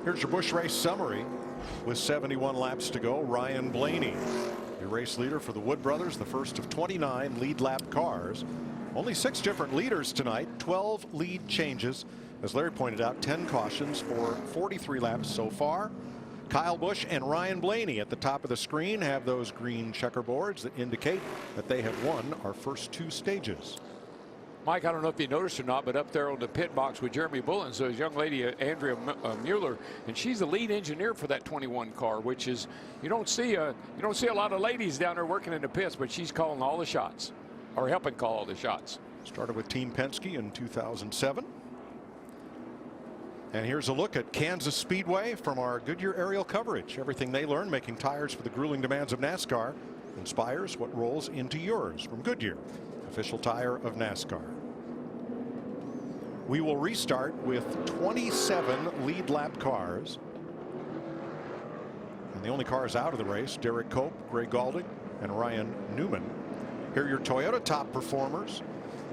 Here's your Busch race summary with 71 laps to go. Ryan Blaney, your race leader for the Wood Brothers, the first of 29 lead lap cars. Only 6 different leaders tonight, 12 lead changes. As Larry pointed out, 10 cautions for 43 laps so far. Kyle Busch and Ryan Blaney at the top of the screen have those green checkerboards that indicate that they have won our first 2 stages. Mike, I don't know if you noticed or not, but up there on the pit box with Jeremy Bullen, so his young lady, Andrea Mueller, and she's the lead engineer for that 21 car, which is, you don't see a lot of ladies down there working in the pits, but she's calling all the shots, or helping call all the shots. Started with Team Penske in 2007. And here's a look at Kansas Speedway from our Goodyear aerial coverage. Everything they learned making tires for the grueling demands of NASCAR inspires what rolls into yours from Goodyear, official tire of NASCAR. We will restart with 27 lead lap cars. And the only cars out of the race, Derek Cope, Gray Gaulding, and Ryan Newman. Here are your Toyota top performers.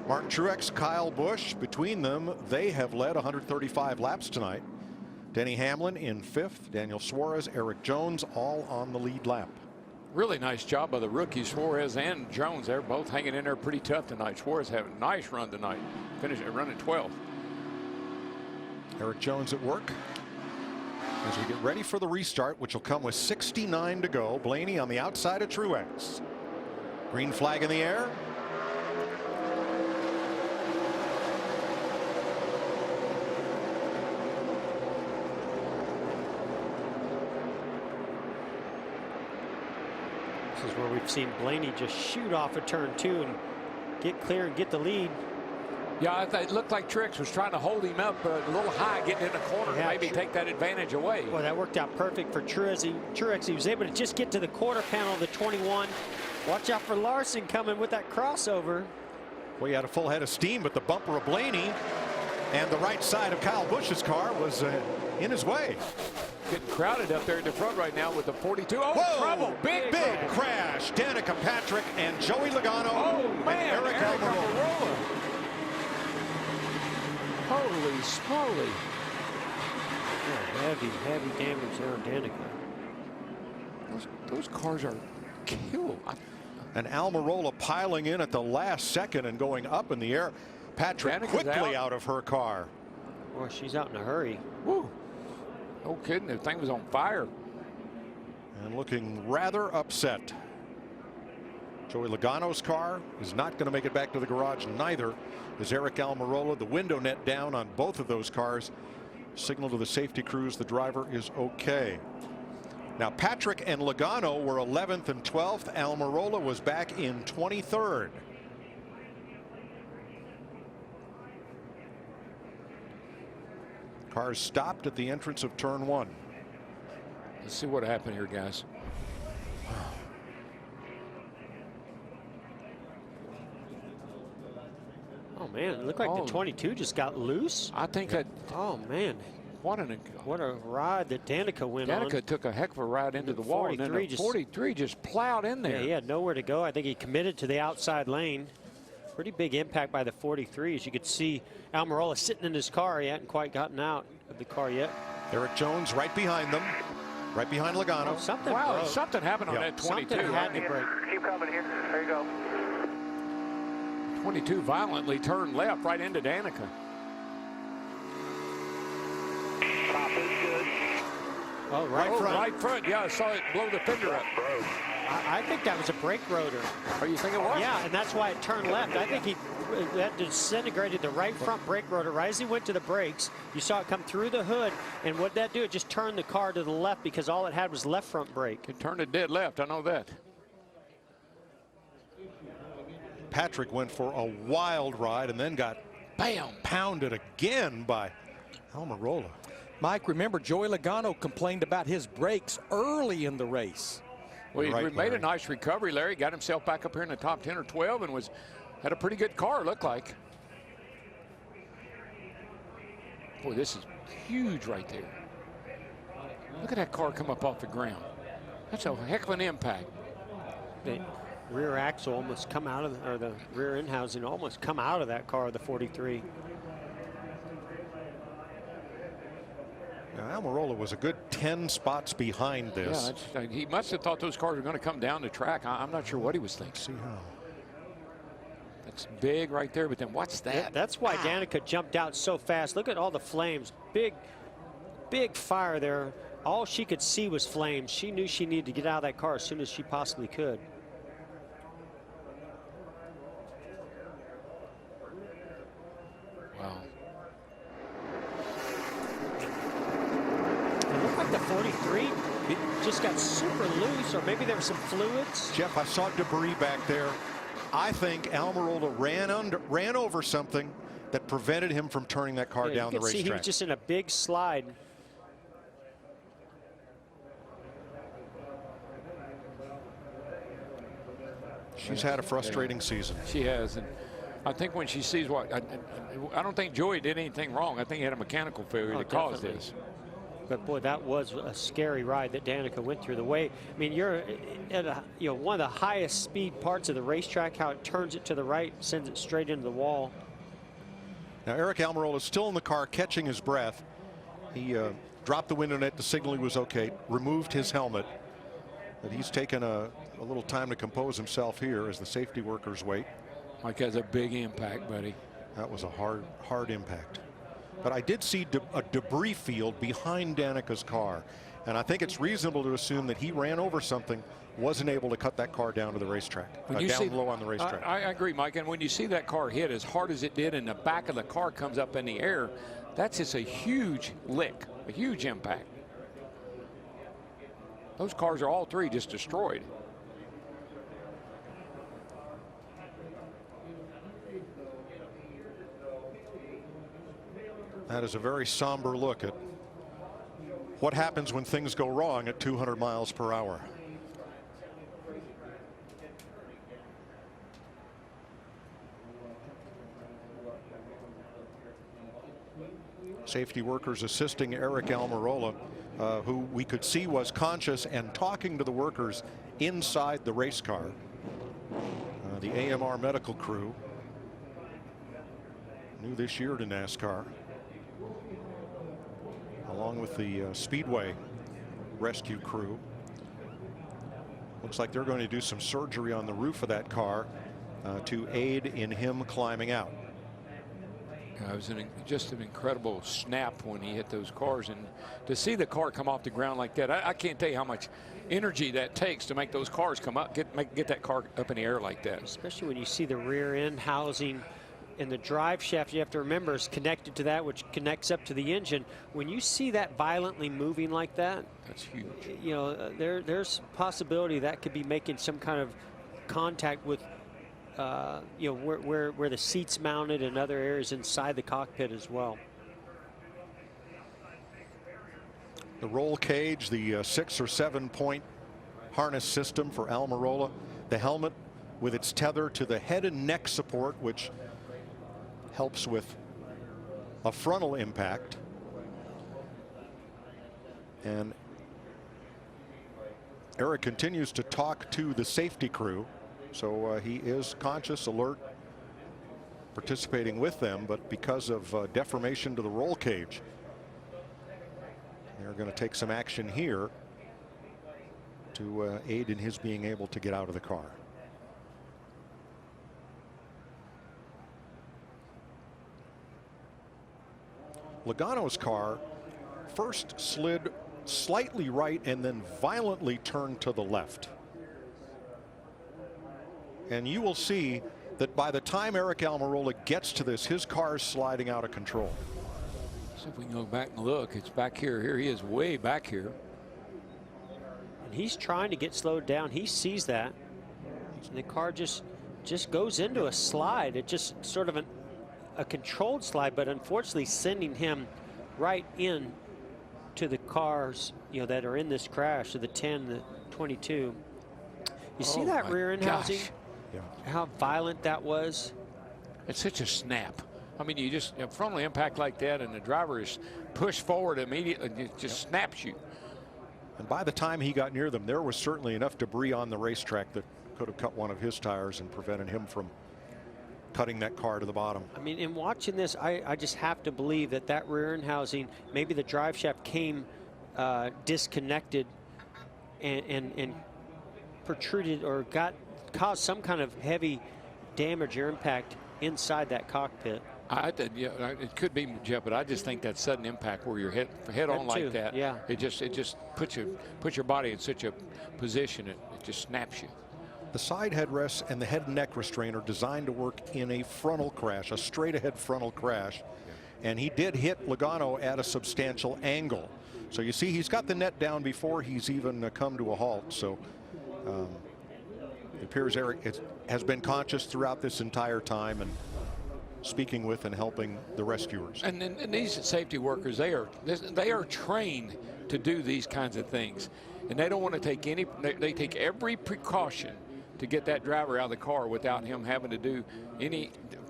Martin Truex, Kyle Busch, between them, they have led 135 laps tonight. Denny Hamlin in 5th, Daniel Suarez, Eric Jones, all on the lead lap. Really nice job by the rookies, Suarez and Jones. They're both hanging in there pretty tough tonight. Suarez had a nice run tonight. Finished running 12th. Eric Jones at work as we get ready for the restart, which will come with 69 to go. Blaney on the outside of Truex. Green flag in the air. This is where we've seen Blaney just shoot off of turn 2 and get clear and get the lead. Yeah, it looked like Truex was trying to hold him up a little high, getting in the corner, Yeah, maybe take that advantage away. Boy, that worked out perfect for Truex. He was able to just get to the quarter panel of the 21. Watch out for Larson coming with that crossover. Well, he had a full head of steam, but the bumper of Blaney and the right side of Kyle Busch's car was in his way. Getting crowded up there in the front right now with the 42. Oh, Whoa, trouble. Big crash. Danica Patrick and Joey Logano. Oh, man. And Eric Almirola. Holy smoly. Yeah, heavy damage there on Danica. Those cars are killed. And Almirola piling in at the last second and going up in the air. Patrick Danica's quickly out of her car. Boy, she's out in a hurry. Woo. No kidding. The thing was on fire. And looking rather upset. Joey Logano's car is not going to make it back to the garage. Neither is Eric Almirola. The window net down on both of those cars. Signal to the safety crews the driver is okay. Now Patrick and Logano were 11th and 12th. Almirola was back in 23rd. Cars stopped at the entrance of turn 1. Let's see what happened here, guys. Oh man, it looked like the 22 just got loose. I think that. Oh man, what a ride that Danica went on. Danica took a heck of a ride into the wall, and then the 43 just plowed in there. Yeah, he had nowhere to go. I think he committed to the outside lane. Pretty big impact by the 43. As you could see, Almirola sitting in his car. He hadn't quite gotten out of the car yet. Eric Jones right behind them, right behind Logano. Oh, something wow, something happened on that 22. Something had to break. Keep coming here. There you go. 22 violently turned left right into Danica. Top is good. Oh, right front. Yeah, I saw it blow the fender up. I think that was a brake rotor. Oh, you think it was? Yeah, and that's why it turned left. I think that disintegrated the right front brake rotor right as he went to the brakes. You saw it come through the hood, and what that do? It just turned the car to the left because all it had was left front brake. It turned it dead left. I know that. Patrick went for a wild ride and then got pounded again by Almirola. Mike, remember Joey Logano complained about his brakes early in the race. Well, he made a nice recovery, Larry. Got himself back up here in the top 10 or 12 and had a pretty good car, looked like. Boy, this is huge right there. Look at that car come up off the ground. That's a heck of an impact. The rear axle almost come out of, or the rear end housing almost come out of that car, the 43. Now, Almirola was a good 10 spots behind this. Yeah, he must have thought those cars were going to come down the track. I'm not sure what he was thinking. See how. That's big right there, but then what's that? Yeah, that's why Danica jumped out so fast. Look at all the flames. Big fire there. All she could see was flames. She knew she needed to get out of that car as soon as she possibly could. Wow. It looked like the 43 it just got super loose, or maybe there were some fluids. Jeff, I saw debris back there. I think Almirola ran over something that prevented him from turning that car down the racetrack. See, he was just in a big slide. She's had a frustrating season. She has, and I think when she sees what I don't think Joey did anything wrong. I think he had a mechanical failure that caused this. But boy, that was a scary ride that Danica went through. The way, I mean, you're at one of the highest speed parts of the racetrack. How it turns it to the right, sends it straight into the wall. Now Eric Almirola is still in the car, catching his breath. He dropped the window net to signal he was okay. Removed his helmet. But he's taken a little time to compose himself here as the safety workers wait. Mike has a big impact, buddy. That was a hard impact. But I did see a debris field behind Danica's car. And I think it's reasonable to assume that he ran over something, wasn't able to cut that car down to the racetrack, down low on the racetrack. I agree, Mike. And when you see that car hit as hard as it did and the back of the car comes up in the air, that's just a huge lick, a huge impact. Those cars are all three just destroyed. That is a very somber look at what happens when things go wrong at 200 miles per hour. Safety workers assisting Eric Almirola, who we could see was conscious and talking to the workers inside the race car. The AMR medical crew, new this year to NASCAR, along with the Speedway rescue crew. Looks like they're going to do some surgery on the roof of that car to aid in him climbing out. It was just an incredible snap when he hit those cars, and to see the car come off the ground like that, I can't tell you how much energy that takes to make those cars come up, get that car up in the air like that. Especially when you see the rear end housing and the drive shaft, you have to remember, is connected to that, which connects up to the engine. When you see that violently moving like that, that's huge. You know, there's possibility that could be making some kind of contact with you know, where the seat's mounted and other areas inside the cockpit as well. The roll cage, the 6 or 7 point harness system for Almirola, the helmet with its tether to the head and neck support, which helps with a frontal impact. And Eric continues to talk to the safety crew. So he is conscious, alert, participating with them, but because of deformation to the roll cage, they're going to take some action here to aid in his being able to get out of the car. Logano's car first slid slightly right and then violently turned to the left. And you will see that by the time Eric Almirola gets to this, his car is sliding out of control. So if we can go back and look, it's back here. Here he is, way back here. And he's trying to get slowed down. He sees that. And the car just goes into a slide. It just sort of a controlled slide, but unfortunately sending him right in to the cars, you know, that are in this crash, to the 10, the 22. You see that rear end housing? Yeah. How violent that was. It's such a snap. I mean, you just frontal impact like that, and the driver is pushed forward immediately. It just snaps you. And by the time he got near them, there was certainly enough debris on the racetrack that could have cut one of his tires and prevented him from cutting that car to the bottom. I mean, in watching this, I just have to believe that rear end housing, maybe the drive shaft came disconnected and protruded or caused some kind of heavy damage or impact inside that cockpit. Yeah, it could be, Jeff, but I just think that sudden impact where you're head on like that, yeah, it just puts your body in such a position it just snaps you. The side headrests and the head and neck restraint are designed to work in a frontal crash, a straight ahead frontal crash. Yeah. And he did hit Logano at a substantial angle. So you see he's got the net down before he's even come to a halt. So it appears Eric has been conscious throughout this entire time and speaking with and helping the rescuers. And these safety workers, they are trained to do these kinds of things, and they don't want to take any. They take every precaution to get that driver out of the car without him having to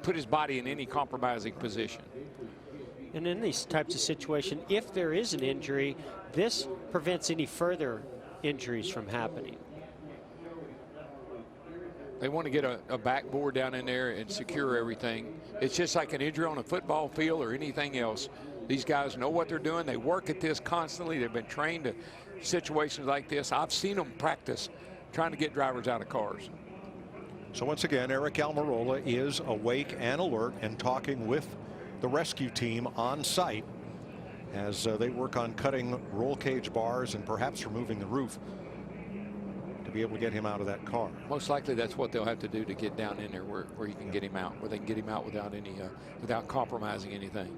put his body in any compromising position. And in these types of situations, if there is an injury, this prevents any further injuries from happening. They want to get a backboard down in there and secure everything. It's just like an injury on a football field or anything else. These guys know what they're doing. They work at this constantly. They've been trained to situations like this. I've seen them practice trying to get drivers out of cars. So once again, Eric Almirola is awake and alert and talking with the rescue team on site as they work on cutting roll cage bars and perhaps removing the roof to be able to get him out of that car. Most likely that's what they'll have to do to get down in there where you can get him out, where they can get him out without any without compromising anything.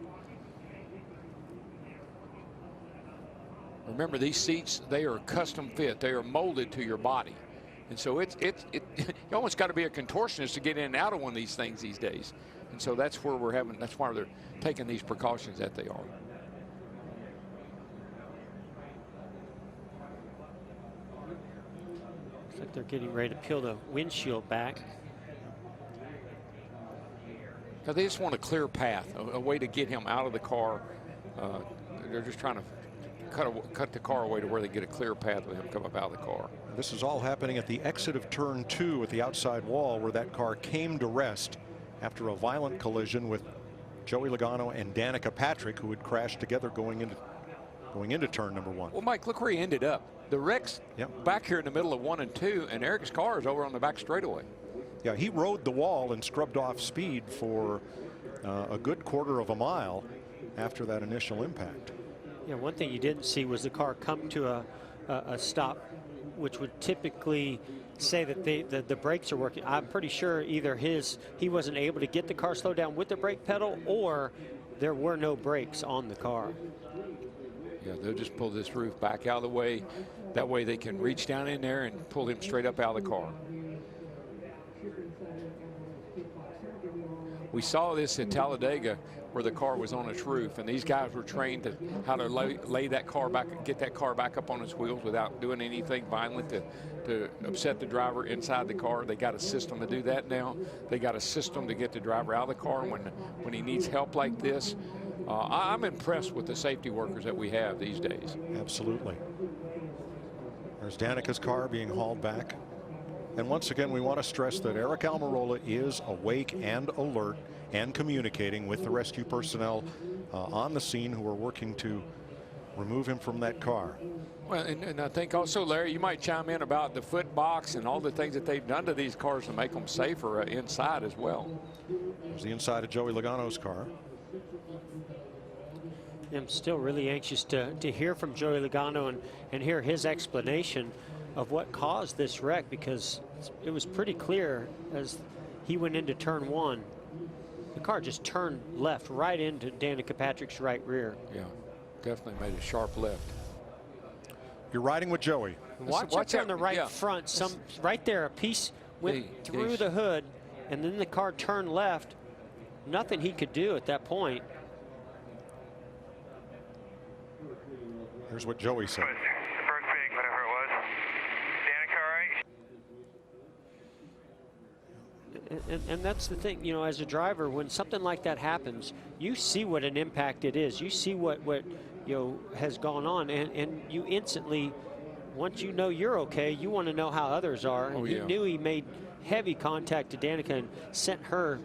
Remember, these seats, they are custom fit. They are molded to your body. And so you almost got to be a contortionist to get in and out of one of these things these days. And so that's where we're having, that's why they're taking these precautions that they are. Looks like they're getting ready to peel the windshield back. Now they just want a clear path, a way to get him out of the car. They're just trying to cut the car away to where they get a clear path with him come up out of the car. This is all happening at the exit of turn 2 at the outside wall, where that car came to rest after a violent collision with Joey Logano and Danica Patrick, who had crashed together going into turn number 1. Well, Mike, look where he ended up. The wreck's back here in the middle of 1 and 2, and Eric's car is over on the back straightaway. Yeah, he rode the wall and scrubbed off speed for a good quarter of a mile after that initial impact. Yeah, one thing you didn't see was the car come to a stop, which would typically say that the brakes are working. I'm pretty sure either he wasn't able to get the car slowed down with the brake pedal, or there were no brakes on the car. Yeah, they'll just pull this roof back out of the way. That way they can reach down in there and pull him straight up out of the car. We saw this at Talladega where the car was on its roof, and these guys were trained to how to lay that car back, get that car back up on its wheels without doing anything violent to upset the driver inside the car. They got a system to do that now. They got a system to get the driver out of the car when he needs help like this. I'm impressed with the safety workers that we have these days. Absolutely. There's Danica's car being hauled back. And once again, we want to stress that Aric Almirola is awake and alert and communicating with the rescue personnel on the scene who are working to remove him from that car. Well, and I think also, Larry, you might chime in about the foot box and all the things that they've done to these cars to make them safer inside as well. There's the inside of Joey Logano's car. I'm still really anxious to hear from Joey Logano and hear his explanation of what caused this wreck, because it was pretty clear as he went into turn 1. The car just turned left right into Danica Patrick's right rear. Yeah, definitely made a sharp left. You're riding with Joey. Watch up on the right front. Right there, a piece went through the hood, and then the car turned left. Nothing he could do at that point. Here's what Joey said. First big, whatever it was. Danica, all right? And that's the thing, you know, as a driver, when something like that happens, you see what an impact it is. You see what you know has gone on, and you instantly, once you know you're okay, you want to know how others are. And he knew he made heavy contact to Danica and sent her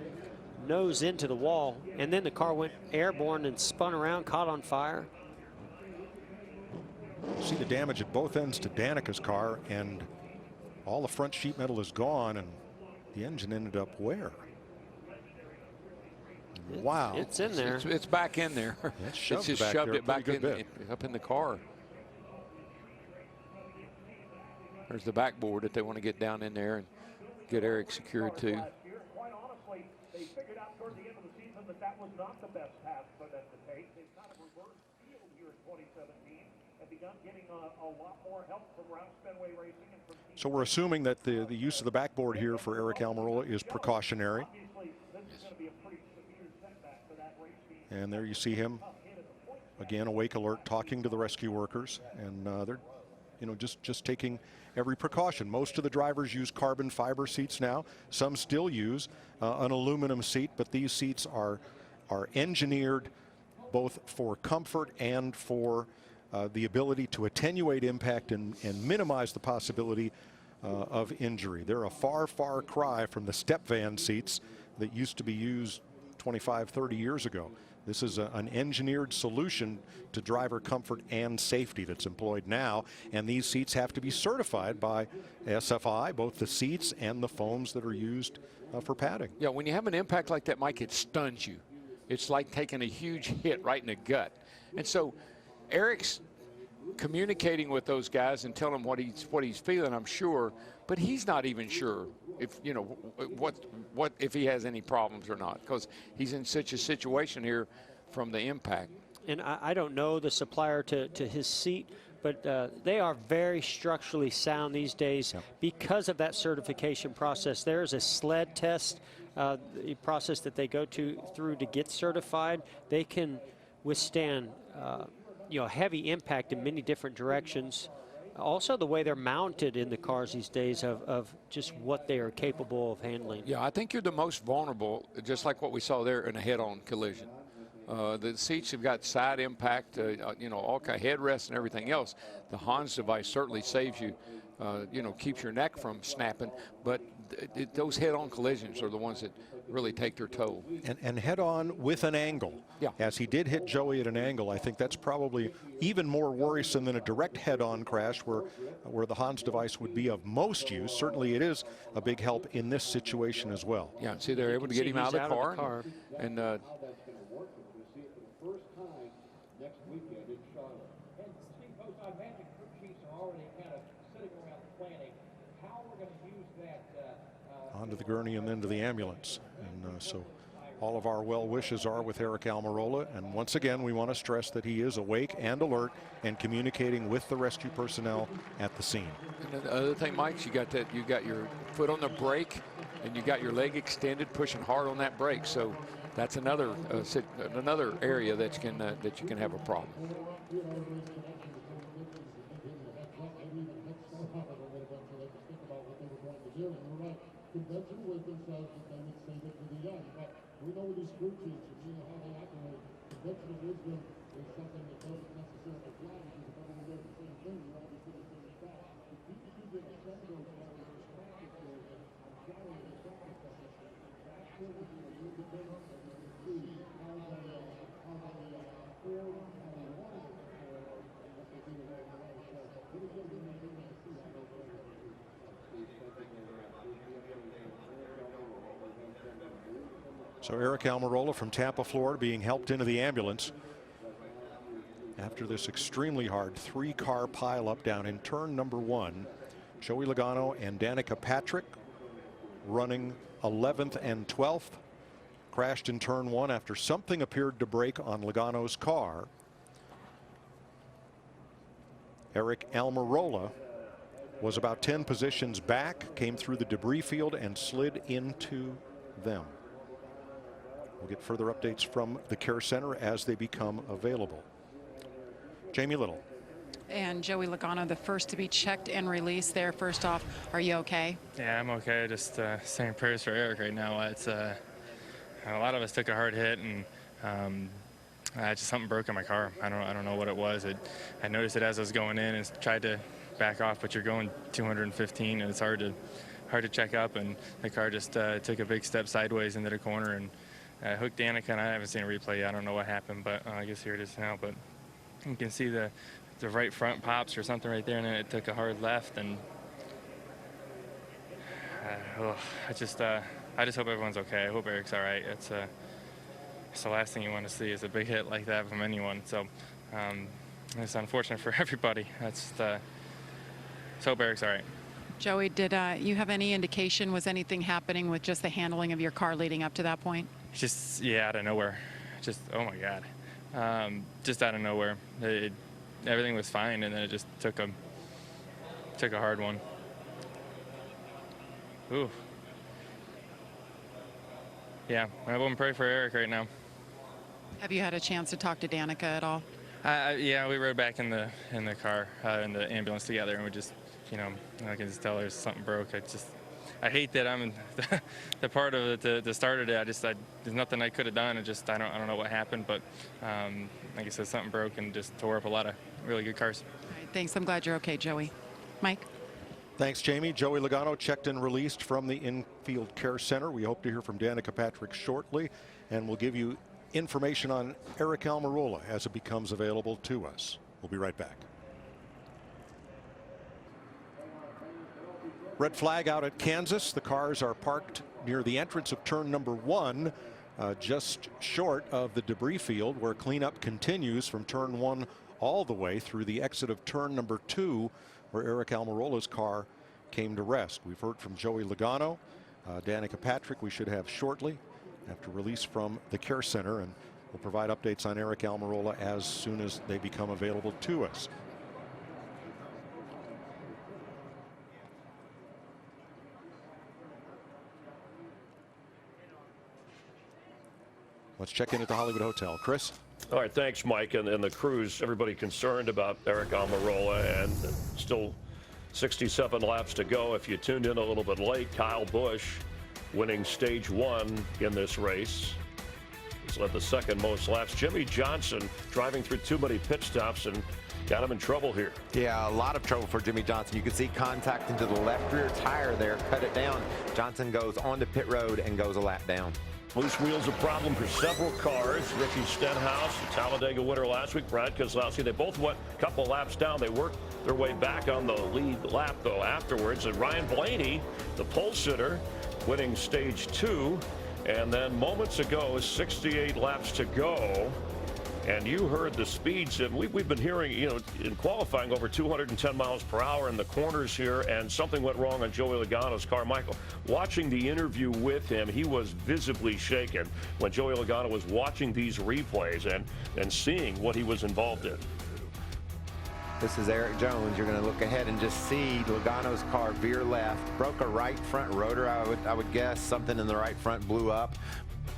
nose into the wall, and then the car went airborne and spun around, caught on fire. See the damage at both ends to Danica's car, and all the front sheet metal is gone, and the engine ended up where? Wow. It's in there. It's back in there. It's just back shoved there it back pretty good up in the car. There's the backboard that they want to get down in there and get Eric secured to. Quite honestly, they figured out toward the end of the season that was not the best path for them to take. They've kind of reversed field here in 2017 and begun getting a lot more help from Roush Fenway Racing. And from So we're assuming that the use of the backboard here for Aric Almirola is precautionary. And there you see him again, awake, alert, talking to the rescue workers, and they're, you know, just taking every precaution. Most of the drivers use carbon fiber seats now. Some still use an aluminum seat, but these seats are engineered both for comfort and for the ability to attenuate impact and minimize the possibility of injury. They're a far, far cry from the step van seats that used to be used 25, 30 years ago. This is an engineered solution to driver comfort and safety that's employed now, and these seats have to be certified by SFI, both the seats and the foams that are used for padding. Yeah, when you have an impact like that, Mike, it stuns you. It's like taking a huge hit right in the gut. And so Eric's communicating with those guys and telling them what he's feeling, I'm sure, but he's not even sure if, you know, what if he has any problems or not, because he's in such a situation here from the impact. And I don't know the supplier to his seat, but they are very structurally sound these days because of that certification process. There's a sled test the process that they go through to get certified, they can withstand heavy impact in many different directions. Also, the way they're mounted in the cars these days of just what they are capable of handling. Yeah, I think you're the most vulnerable, just like what we saw there in a head-on collision. The seats have got side impact, all kind of headrests and everything else. The Hans device certainly saves you, keeps your neck from snapping. But those head-on collisions are the ones that really take their toll. And head-on with an angle. Yeah. As he did hit Joey at an angle, I think that's probably even more worrisome than a direct head-on crash where the Hans device would be of most use. Certainly it is a big help in this situation as well. Yeah, see, they're able to get him out of the car. And first time next weekend in Charlotte. And Steve Post, I imagine crew chiefs are already kind of sitting around planning how we're going to use that. Onto the gurney and then to the ambulance. And so all of our well wishes are with Aric Almirola. And once again, we want to stress that he is awake and alert and communicating with the rescue personnel at the scene. And the other thing, Mike, you got your foot on the brake and you got your leg extended, pushing hard on that brake. So that's another area that you can have a problem. Convention wisdom says that they would save it for the young, but we know these crew chiefs and you know how they operate. Conventional wisdom is something that doesn't necessarily apply because if everyone does the same thing, you're obviously the same back. If you get some of those guys practice there, I'm shouting at the practice session. That will be a little bit different, and you can see how they perform, how they want to perform, and what they do in their life. So it is going to be amazing to see how those guys do. So Aric Almirola from Tampa, Florida, being helped into the ambulance after this extremely hard 3-car pileup down in turn number 1. Joey Logano and Danica Patrick running 11th and 12th crashed in turn 1 after something appeared to break on Logano's car. Aric Almirola was about 10 positions back, came through the debris field and slid into them. We'll get further updates from the care center as they become available. Jamie Little. And Joey Logano, the first to be checked and released there. First off, are you okay? Yeah, I'm okay. Just saying prayers for Aric right now. It's a lot of us took a hard hit, and just something broke in my car. I don't know what it was. I noticed it as I was going in and tried to back off, but you're going 215, and it's hard to check up, and the car just took a big step sideways into the corner and hooked Danica, and I haven't seen a replay yet. I don't know what happened, but I guess here it is now. But you can see the right front pops or something right there, and then it took a hard left, and I just hope everyone's okay. I hope Eric's all right. It's the last thing you want to see is a big hit like that from anyone. So it's unfortunate for everybody. Let's hope Eric's all right. Joey, did you have any indication, was anything happening with just the handling of your car leading up to that point? Just, yeah, out of nowhere. Just, oh my God. Just out of nowhere. Everything was fine, and then it just took a hard one. Ooh. Yeah, I wouldn't pray for Aric right now. Have you had a chance to talk to Danica at all? Yeah, we rode back in the car, in the ambulance together, and we just, I can just tell her something broke. I hate that I'm the part of it that started it. There's nothing I could have done. I don't know what happened, but like I said, something broke and just tore up a lot of really good cars. All right, thanks. I'm glad you're okay, Joey. Mike? Thanks, Jamie. Joey Logano checked and released from the infield care center. We hope to hear from Danica Patrick shortly, and we'll give you information on Aric Almirola as it becomes available to us. We'll be right back. Red flag out at Kansas. The cars are parked near the entrance of turn number 1, just short of the debris field, where cleanup continues from turn 1 all the way through the exit of turn number 2, where Aric Almirola's car came to rest. We've heard from Joey Logano. Danica Patrick we should have shortly after release from the care center, and we'll provide updates on Aric Almirola as soon as they become available to us. Let's check in at the Hollywood Hotel. Chris? All right, thanks, Mike. And the crews, everybody concerned about Eric Almirola, and still 67 laps to go. If you tuned in a little bit late, Kyle Busch winning stage 1 in this race. He's led the second most laps. Jimmie Johnson driving through too many pit stops and got him in trouble here. Yeah, a lot of trouble for Jimmie Johnson. You can see contact into the left rear tire there, cut it down. Johnson goes onto pit road and goes a lap down. Loose wheels a problem for several cars. Ricky Stenhouse, the Talladega winner last week, Brad Keselowski, they both went a couple laps down. They worked their way back on the lead lap, though, afterwards. And Ryan Blaney, the pole sitter, winning stage 2. And then moments ago, 68 laps to go. And you heard the speeds, and we've been hearing, you know, in qualifying over 210 miles per hour in the corners here, and something went wrong on Joey Logano's car. Michael, watching the interview with him, he was visibly shaken when Joey Logano was watching these replays and seeing what he was involved in. This is Eric Jones. You're going to look ahead and just see Logano's car veer left, broke a right front rotor. I would guess something in the right front blew up,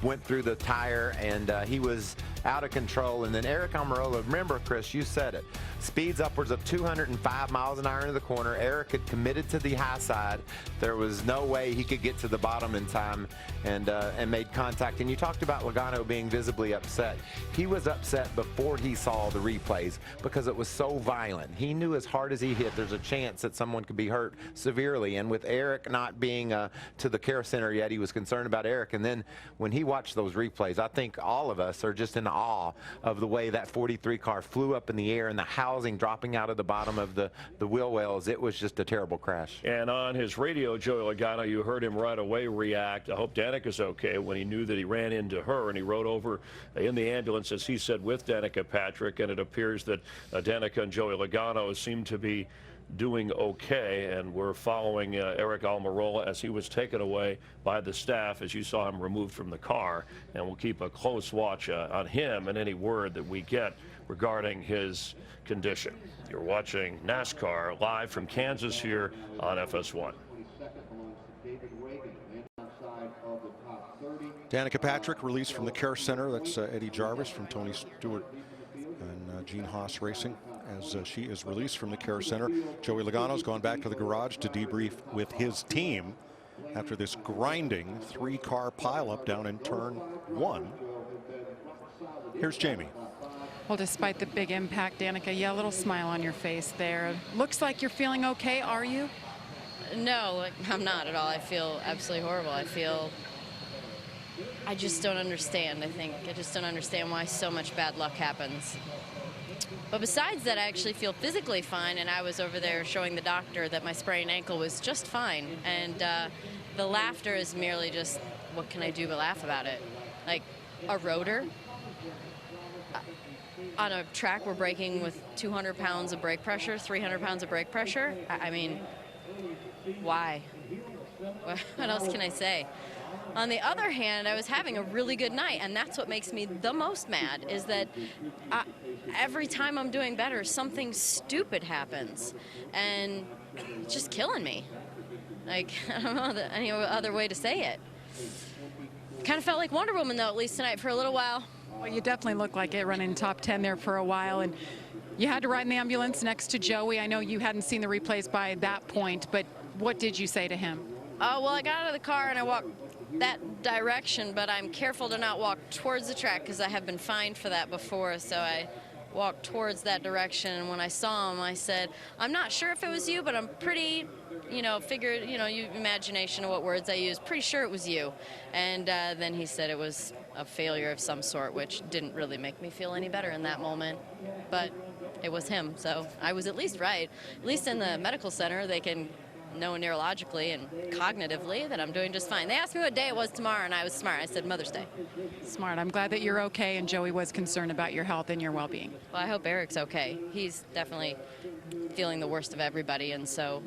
went through the tire, and he was out of control. And then Eric Almirola, remember, Chris, you said it, speeds upwards of 205 miles an hour into the corner. Eric had committed to the high side. There was no way he could get to the bottom in time, and made contact. And you talked about Logano being visibly upset. He was upset before he saw the replays because it was so violent. He knew as hard as he hit, there's a chance that someone could be hurt severely. And with Eric not being to the care center yet, he was concerned about Eric. And then when he watched those replays, I think all of us are just in awe of the way that 43 car flew up in the air and the housing dropping out of the bottom of the wheel wells. It was just a terrible crash. And on his radio, Joey Logano, you heard him right away react. I hope Danica's okay, when he knew that he ran into her, and he rode over in the ambulance, as he said, with Danica Patrick. And it appears that Danica and Joey Logano seem to be doing okay, and we're following Eric Almirola as he was taken away by the staff, as you saw him removed from the car, and we'll keep a close watch on him and any word that we get regarding his condition. You're watching NASCAR live from Kansas here on FS1. Danica Patrick released from the care center. That's Eddie Jarvis from Tony Stewart and Gene Haas Racing, as she is released from the care center. Joey Logano's gone back to the garage to debrief with his team after this grinding 3-car pileup down in turn 1. Here's Jamie. Well, despite the big impact, Danica, yeah, a little smile on your face there. Looks like you're feeling okay, are you? No, I'm not at all. I feel absolutely horrible. I just don't understand. I just don't understand why so much bad luck happens. But besides that, I actually feel physically fine, and I was over there showing the doctor that my sprained ankle was just fine. And the laughter is merely just, what can I do but laugh about it? Like a rotor on a track we're braking with 200 pounds of brake pressure, 300 pounds of brake pressure. I mean, why? What else can I say? On the other hand, I was having a really good night, and that's what makes me the most mad, is that every time I'm doing better, something stupid happens, and it's just killing me. Like, I don't know any other way to say it. Kind of felt like Wonder Woman, though, at least tonight for a little while. Well, you definitely look like it, running top 10 there for a while, and you had to ride in the ambulance next to Joey. I know you hadn't seen the replays by that point, but what did you say to him? Well, I got out of the car and I walked that direction, but I'm careful to not walk towards the track because I have been fined for that before, so I walked towards that direction. And when I saw him, I said, I'm not sure if it was you, but I'm pretty, figured, you imagination of what words I use, pretty sure it was you. And then he said it was a failure of some sort, which didn't really make me feel any better in that moment, but it was him, so I was at least right. At least in the medical center, they can know neurologically and cognitively that I'm doing just fine. They asked me what day it was tomorrow, and I was smart. I said Mother's Day. Smart. I'm glad that you're okay, and Joey was concerned about your health and your well-being. Well, I hope Eric's okay. He's definitely feeling the worst of everybody, and so,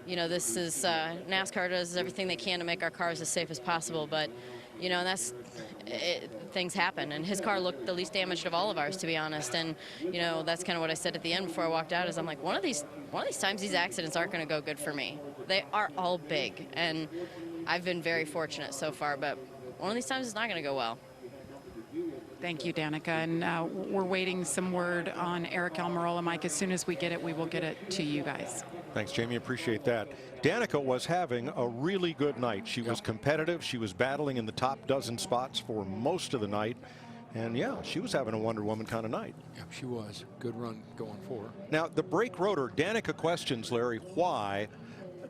this is, NASCAR does everything they can to make our cars as safe as possible, but, things happen, and his car looked the least damaged of all of ours, to be honest. And that's kind of what I said at the end before I walked out, is I'm like, one of these times these accidents aren't going to go good for me. They are all big, and I've been very fortunate so far, but one of these times it's not going to go well. Thank you, Danica. And we're waiting some word on Eric Almirola. Mike, as soon as we get it, we will get it to you guys. Thanks, Jamie. Appreciate that. Danica was having a really good night. She was competitive. She was battling in the top dozen spots for most of the night. And yeah, she was having a Wonder Woman kind of night. Yeah, she was. Good run going for her. Now, the brake rotor, Danica questions, Larry, why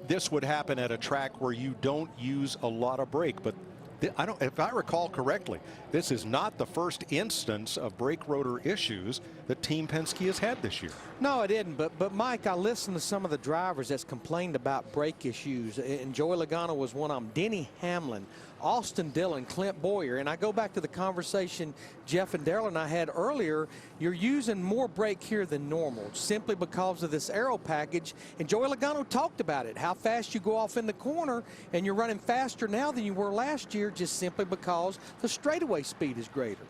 this would happen at a track where you don't use a lot of brake. But if I recall correctly, this is not the first instance of brake rotor issues that Team Penske has had this year. No, it isn't. But Mike, I listened to some of the drivers that's complained about brake issues, and Joey Logano was one of them. Denny Hamlin, Austin Dillon, Clint Boyer, and I go back to the conversation Jeff and Darrell and I had earlier. You're using more brake here than normal simply because of this aero package, and Joey Logano talked about it, how fast you go off in the corner, and you're running faster now than you were last year just simply because the straightaway speed is greater.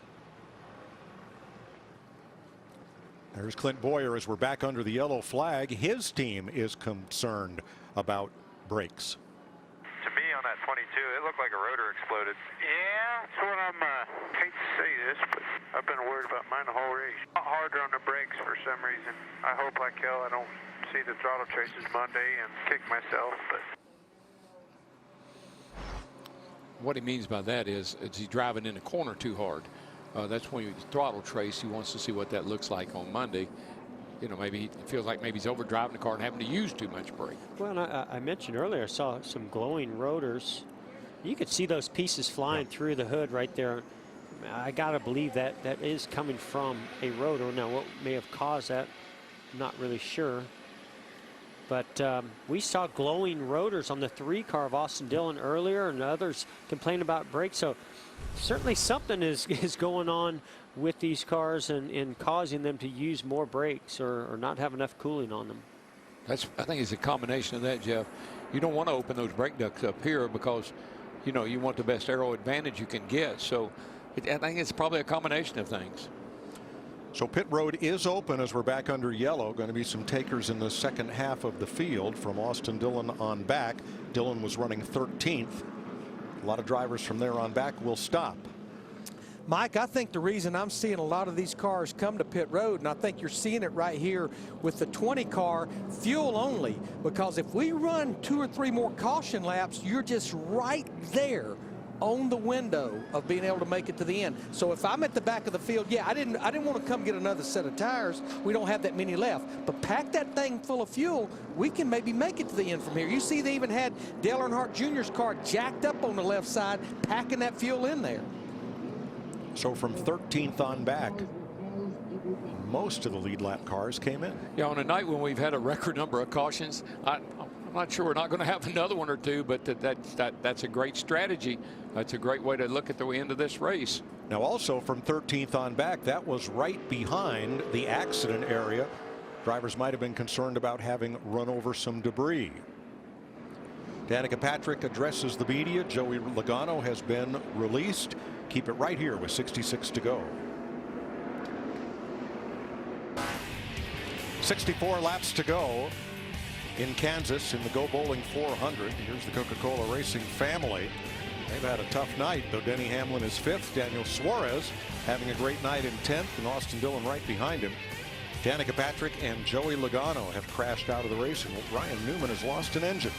There's Clint Boyer as we're back under the yellow flag. His team is concerned about brakes. To me on that 22, it looked like a rotor exploded. Yeah, that's what I'm, hate to say this, but I've been worried about mine the whole race. Harder on the brakes for some reason. I hope, like hell, I don't see the throttle traces Monday and kick myself, but. What he means by that is he's driving in the corner too hard. That's when you throttle trace. He wants to see what that looks like on Monday. You know, maybe he feels like maybe he's overdriving the car and having to use too much brake. Well, I mentioned earlier, I saw some glowing rotors. You could see those pieces flying through the hood right there. I got to believe that that is coming from a rotor. Now, what may have caused that, I'm not really sure. But we saw glowing rotors on the 3 car of Austin Dillon earlier, and others complained about brakes. So certainly something is going on with these cars and causing them to use more brakes or not have enough cooling on them. I think it's a combination of that, Jeff. You don't want to open those brake ducts up here because, you know, you want the best aero advantage you can get. So I think it's probably a combination of things. So pit road is open as we're back under yellow. Going to be some takers in the second half of the field from Austin Dillon on back. Dillon was running 13th. A lot of drivers from there on back will stop. Mike, I think the reason I'm seeing a lot of these cars come to pit road, and I think you're seeing it right here with the 20 car, fuel only, because if we run 2 or 3 more caution laps, you're just right there on the window of being able to make it to the end. So if I'm at the back of the field, yeah, I didn't want to come get another set of tires. We don't have that many left. But pack that thing full of fuel, we can maybe make it to the end from here. You see they even had Dale Earnhardt Jr.'s car jacked up on the left side, packing that fuel in there. So from 13th on back, most of the lead lap cars came in. Yeah, on a night when we've had a record number of cautions, I'm not sure we're not going to have another one or two, but that's a great strategy. That's a great way to look at the end of this race. Now also from 13th on back, that was right behind the accident area. Drivers might have been concerned about having run over some debris. Danica Patrick addresses the media. Joey Logano has been released. Keep it right here with 66 to go. 64 laps to go in Kansas in the Go Bowling 400. Here's the Coca-Cola Racing family. They've had a tough night, though. Denny Hamlin is 5th. Daniel Suarez having a great night in 10th, and Austin Dillon right behind him. Danica Patrick and Joey Logano have crashed out of the race, and Ryan Newman has lost an engine.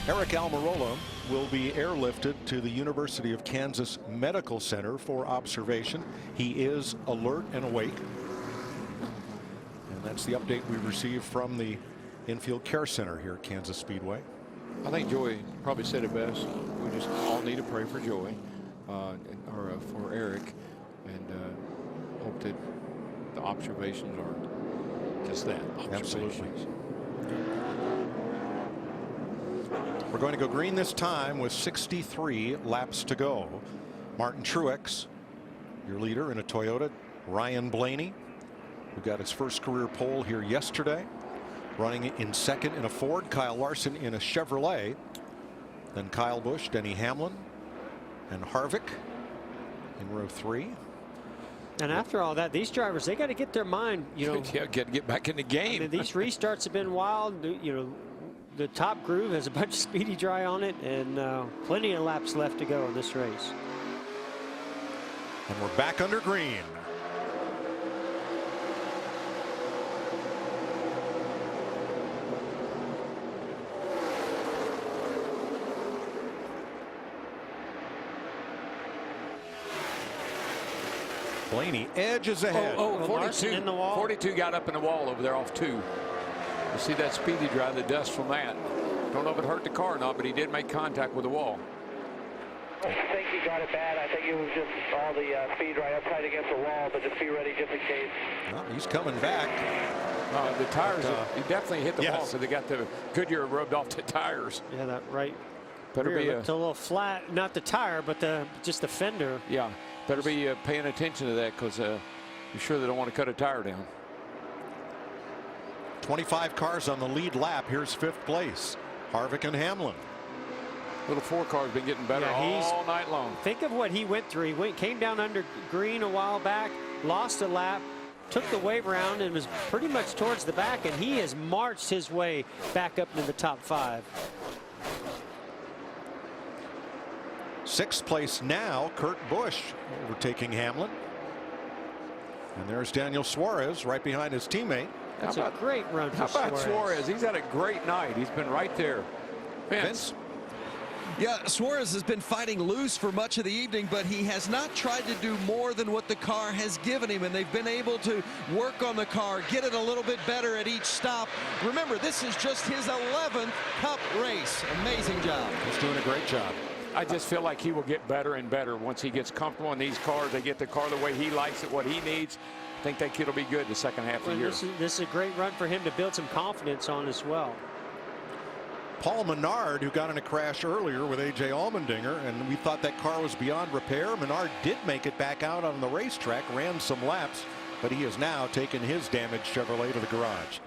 Eric Almirola will be airlifted to the University of Kansas Medical Center for observation. He is alert and awake. And that's the update we received from the Infield Care Center here at Kansas Speedway. I think Joey probably said it best. We just all need to pray for Joey or for Eric, and hope that the observations are just that, observations. Absolutely. We're going to go green this time with 63 laps to go. Martin Truex, your leader in a Toyota. Ryan Blaney, who got his first career pole here yesterday, running in 2nd in a Ford. Kyle Larson in a Chevrolet. Then Kyle Busch, Denny Hamlin, and Harvick in row 3. And after all that, these drivers, they got to get their mind, you know. Yeah, get back in the game. I mean, these restarts have been wild. You know, the top groove has a bunch of Speedy Dry on it, and plenty of laps left to go in this race. And we're back under green. Blaney edges ahead. Oh, 42. in the wall. 42 got up in the wall over there off 2. You see that Speedy Dry, the dust from that. Don't know if it hurt the car or not, but he did make contact with the wall. I think he got it bad. I think it was just all the speed right up tight against the wall, but just be ready just in case. Well, he's coming back. The tires, he definitely hit the yes. wall, so they got the Goodyear rubbed off the tires. Yeah, that right Better rear be looked a little flat. Not the tire, but just the fender. Yeah, better be paying attention to that, because you're sure they don't want to cut a tire down. 25 cars on the lead lap. Here's 5th place. Harvick and Hamlin. Little 4 car's been getting better all night long. Think of what he went through. He came down under green a while back, lost a lap, took the wave around, and was pretty much towards the back, and he has marched his way back up into the top 5. 6th place now, Kurt Busch overtaking Hamlin. And there's Daniel Suarez right behind his teammate. That's a great run for How about Suarez? He's had a great night. He's been right there. Vince? Yeah, Suarez has been fighting loose for much of the evening, but he has not tried to do more than what the car has given him, and they've been able to work on the car, get it a little bit better at each stop. Remember, this is just his 11th Cup race. Amazing job. He's doing a great job. I just feel like he will get better and better once he gets comfortable in these cars. They get the car the way he likes it, what he needs. I think that kid will be good the second half of the year. This is a great run for him to build some confidence on as well. Paul Menard, who got in a crash earlier with A.J. Allmendinger, and we thought that car was beyond repair. Menard did make it back out on the racetrack, ran some laps, but he has now taken his damaged Chevrolet to the garage.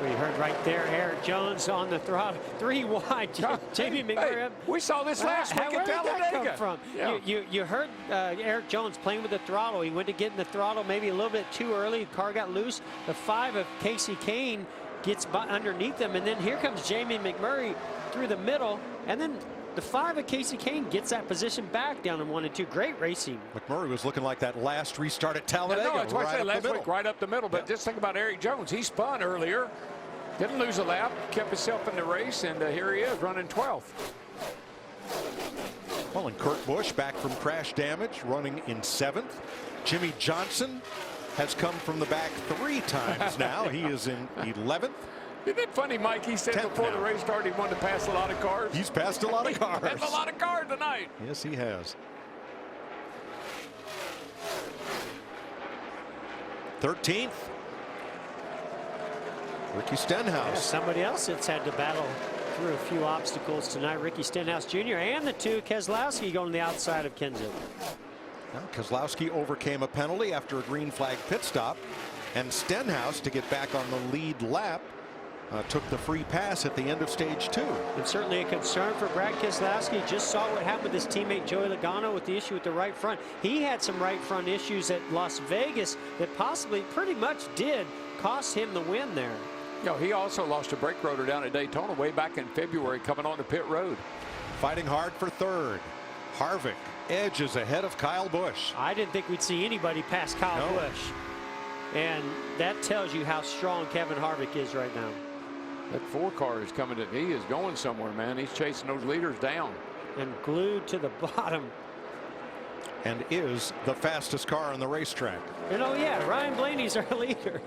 We heard right there, Eric Jones on the throttle, 3 wide. Jamie McMurray. Hey, we saw this last week at Where did that Talladega. come from? Yeah. You heard Eric Jones playing with the throttle. He went to get in the throttle maybe a little bit too early. The car got loose. The 5 of Casey Kane gets underneath him, and then here comes Jamie McMurray through the middle, and then the 5 of Casey Kane gets that position back down in 1 and 2. Great racing. McMurray was looking like that last restart at Talladega. No, that's what I said last middle. week, right up the middle. But Yeah. just think about Eric Jones. He spun earlier, didn't lose a lap, kept himself in the race, and here he is running 12th. Well, and Kurt Busch back from crash damage, running in 7th. Jimmy Johnson has come from the back 3 times now. He is in 11th. Isn't it funny, Mike? He said before the race started he wanted to pass a lot of cars. He's passed a lot of cars. That's a lot of cars tonight. Yes, he has. 13th. Ricky Stenhouse. Yeah, somebody else that's had to battle through a few obstacles tonight. Ricky Stenhouse Jr. and the 2 Keselowski going to the outside of Kenseth. Now, Keselowski overcame a penalty after a green flag pit stop, and Stenhouse, to get back on the lead lap, took the free pass at the end of stage 2. And certainly a concern for Brad Keselowski. Just saw what happened with his teammate Joey Logano with the issue with the right front. He had some right front issues at Las Vegas that possibly pretty much did cost him the win there. You know, he also lost a brake rotor down at Daytona way back in February coming on to pit road. Fighting hard for 3rd. Harvick edges ahead of Kyle Busch. I didn't think we'd see anybody past Kyle Busch. And that tells you how strong Kevin Harvick is right now. That 4 car is coming to, he is going somewhere, man. He's chasing those leaders down. And glued to the bottom. And is the fastest car on the racetrack. And oh yeah, Ryan Blaney's our leader.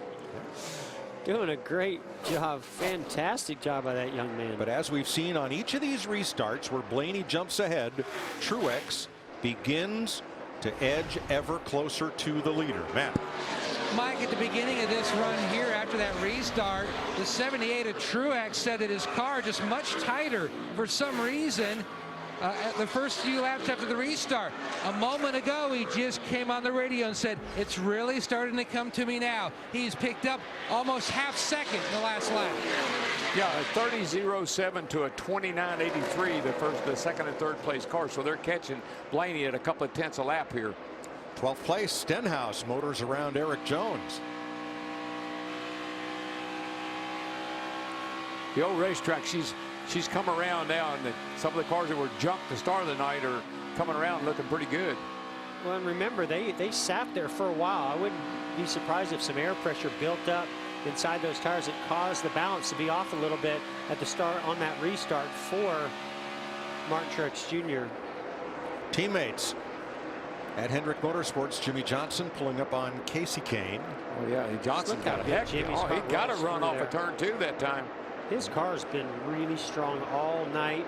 Doing a great job, fantastic job by that young man. But as we've seen on each of these restarts where Blaney jumps ahead, Truex begins to edge ever closer to the leader. Matt. Mike, at the beginning of this run here after that restart, the 78 of Truex said that his car just much tighter for some reason at the first few laps after the restart. A moment ago, he just came on the radio and said, it's really starting to come to me now. He's picked up almost half second in the last lap. Yeah, a 30.07 to a 29.83, the second and third place car. So they're catching Blaney at a couple of tenths a lap here. 12th place, Stenhouse motors around Eric Jones. the old racetrack, she's come around now, and some of the cars that were junked the start of the night are coming around looking pretty good. Well, and remember, they sat there for a while. I wouldn't be surprised if some air pressure built up inside those tires that caused the balance to be off a little bit at the start on that restart for Martin Truex Jr. Teammates at Hendrick Motorsports, Jimmy Johnson pulling up on Casey Kane. Oh yeah, Johnson got a heck. He got to run off a turn 2 that time. His car's been really strong all night.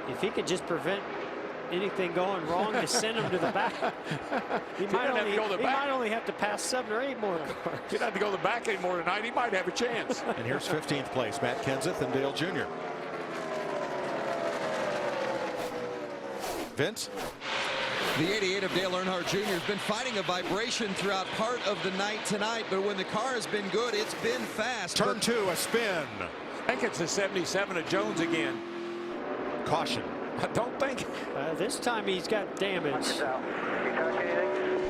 If he could just prevent anything going wrong to send him to the back, he might only have to pass 7 or 8 more cars. He didn't have to go to the back anymore tonight. He might have a chance. And here's 15th place, Matt Kenseth and Dale Jr. Vince? The 88 of Dale Earnhardt Jr. has been fighting a vibration throughout part of the night tonight, but when the car has been good, it's been fast. Turn 2, a spin. I think it's the 77 of Jones again. Caution. I don't think. This time he's got damage.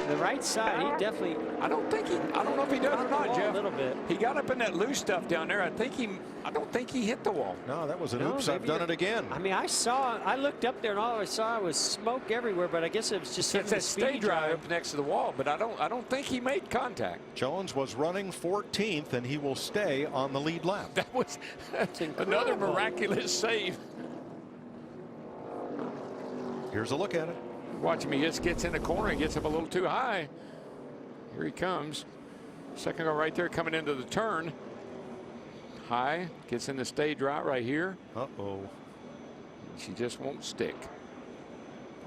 The right side, he definitely. I don't know if he does or not, Jeff. A little bit. He got up in that loose stuff down there. I don't think he hit the wall. No, that was an oops. I've done it again. I mean, I looked up there and all I saw was smoke everywhere, but I guess it was just it's that stay drive up next to the wall, but I don't think he made contact. Jones was running 14th, and he will stay on the lead lap. That's another miraculous save. Here's a look at it. Watch him. He just gets in the corner and gets up a little too high. Here he comes. Second car right there coming into the turn. High. Gets in the stage right here. Uh-oh. She just won't stick.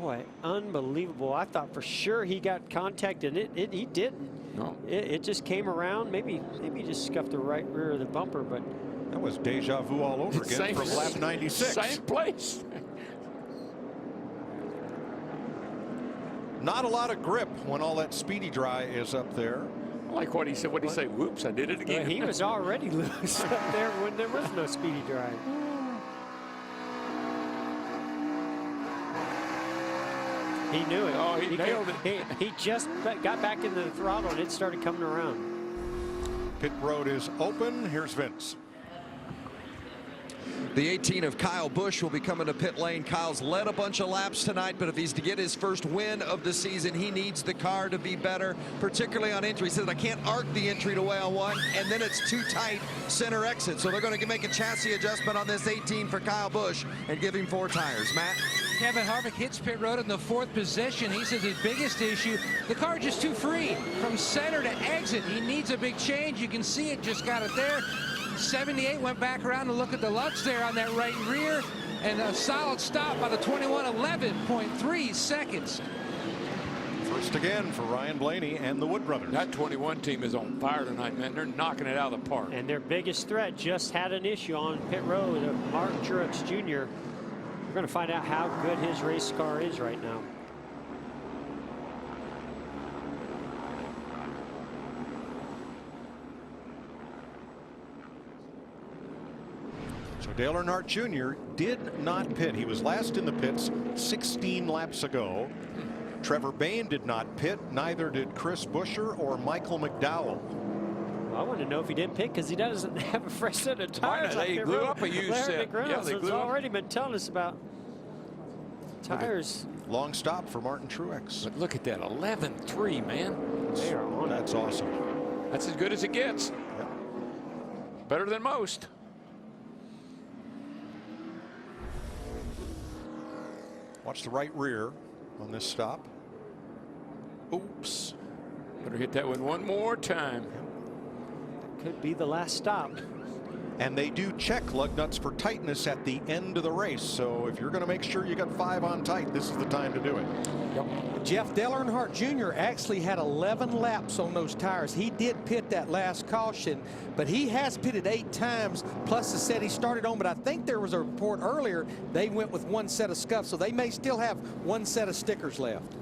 Boy, unbelievable. I thought for sure he got contact, and he didn't. No. It just came around. Maybe he just scuffed the right rear of the bumper, but. That was deja vu all over again from lap 96. Same place. Not a lot of grip when all that speedy dry is up there. I like what he said. What did he say? Whoops, I did it again. He was already loose up there when there was no speedy dry. He knew it. Oh, he nailed it. He just got back into the throttle and it started coming around. Pit road is open. Here's Vince. The 18 of Kyle Busch will be coming to pit lane. Kyle's led a bunch of laps tonight, but if he's to get his first win of the season, he needs the car to be better, particularly on entry. He says, I can't arc the entry to way on one, and then it's too tight center exit. So they're going to make a chassis adjustment on this 18 for Kyle Busch and give him 4 tires. Matt? Kevin Harvick hits pit road in the 4th position. He says his biggest issue, the car just too free from center to exit. He needs a big change. You can see it, just got it there. 78 went back around to look at the Lux there on that right rear, and a solid stop by the 21, 11.3 seconds. First again for Ryan Blaney and the Wood brothers. That 21 team is on fire tonight, man. They're knocking it out of the park. And their biggest threat just had an issue on pit road of Martin Truex Jr. We're going to find out how good his race car is right now. So Dale Earnhardt Jr. did not pit. He was last in the pits 16 laps ago. Trevor Bayne did not pit. Neither did Chris Buescher or Michael McDowell. Well, I want to know if he didn't pit because he doesn't have a fresh set of tires. They glue up a used set. Yeah, they glue already been telling us about tires. Long stop for Martin Truex. But look at that, 11.3, man. They are on. That's awesome. That's as good as it gets. Yep. Better than most. Watch the right rear on this stop. Oops. Better hit that one more time. Could be the last stop. And they do check lug nuts for tightness at the end of the race. So if you're going to make sure you got 5 on tight, this is the time to do it. Yep. Jeff, Dale Earnhardt Jr. actually had 11 laps on those tires. He did pit that last caution, but he has pitted 8 times, plus the set he started on. But I think there was a report earlier they went with 1 set of scuffs, so they may still have 1 set of stickers left.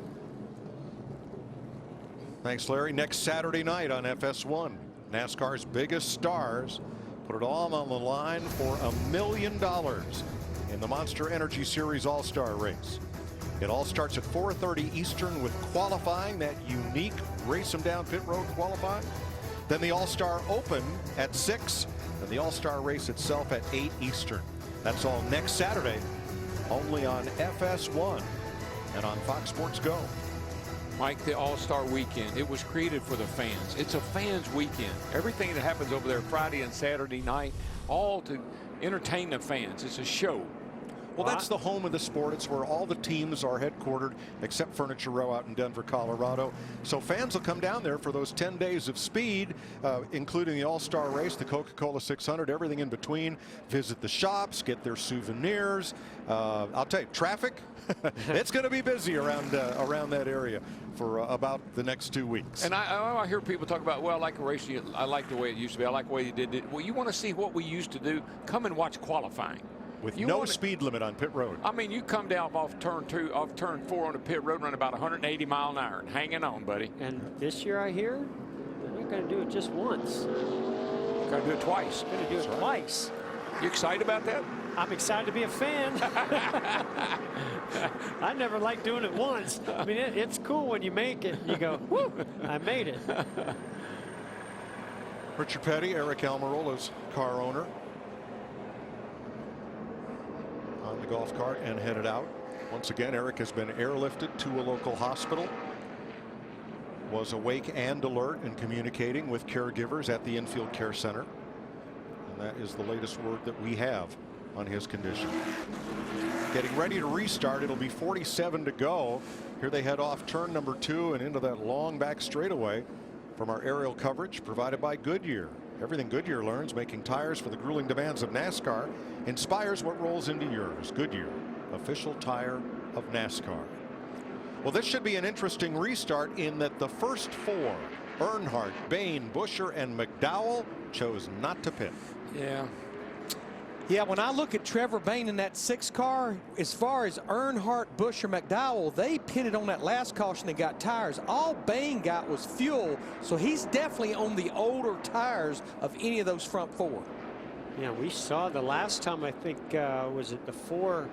Thanks, Larry. Next Saturday night on FS1, NASCAR's biggest stars put it all on the line for $1 million in the Monster Energy Series All-Star Race. It all starts at 4:30 Eastern with qualifying, that unique race them down pit road qualifying. Then the All-Star Open at 6, and the All-Star race itself at 8 Eastern. That's all next Saturday, only on FS1 and on Fox Sports Go. Mike, the All-Star Weekend, it was created for the fans. It's a fans weekend. Everything that happens over there Friday and Saturday night, all to entertain the fans. It's a show. Well, that's the home of the sport. It's where all the teams are headquartered, except Furniture Row out in Denver, Colorado. So fans will come down there for those 10 days of speed, including the All-Star race, the Coca-Cola 600, everything in between. Visit the shops, get their souvenirs. I'll tell you, traffic, it's going to be busy around that area for about the next 2 weeks. And I hear people talk about, well, I like a race. I like the way it used to be. I like the way you did it. Well, you want to see what we used to do? Come and watch qualifying. With no speed limit on pit road. I mean, you come down off turn 4 on the pit road, run about 180 mile an hour, and hanging on, buddy. And this year I hear they're not going to do it just once. Got to do it twice. Going to do it twice. You excited about that? I'm excited to be a fan. I never liked doing it once. I mean, it's cool when you make it. You go, whoo, I made it. Richard Petty, Eric Almirola's car owner, on the golf cart and headed out. Once again, Eric has been airlifted to a local hospital. Was awake and alert and communicating with caregivers at the Infield Care Center. And that is the latest word that we have on his condition. Getting ready to restart. It'll be 47 to go. Here they head off turn number 2 and into that long back straightaway from our aerial coverage provided by Goodyear. Everything Goodyear learns, making tires for the grueling demands of NASCAR, inspires what rolls into yours. Goodyear, official tire of NASCAR. Well, this should be an interesting restart in that the first 4, Earnhardt, Bain, Buescher, and McDowell, chose not to pit. Yeah, when I look at Trevor Bain in that 6 car, as far as Earnhardt, Buescher, McDowell, they pitted on that last caution and got tires. All Bain got was fuel, so he's definitely on the older tires of any of those front 4. Yeah, we saw the last time, I think, was it the 4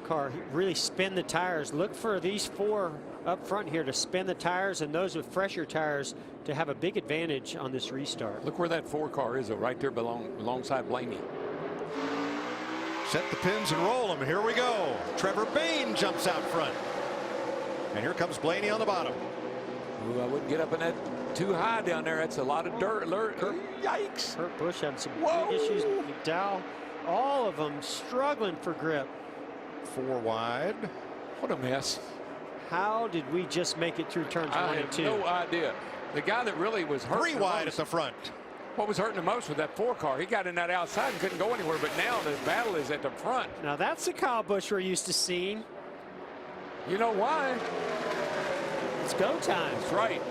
car really spin the tires. Look for these 4 up front here to spin the tires, and those with fresher tires to have a big advantage on this restart. Look where that 4 car is, though, right there alongside Blaney. Set the pins and roll them. Here we go. Trevor Bain jumps out front. And here comes Blaney on the bottom. Ooh, I wouldn't get up in that too high down there. That's a lot of dirt. Yikes. Kurt Busch had some big issues. McDowell, all of them struggling for grip. 4 wide. What a mess. How did we just make it through turns 1 and 2? No idea. The guy that really was hurt 3 wide at the front. What was hurting the most was that 4 car. He got in that outside and couldn't go anywhere, but now the battle is at the front. Now that's the Kyle Busch we're used to seeing. You know why? It's go time. That's right.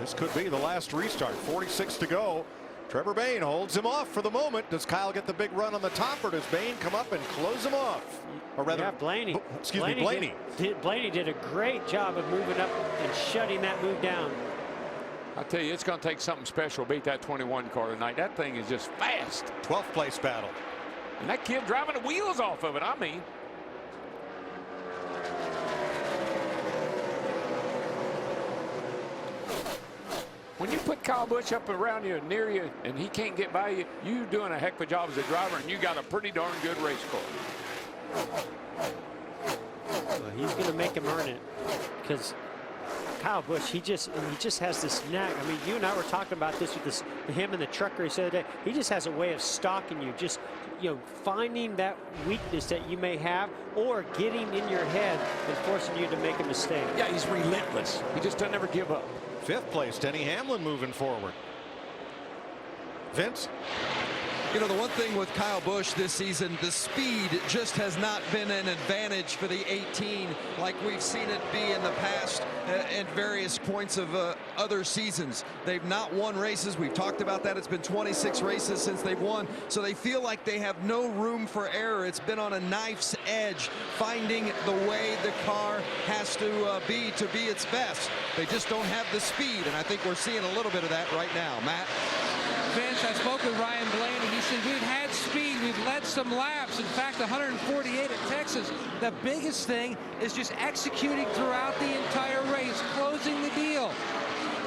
This could be the last restart. 46 to go. Trevor Bain holds him off for the moment. Does Kyle get the big run on the top, or does Bain come up and close him off? Or rather, yeah, Blaney. Blaney. Blaney did a great job of moving up and shutting that move down. I tell you, it's going to take something special to beat that 21 car tonight. That thing is just fast. 12th place battle. And that kid driving the wheels off of it, I mean. When you put Kyle Busch up around you and near you and he can't get by you, you're doing a heck of a job as a driver, and you got a pretty darn good race car. Well, he's going to make him earn it, because Kyle Busch, he just has this knack. I mean, you and I were talking about this with him and the truck race the other day. He just has a way of stalking you, just finding that weakness that you may have, or getting in your head and forcing you to make a mistake. Yeah, he's relentless. He just doesn't ever give up. 5th place, Denny Hamlin moving forward. Vince? You know, the one thing with Kyle Busch this season, the speed just has not been an advantage for the 18 like we've seen it be in the past at various points of other seasons. They've not won races. We've talked about that. It's been 26 races since they've won. So they feel like they have no room for error. It's been on a knife's edge, finding the way the car has to be its best. They just don't have the speed, and I think we're seeing a little bit of that right now. Matt? Vince, I spoke with Ryan Blaney. He said we've had speed, we've led some laps. In fact, 148 at Texas. The biggest thing is just executing throughout the entire race, closing the deal.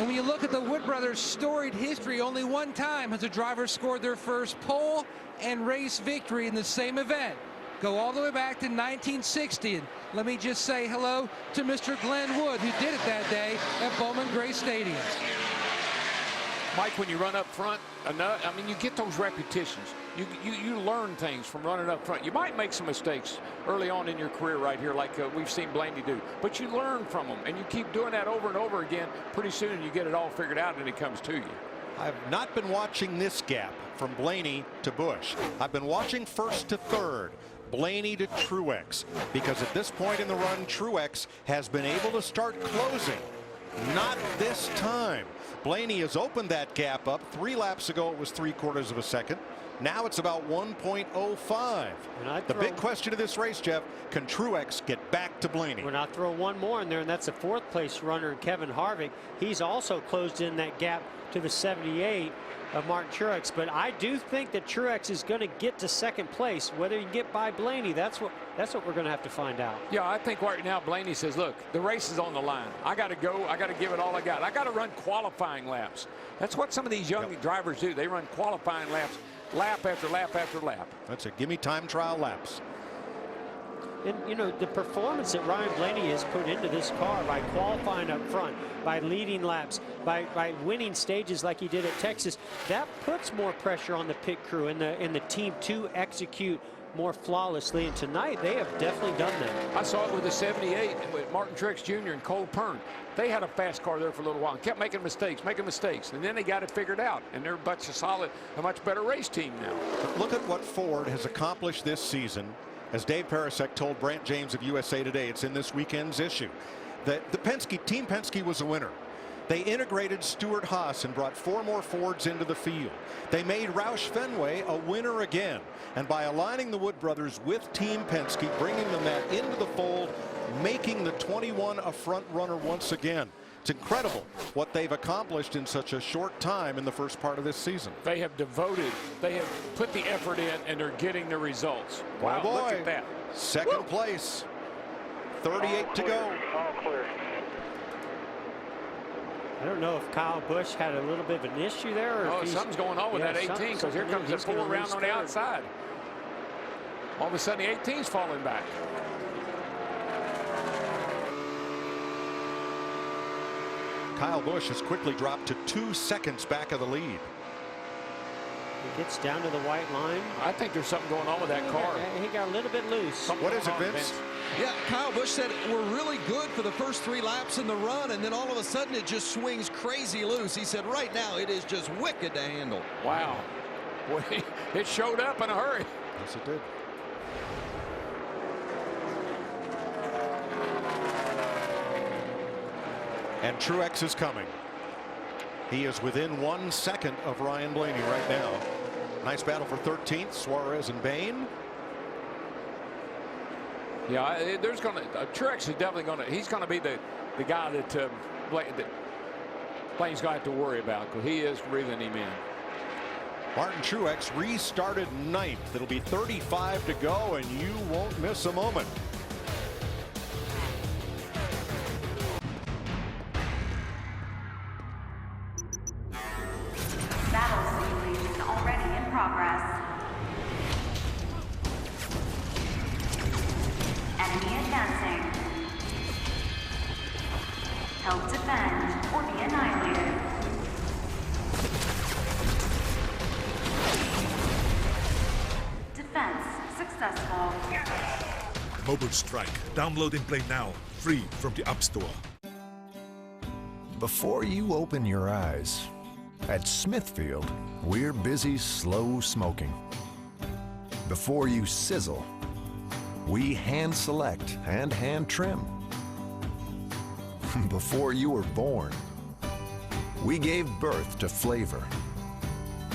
And when you look at the Wood Brothers' storied history, only one time has a driver scored their first pole and race victory in the same event. Go all the way back to 1960. And let me just say hello to Mr. Glenn Wood, who did it that day at Bowman Gray Stadium. Mike, when you run up front, I mean, you get those repetitions. You learn things from running up front. You might make some mistakes early on in your career right here, like we've seen Blaney do. But you learn from them, and you keep doing that over and over again. Pretty soon you get it all figured out, and it comes to you. I've not been watching this gap from Blaney to Busch. I've been watching first to third, Blaney to Truex, because at this point in the run, Truex has been able to start closing. Not this time. Blaney has opened that gap up. 3 laps ago, it was 3/4 of a second. Now it's about 1.05. The big question of this race, Jeff, can Truex get back to Blaney? When I throw one more in there, and that's the 4th place runner, Kevin Harvick. He's also closed in that gap to the 78 of Martin Truex. But I do think that Truex is going to get to 2nd place. Whether you get by Blaney, that's what we're going to have to find out. Yeah, I think right now Blaney says, look, the race is on the line. I got to go. I got to give it all I got. I got to run qualifying laps. That's what some of these young drivers do. They run qualifying laps, lap after lap after lap. That's a gimme time trial laps. And, you know, the performance that Ryan Blaney has put into this car by qualifying up front, by leading laps, by winning stages like he did at Texas, that puts more pressure on the pit crew and the team to execute more flawlessly. And tonight, they have definitely done that. I saw it with the 78 and with Martin Truex Jr. and Cole Pern. They had a fast car there for a little while and kept making mistakes. And then they got it figured out. And they're a much better race team now. But look at what Ford has accomplished this season. As Dave Parasek told Brant James of USA Today, it's in this weekend's issue. That Team Penske was a winner. They integrated Stewart Haas and brought 4 more Fords into the field. They made Roush Fenway a winner again. And by aligning the Wood brothers with Team Penske, bringing them that into the fold, making the 21 a front runner once again. It's incredible what they've accomplished in such a short time in the first part of this season. They have put the effort in, and they're getting the results. Wow, boy. Look at that. 2nd place. 38 to go. All clear. I don't know if Kyle Busch had a little bit of an issue there. Or if something's going on with that 18, because here comes the 4 around on the outside. All of a sudden, the 18's falling back. Kyle Busch has quickly dropped to 2 seconds back of the lead. He gets down to the white line. I think there's something going on with that car. He got a little bit loose. What is it, Vince? Yeah, Kyle Busch said we're really good for the first 3 laps in the run, and then all of a sudden it just swings crazy loose. He said right now it is just wicked to handle. Wow. Boy, it showed up in a hurry. Yes, it did. And Truex is coming. He is within 1 second of Ryan Blaney right now. Nice battle for 13th, Suarez and Bain. Yeah, Truex is definitely he's going to be the guy that Blaney's going to have to worry about, because he is reeling him in. Martin Truex restarted 9th. It'll be 35 to go, and you won't miss a moment. Battle simulation already in progress. Enemy advancing. Help defend or be annihilated. Defense successful. Mobile Strike. Download and play now. Free from the App Store. Before you open your eyes, at Smithfield, we're busy slow smoking. Before you sizzle, we hand select and hand trim. Before you were born, we gave birth to flavor,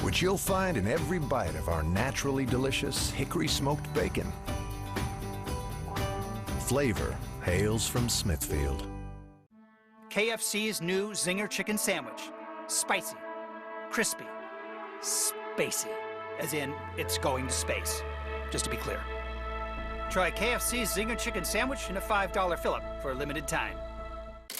which you'll find in every bite of our naturally delicious hickory smoked bacon. Flavor hails from Smithfield. KFC's new Zinger Chicken Sandwich. Spicy, crispy, spacey. As in, it's going to space. Just to be clear. Try KFC's Zinger Chicken Sandwich in a $5 fill-up for a limited time.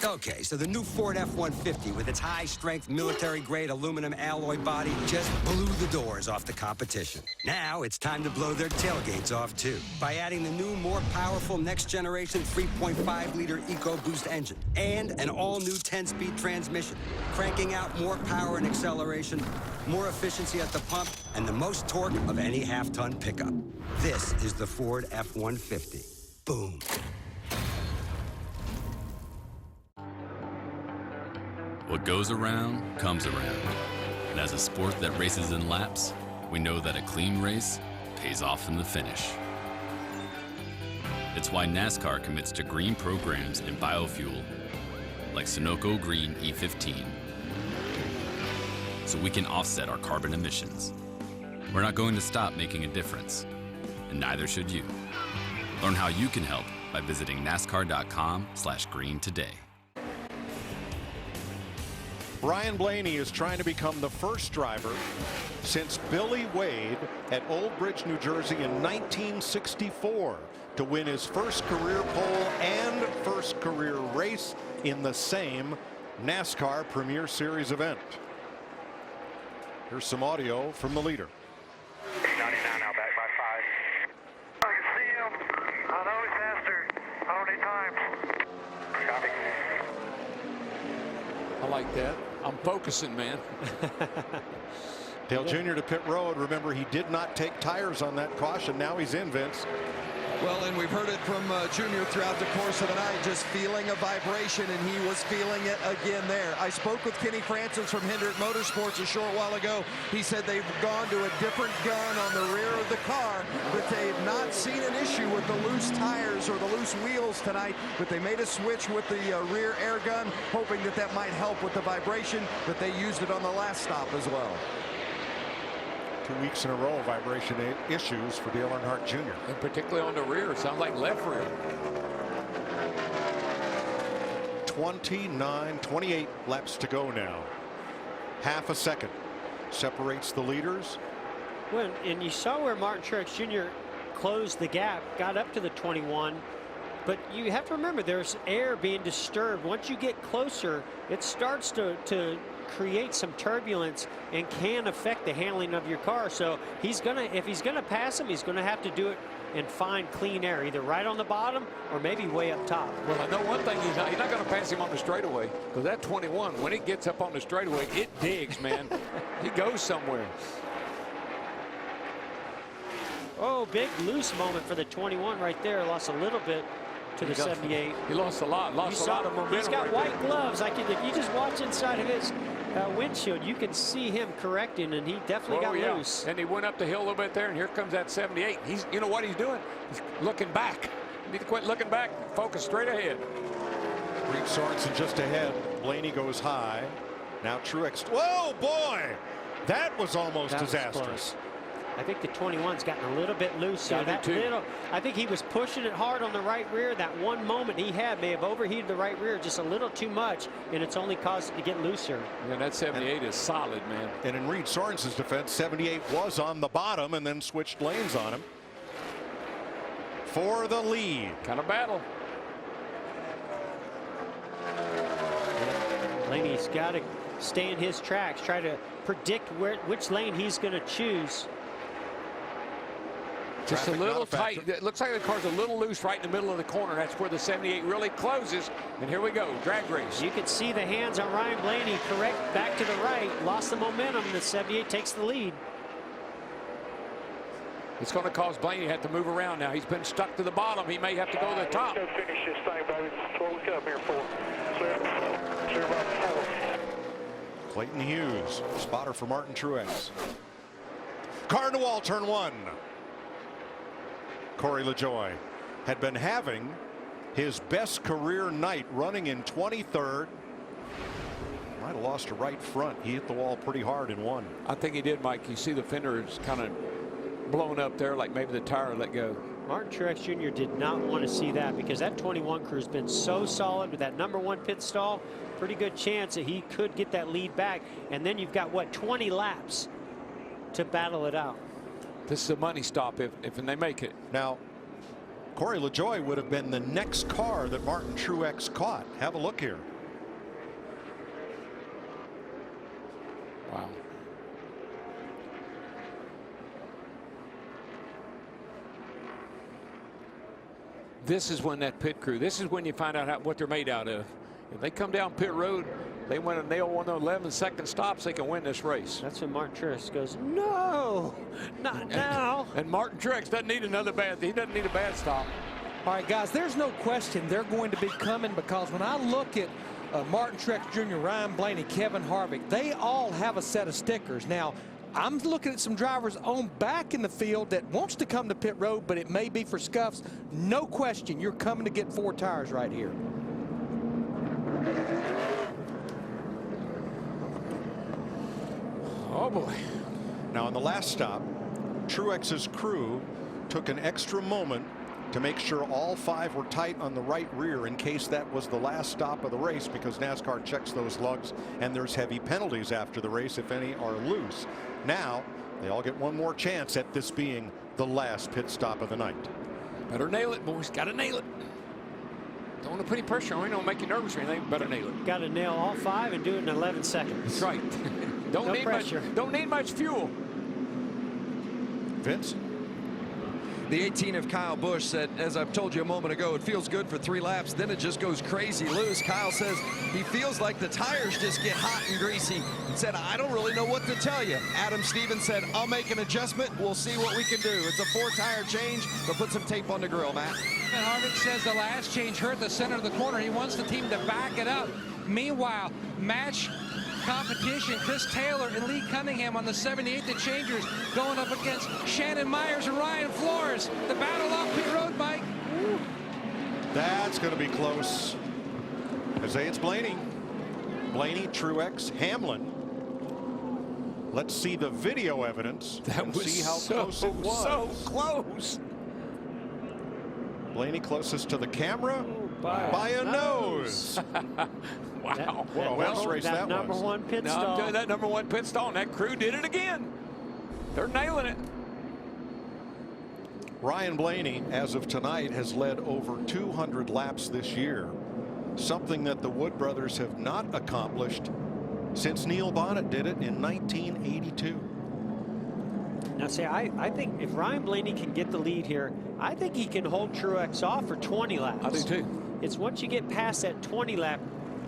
Okay, so the new Ford F-150 with its high-strength military-grade aluminum alloy body just blew the doors off the competition. Now it's time to blow their tailgates off, too, by adding the new, more powerful next-generation 3.5-liter EcoBoost engine and an all-new 10-speed transmission, cranking out more power and acceleration, more efficiency at the pump, and the most torque of any half-ton pickup. This is the Ford F-150. Boom. What goes around comes around. And as a sport that races in laps, we know that a clean race pays off in the finish. It's why NASCAR commits to green programs and biofuel, like Sunoco Green E15, so we can offset our carbon emissions. We're not going to stop making a difference, and neither should you. Learn how you can help by visiting NASCAR.com/green today. Ryan Blaney is trying to become the first driver since Billy Wade at Old Bridge, New Jersey in 1964 to win his first career pole and first career race in the same NASCAR Premier Series event. Here's some audio from the leader. 99 now, back by 5. I can see him. I know he's faster. How many times? Copy. I like that. I'm focusing, man. Dale Jr. to pit road. Remember, he did not take tires on that caution. Now he's in, Vince. Well, and we've heard it from Junior throughout the course of the night, just feeling a vibration, and he was feeling it again there. I spoke with Kenny Francis from Hendrick Motorsports a short while ago. He said they've gone to a different gun on the rear of the car, but they've not seen an issue with the loose tires or the loose wheels tonight, but they made a switch with the rear air gun, hoping that that might help with the vibration, but they used it on the last stop as well. 2 weeks in a row, vibration issues for Dale Earnhardt Jr. And particularly on the rear, it sounds like left rear. 28 laps to go now. Half a second separates the leaders. Well, and you saw where Martin Truex Jr. closed the gap, got up to the 21. But you have to remember, there's air being disturbed. Once you get closer, it starts to create some turbulence and can affect the handling of your car. So if he's gonna pass him, he's gonna have to do it and find clean air, either right on the bottom or maybe way up top. Well, I know one thing, he's not going to pass him on the straightaway, because that 21, when it gets up on the straightaway, it digs, man. He goes somewhere. Oh, big loose moment for the 21 right there. Lost a little bit to the 78. He lost a lot. Lost a lot of momentum. He's got right white there. gloves. If you just watch inside of his windshield, you can see him correcting, and he definitely got loose. And he went up the hill a little bit there, and here comes that 78. You know what he's doing? He's looking back. You need to quit looking back. Focus straight ahead. Reed Sorensen just ahead. Blaney goes high. Now Truex. Whoa, boy! That was almost disastrous. I think the 21's gotten a little bit loose. I think he was pushing it hard on the right rear. That one moment he had may have overheated the right rear just a little too much, and it's only caused it to get looser. Yeah, that 78 is solid, man. And in Reed Sorensen's defense, 78 was on the bottom and then switched lanes on him for the lead. Kind of battle. Blaney's got to stay in his tracks, try to predict which lane he's going to choose. Just a little tight. It looks like the car's a little loose right in the middle of the corner. That's where the 78 really closes. And here we go, drag race. You can see the hands on Ryan Blaney correct back to the right. Lost the momentum. The 78 takes the lead. It's going to cause Blaney to have to move around now. He's been stuck to the bottom. He may have to go to the top. Let's go finish this thing, baby. That's what we come here for. Clear about 4. Clayton Hughes, spotter for Martin Truex. Car to wall, turn 1. Corey LaJoie had been having his best career night, running in 23rd. Might have lost a right front. He hit the wall pretty hard in 1. I think he did, Mike. You see the fender is kind of blown up there, like maybe the tire let go. Martin Truex Jr. did not want to see that, because that 21 crew's been so solid with that #1 pit stall. Pretty good chance that he could get that lead back. And then you've got, what, 20 laps to battle it out. This is a money stop if they make it. Now, Corey LaJoie would have been the next car that Martin Truex caught. Have a look here. Wow. This is when that pit crew, this is when you find out what they're made out of. If they come down pit road, they want to nail one of those 11-second stops, they can win this race. That's when Martin Truex goes, no, not now. And Martin Truex doesn't need another bad, he doesn't need a bad stop. All right, guys, there's no question they're going to be coming, because when I look at Martin Truex Jr., Ryan Blaney, Kevin Harvick, they all have a set of stickers. Now, I'm looking at some drivers on back in the field that wants to come to pit road, but it may be for scuffs. No question, you're coming to get 4 tires right here. Oh, boy. Now, on the last stop, Truex's crew took an extra moment to make sure all 5 were tight on the right rear in case that was the last stop of the race, because NASCAR checks those lugs and there's heavy penalties after the race if any are loose. Now they all get one more chance at this being the last pit stop of the night. Better nail it, boys. Got to nail it. Don't want to put any pressure on you. Don't make you nervous or anything. Better nail it. Got to nail all 5 and do it in 11 seconds. That's right. Don't No need pressure. Don't need much fuel. Vince? The 18 of Kyle Busch said, as I've told you a moment ago, it feels good for 3 laps, then it just goes crazy loose. Kyle says he feels like the tires just get hot and greasy. He said, I don't really know what to tell you. Adam Stevens said, I'll make an adjustment. We'll see what we can do. It's a 4-tire change. They'll put some tape on the grill, Matt. And Harvick says the last change hurt the center of the corner. He wants the team to back it up. Meanwhile, match competition, Chris Taylor and Lee Cunningham on the 78, the changers, going up against Shannon Myers and Ryan Flores. The battle off pit road, Mike. That's going to be close. Isaiah, it's Blaney. Blaney, Truex, Hamlin. Let's see the video evidence and see how close it was. So close. Blaney closest to the camera by a nose. Wow. What a well race that number was. 1 pit No, stall. I'm doing that number 1 pit stall, and that crew did it again. They're nailing it. Ryan Blaney, as of tonight, has led over 200 laps this year, something that the Wood brothers have not accomplished since Neil Bonnet did it in 1982. Now, see, I think if Ryan Blaney can get the lead here, I think he can hold Truex off for 20 laps. I do too. It's once you get past that 20 lap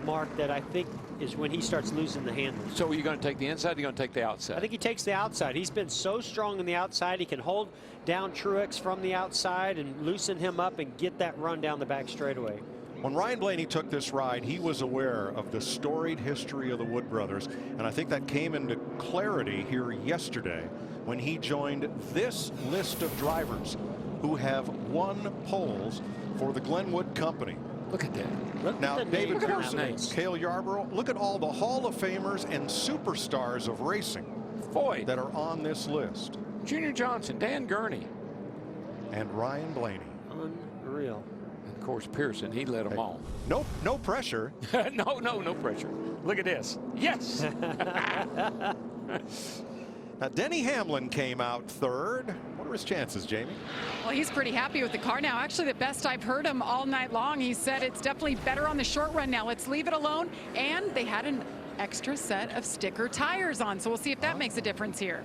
mark that I think is when he starts losing the handles. So are you going to take the inside, or are you going to take the outside? I think he takes the outside. He's been so strong on the outside. He can hold down Truex from the outside and loosen him up and get that run down the back straightaway. When Ryan Blaney took this ride, he was aware of the storied history of the Wood brothers, and I think that came into clarity here yesterday when he joined this list of drivers who have won poles for the Glenwood Company. Look at that. Look Now, at the David names. Pearson, Nice. Cale Yarborough, look at all the Hall of Famers and superstars of racing Foyt, that are on this list. Junior Johnson, Dan Gurney, And Ryan Blaney. Unreal. and of course Pearson. He led them all. Nope, no pressure. no pressure. Look at this. Yes. Now, Denny Hamlin came out 3rd. What are his chances, Jamie? Well, he's pretty happy with the car now. Actually, the best I've heard him all night long. He said it's definitely better on the short run now. Let's leave it alone. And they had an extra set of sticker tires on, so we'll see if that makes a difference here.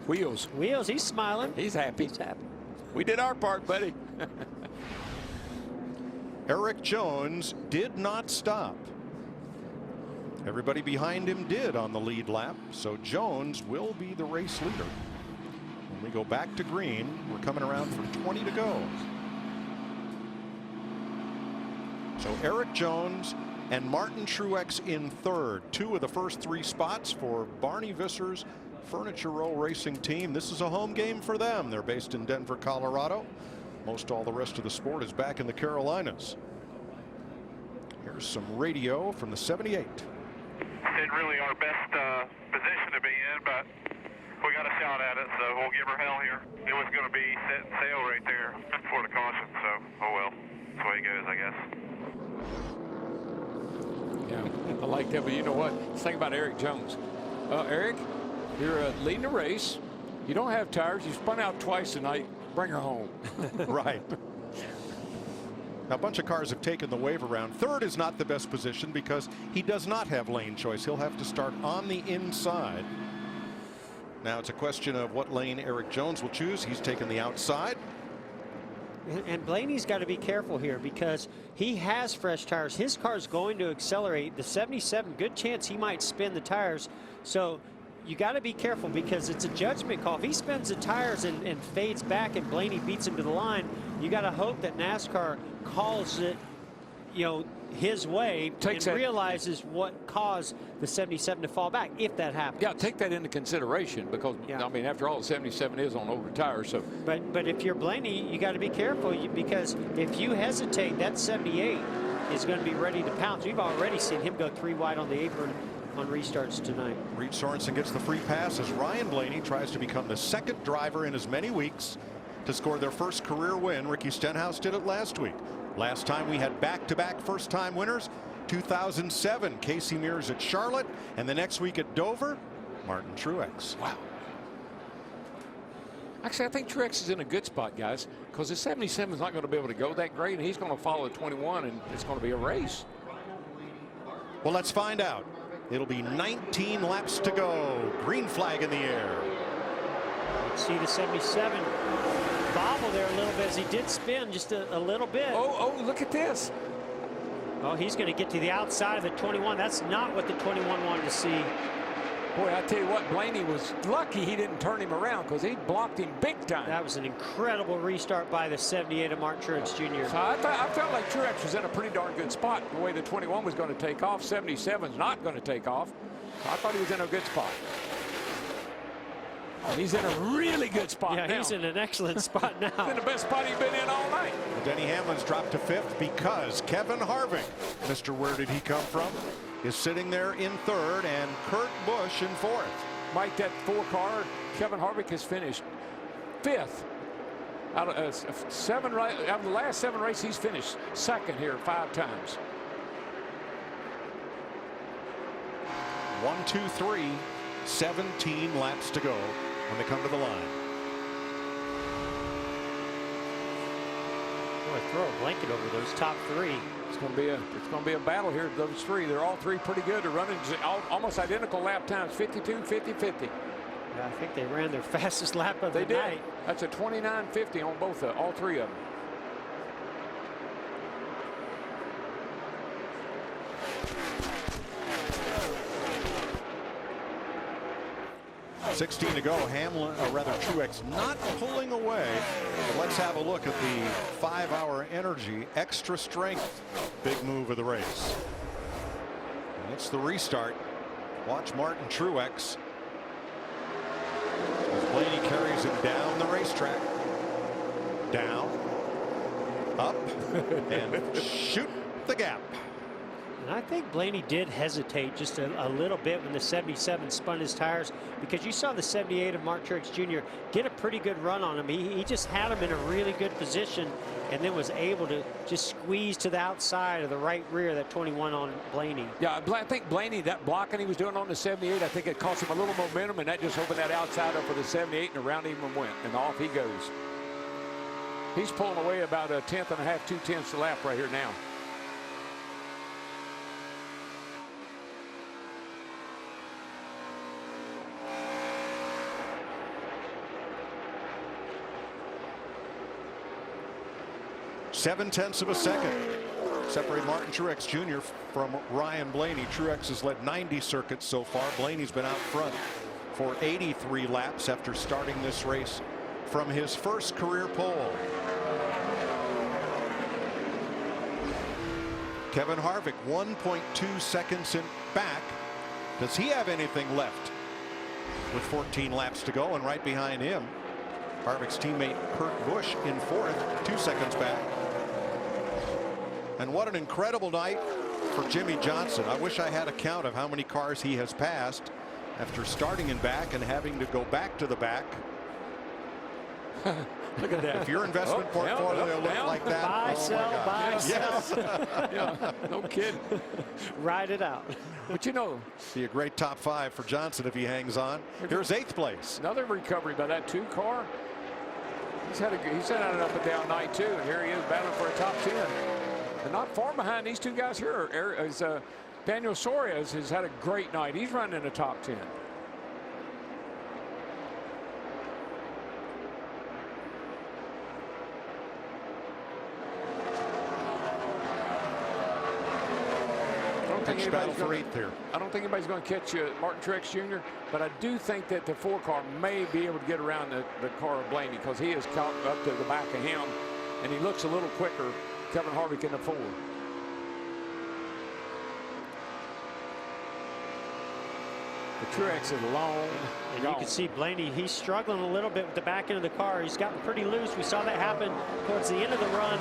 Wheels. Wheels, he's smiling. He's happy. He's happy. We did our part, buddy. Eric Jones did not stop. Everybody behind him did on the lead lap, so Jones will be the race leader. When we go back to green, we're coming around for 20 to go. So Eric Jones and Martin Truex in 3rd. 2 of the first 3 spots for Barney Visser's Furniture Row Racing team. This is a home game for them. They're based in Denver, Colorado. Most all the rest of the sport is back in the Carolinas. Here's some radio from the 78. Didn't really our best position to be in, but we got a shot at it, so we'll give her hell here. It was going to be set and sail right there for the caution, so oh well. That's the way it goes, I guess. Yeah, I like that, but you know what? Let's think about Eric Jones. Eric, you're leading the race. You don't have tires. You spun out twice tonight. bring her home. Right. Now, a bunch of cars have taken the wave around. Third is not the best position because he does not have lane choice. He'll have to start on the inside. Now it's a question of what lane Erik Jones will choose. He's taken the outside. And Blaney's got to be careful here because he has fresh tires. His car's going to accelerate. The 77, good chance he might spin the tires. So you got to be careful because it's a judgment call. If he spins the tires and fades back and Blaney beats him to the line, you got to hope that NASCAR calls it, you know, his way and realizes what caused the 77 to fall back, if that happens. Yeah, take that into consideration because, I mean, after all, the 77 is on older tires. So, But if you're Blaney, you got to be careful because if you hesitate, that 78 is going to be ready to pounce. We've already seen him go 3 wide on the apron on restarts tonight. Reed Sorensen gets the free pass as Ryan Blaney tries to become the second driver in as many weeks to score their first career win. Ricky Stenhouse did it last week. Last time we had back-to-back first-time winners, 2007, Casey Mears at Charlotte, and the next week at Dover, Martin Truex. Wow. Actually, I think Truex is in a good spot, guys, because the 77 is not going to be able to go that great, and he's going to follow the 21, and it's going to be a race. Well, let's find out. It'll be 19 laps to go. Green flag in the air. Let's see the 77 bobble there a little bit as he did spin just a little bit. Oh, look at this. Oh, he's going to get to the outside of the 21. That's not what the 21 wanted to see. Boy, I tell you what, Blaney was lucky he didn't turn him around because he blocked him big time. That was an incredible restart by the 78 of Mark Truex Jr. So I felt like Truex was in a pretty darn good spot the way the 21 was going to take off. 77's not going to take off. I thought he was in a good spot. And he's in a really good spot now. Yeah, he's in an excellent spot now. He's in the best spot he's been in all night. Well, Denny Hamlin's dropped to 5th because Kevin Harvick, Mr. Where did he come from, is sitting there in 3rd, and Kurt Busch in 4th. Mike, that 4 car, Kevin Harvick has finished 5th. Out of out of the last 7 races, he's finished 2nd here 5 times. 1, 2, 3, 17 laps to go when they come to the line. Boy, throw a blanket over those top 3. It's going to be a battle here. Those 3, they're all 3 pretty good. They're running almost identical lap times, 52, 50, 50. Yeah, I think they ran their fastest lap of the night. They did. That's a 29.50 on both all 3 of them. $16 to go. Hamlin, or rather Truex, not pulling away. But let's have a look at the 5-hour energy extra strength. Big move of the race. And it's the restart. Watch Martin Truex as Blaney carries him down the racetrack. Down, up, and shoot the gap. And I think Blaney did hesitate just a little bit when the 77 spun his tires, because you saw the 78 of Mark Truex Jr. get a pretty good run on him. He just had him in a really good position and then was able to just squeeze to the outside of the right rear of that 21 on Blaney. Yeah, I think Blaney, that blocking he was doing on the 78, I think it cost him a little momentum, and that just opened that outside up for the 78, and around him and went, and off he goes. He's pulling away about a 1/10 and a half, 2/10 a lap right here now. Seven-tenths of a second separate Martin Truex Jr. from Ryan Blaney. Truex has led 90 circuits so far. Blaney's been out front for 83 laps after starting this race from his first career pole. Kevin Harvick 1.2 seconds in back. Does he have anything left with 14 laps to go? And right behind him, Harvick's teammate Kurt Busch in 4th, 2 seconds back. And what an incredible night for Jimmie Johnson. I wish I had a count of how many cars he has passed after starting in back and having to go back to the back. Look at that. If your investment portfolio looked like that, buy, sell, buy, yes. sell. Yeah, no kidding. Ride it out. But you know, be a great top 5 for Johnson if he hangs on. Here's 8th place. Another recovery by that 2 car. He's had an up and down night too, and here he is battling for a top 10. And not far behind these two guys here is Daniel Suarez has had a great night. He's running in the top 10. Pitch battle for 8th here. I don't think anybody's going to catch Martin Truex Jr., but I do think that the 4 car may be able to get around the car of Blaney, because he is caught up to the back of him, and he looks a little quicker, Kevin Harvick in the 4. The Truex is long. And you can see Blaney, he's struggling a little bit with the back end of the car. He's gotten pretty loose. We saw that happen towards the end of the run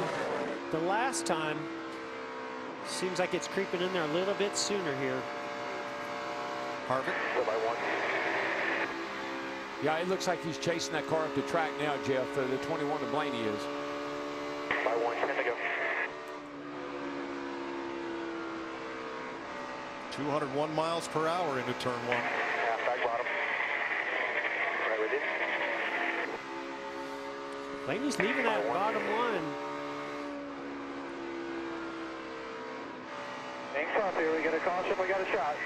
the last time. Seems like it's creeping in there a little bit sooner here. Harvick. Yeah, it looks like he's chasing that car up the track now, Jeff. The 21 of Blaney is. By 1, 10 to go. 201 miles per hour into turn 1. Half back bottom. Right with it. Blaney's leaving that bottom line. Thanks off here. We got a caution. We got a shot.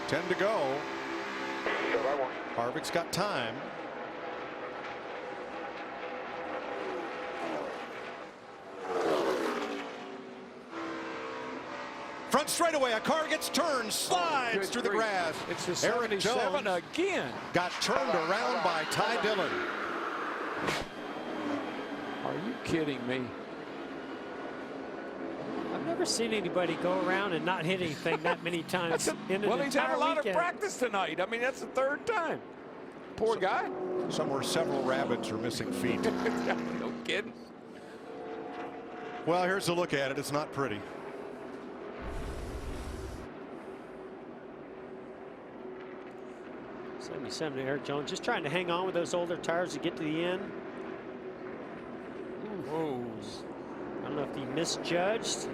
10 to go. Go by 1. Harvick's got time. Front straightaway, a car gets turned, slides through the grass. It's the Eric 77 Jones again. got turned around by Ty Dillon. Are you kidding me? I've never seen anybody go around and not hit anything that many times in an Well, he's had a lot weekend. of practice tonight. I mean, that's the 3rd time. Poor guy. Somewhere several rabbits are missing feet. No kidding. Well, here's a look at it. It's not pretty. '77 Eric Jones just trying to hang on with those older tires to get to the end. Whoa. I don't know if he misjudged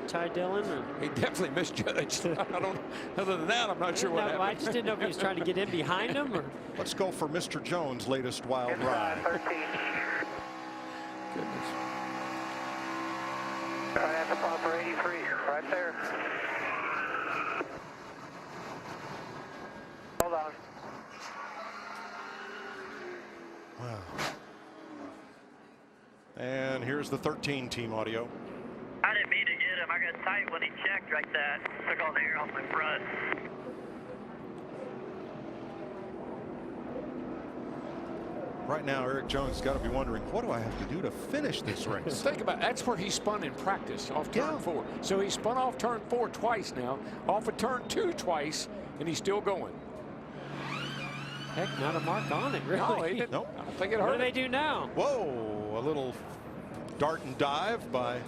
Ty Dillon. Or... He definitely misjudged. I don't. Other than that, I'm not sure what happened. I just didn't know if he was trying to get in behind him. Or... Let's go for Mr. Jones' latest wild ride. 13. Goodness. Right at the pump for 83. Right there. Hold on. Wow. And here's the 13 team audio. I didn't mean to get him. I got tight when he checked like that. Took all the air off my front. Right now, Eric Jones has got to be wondering, what do I have to do to finish this race? Think about it. That's where he spun in practice, off turn 4. So he spun off turn 4 twice now, off of turn 2 twice, and he's still going. Heck, not a mark on it, really. No, he didn't. Nope. I don't think it hurt. What do they do now? Whoa, a little dart and dive by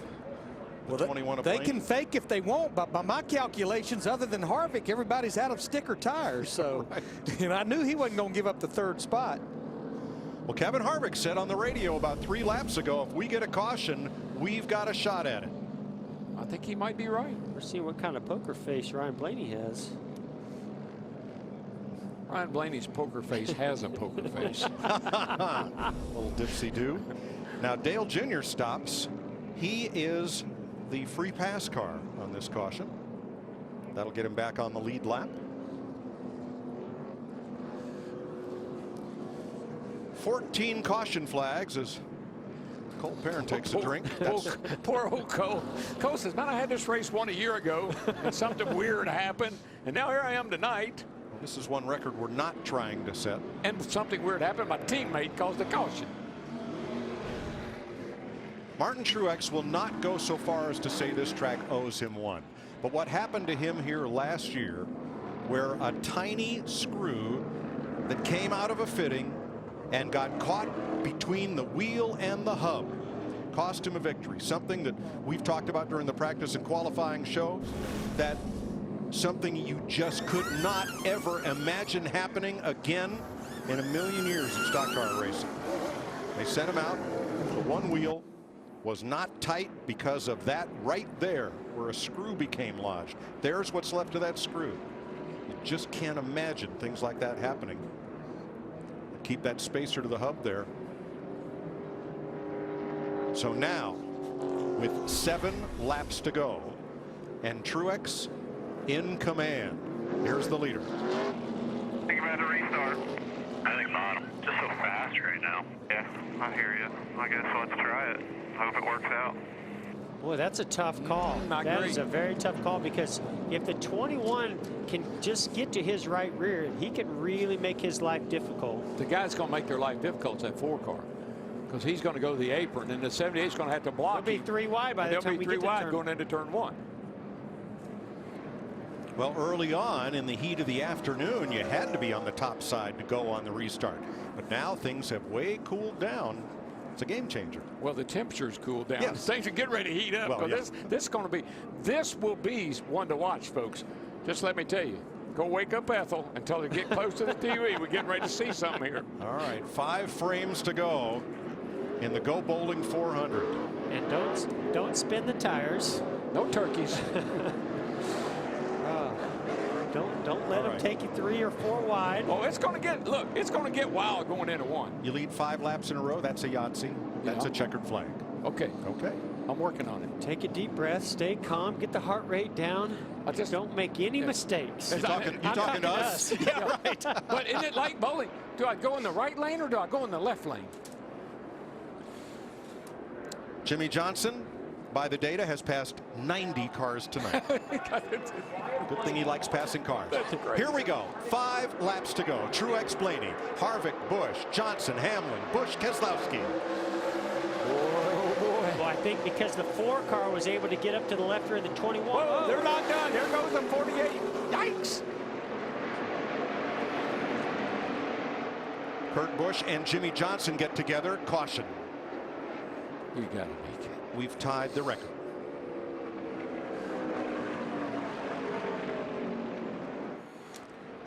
the 21 of They Blaney. can fake if they want, but by my calculations, other than Harvick, everybody's out of sticker tires. So, and I knew he wasn't going to give up the 3rd spot. Well, Kevin Harvick said on the radio about 3 laps ago, if we get a caution, we've got a shot at it. I think he might be right. We're seeing what kind of poker face Ryan Blaney has. Ryan Blaney's poker face has a poker face. Little dipsy-do. Now, Dale Jr. stops. He is the free pass car on this caution. That'll get him back on the lead lap. 14 caution flags as Cole Perrin takes a drink. Poor old Cole. Cole says, man, I had this race won a year ago, and something weird happened, and now here I am tonight. This is one record we're not trying to set. And something weird happened. My teammate caused a caution. Martin Truex will not go so far as to say this track owes him one. But what happened to him here last year, where a tiny screw that came out of a fitting and got caught between the wheel and the hub cost him a victory. Something that we've talked about during the practice and qualifying shows, that something you just could not ever imagine happening again in a million years of stock car racing. They sent him out. The one wheel was not tight because of that right there where a screw became lodged. There's what's left of that screw. You just can't imagine things like that happening. keep that spacer to the hub there. So now, with 7 laps to go, and Truex in command. Here's the leader. Think about a restart. I think bottom. Just so fast right now. Yeah, I hear you. I guess let's try it. Hope it works out. Boy, that's a tough call. That is a very tough call, because if the 21 can just get to his right rear, he can really make his life difficult. The guy's going to make their life difficult is that 4 car, because he's going to go to the apron, and the 78 is going to have to block. They'll be 3 wide by the time we get to They'll be 3 wide turn. going into turn 1. Well, early on in the heat of the afternoon, you had to be on the top side to go on the restart. But now things have way cooled down. It's a game changer. Well, the temperature's cooled down. Yes. Things are getting ready to heat up. Well, yeah. This will be one to watch, folks. Just let me tell you. Go wake up Ethel until they get close to the TV. We're getting ready to see something here. All right, 5 frames to go in the Go Bowling 400. And don't spin the tires. No turkeys. Don't let them take you 3 or 4 wide. Oh, it's going to get wild going into 1. You lead 5 laps in a row. That's a Yahtzee. That's a checkered flag. Okay. Okay. I'm working on it. Take a deep breath. Stay calm. Get the heart rate down. Just don't make any mistakes. You talking to us? Yeah, right. But isn't it like bowling? Do I go in the right lane or do I go in the left lane? Jimmy Johnson, by the data, has passed 90 cars tonight. Good thing he likes passing cars. Here we go. 5 laps to go. Truex, Blaney, Harvick, Busch, Johnson, Hamlin, Busch, Keselowski. Well, I think because the 4 car was able to get up to the left rear of the 21. Whoa, they're not done. There goes the 48. Yikes. Kurt Busch and Jimmy Johnson get together. Caution. You got to make it. We've tied the record.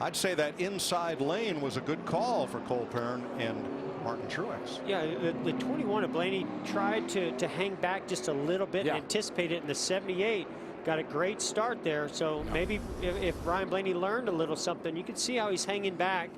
I'd say that inside lane was a good call for Cole Pearn and Martin Truex. Yeah, the 21 of Blaney tried to hang back just a little bit and anticipate it, and the 78 got a great start there. So maybe if Ryan Blaney learned a little something, you can see how he's hanging back.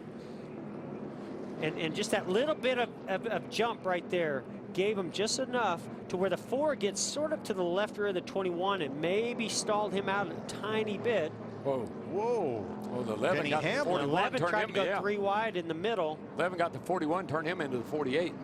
And just that little bit of jump right there gave him just enough to where the 4 gets sort of to the left rear of the 21 and maybe stalled him out a tiny bit. Whoa. Whoa. Oh, the 11 Denny got the Hamlin. 41. 11 turned tried him, to go 3 wide in the middle. 11 got the 41, turned him into the 48.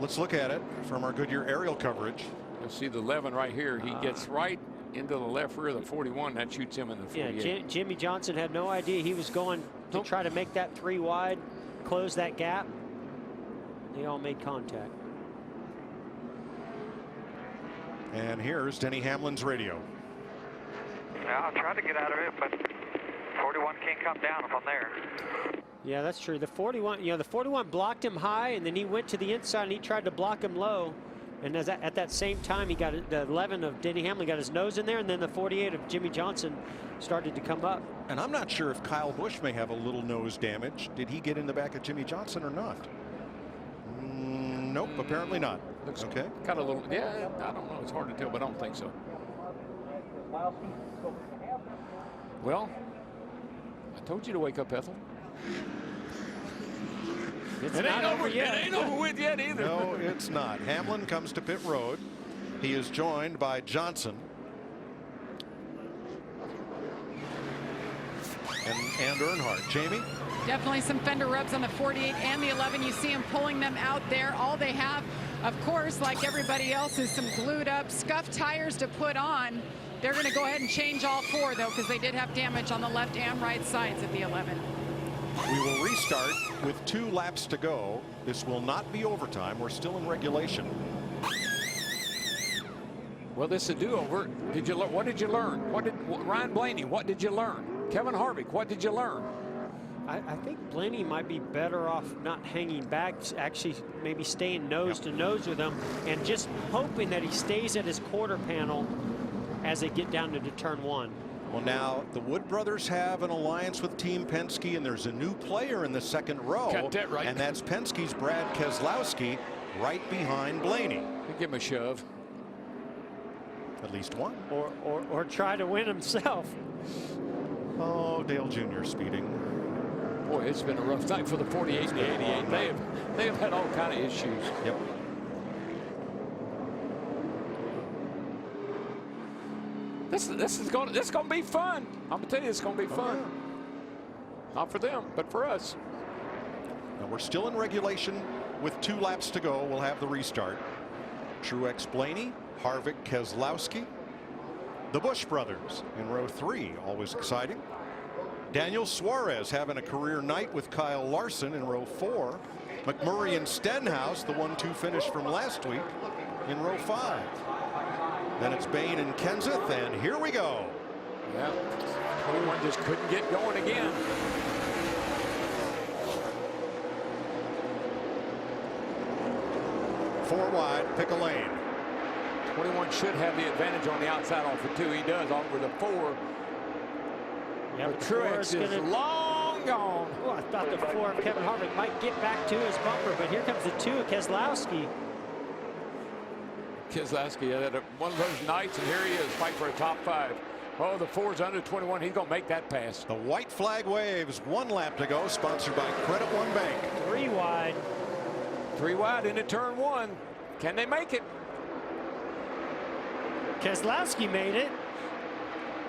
Let's look at it from our Goodyear aerial coverage. You'll see the 11 right here. He gets right into the left rear of the 41. That shoots him in the 48. Yeah, Jimmy Johnson had no idea he was going to try to make that 3 wide, close that gap. They all made contact. And here's Denny Hamlin's radio. Yeah, I'll try to get out of it, but 41 can't come down if I'm there. Yeah, that's true. The 41, the 41 blocked him high, and then he went to the inside and he tried to block him low. And at that same time, he got the 11 of Denny Hamlin got his nose in there, and then the 48 of Jimmy Johnson started to come up. And I'm not sure if Kyle Busch may have a little nose damage. Did he get in the back of Jimmy Johnson or not? Nope, apparently not. Looks okay. Got a little, yeah, I don't know. It's hard to tell, but I don't think so. Well, I told you to wake up, Ethel. It ain't over yet. It ain't over with yet either. No, it's not. Hamlin comes to pit road. He is joined by Johnson and Earnhardt. Jamie? Definitely some fender rubs on the 48 and the 11. You see him pulling them out there. All they have, of course, like everybody else, is some glued up, scuffed tires to put on. They're going to go ahead and change all 4, though, because they did have damage on the left and right sides of the 11. We will restart with 2 laps to go. This will not be overtime. We're still in regulation. Well, this is a do-over. What did you learn? Ryan Blaney, what did you learn? Kevin Harvick, what did you learn? I think Blaney might be better off not hanging back, actually maybe staying nose to nose with him and just hoping that he stays at his quarter panel as they get down to turn 1. Well, now the Wood brothers have an alliance with Team Penske, and there's a new player in the second row. Got that right. And that's Penske's Brad Keselowski right behind Blaney. Give him a shove. At least one. Or try to win himself. Oh, Dale Jr. speeding. Boy, it's been a rough night for the 48 and the 88. They have had all kind of issues. Yep. This is going to be fun. I'm gonna tell you, it's going to be fun. Not for them, but for us. Now we're still in regulation with 2 laps to go. We'll have the restart. Truex Blaney, Harvick Keselowski, the Busch brothers in row 3, always exciting. Daniel Suarez having a career night with Kyle Larson in row 4. McMurray and Stenhouse, the 1-2 finish from last week, in row 5. Then it's Bain and Kenseth, and here we go. Yeah, 21 just couldn't get going again. Four wide, pick a lane. 21 should have the advantage on the outside off the 2. He does over the 4. Yeah, but Truex is long gone. Oh, I thought the 4 of Kevin Harvick might get back to his bumper, but here comes the 2 of Keselowski. Keselowski had one of those nights, and here he is fighting for a top 5. Oh, the 4's under 21. He's going to make that pass. The white flag waves. 1 lap to go, sponsored by Credit One Bank. 3 wide. 3 wide into turn 1. Can they make it? Keselowski made it.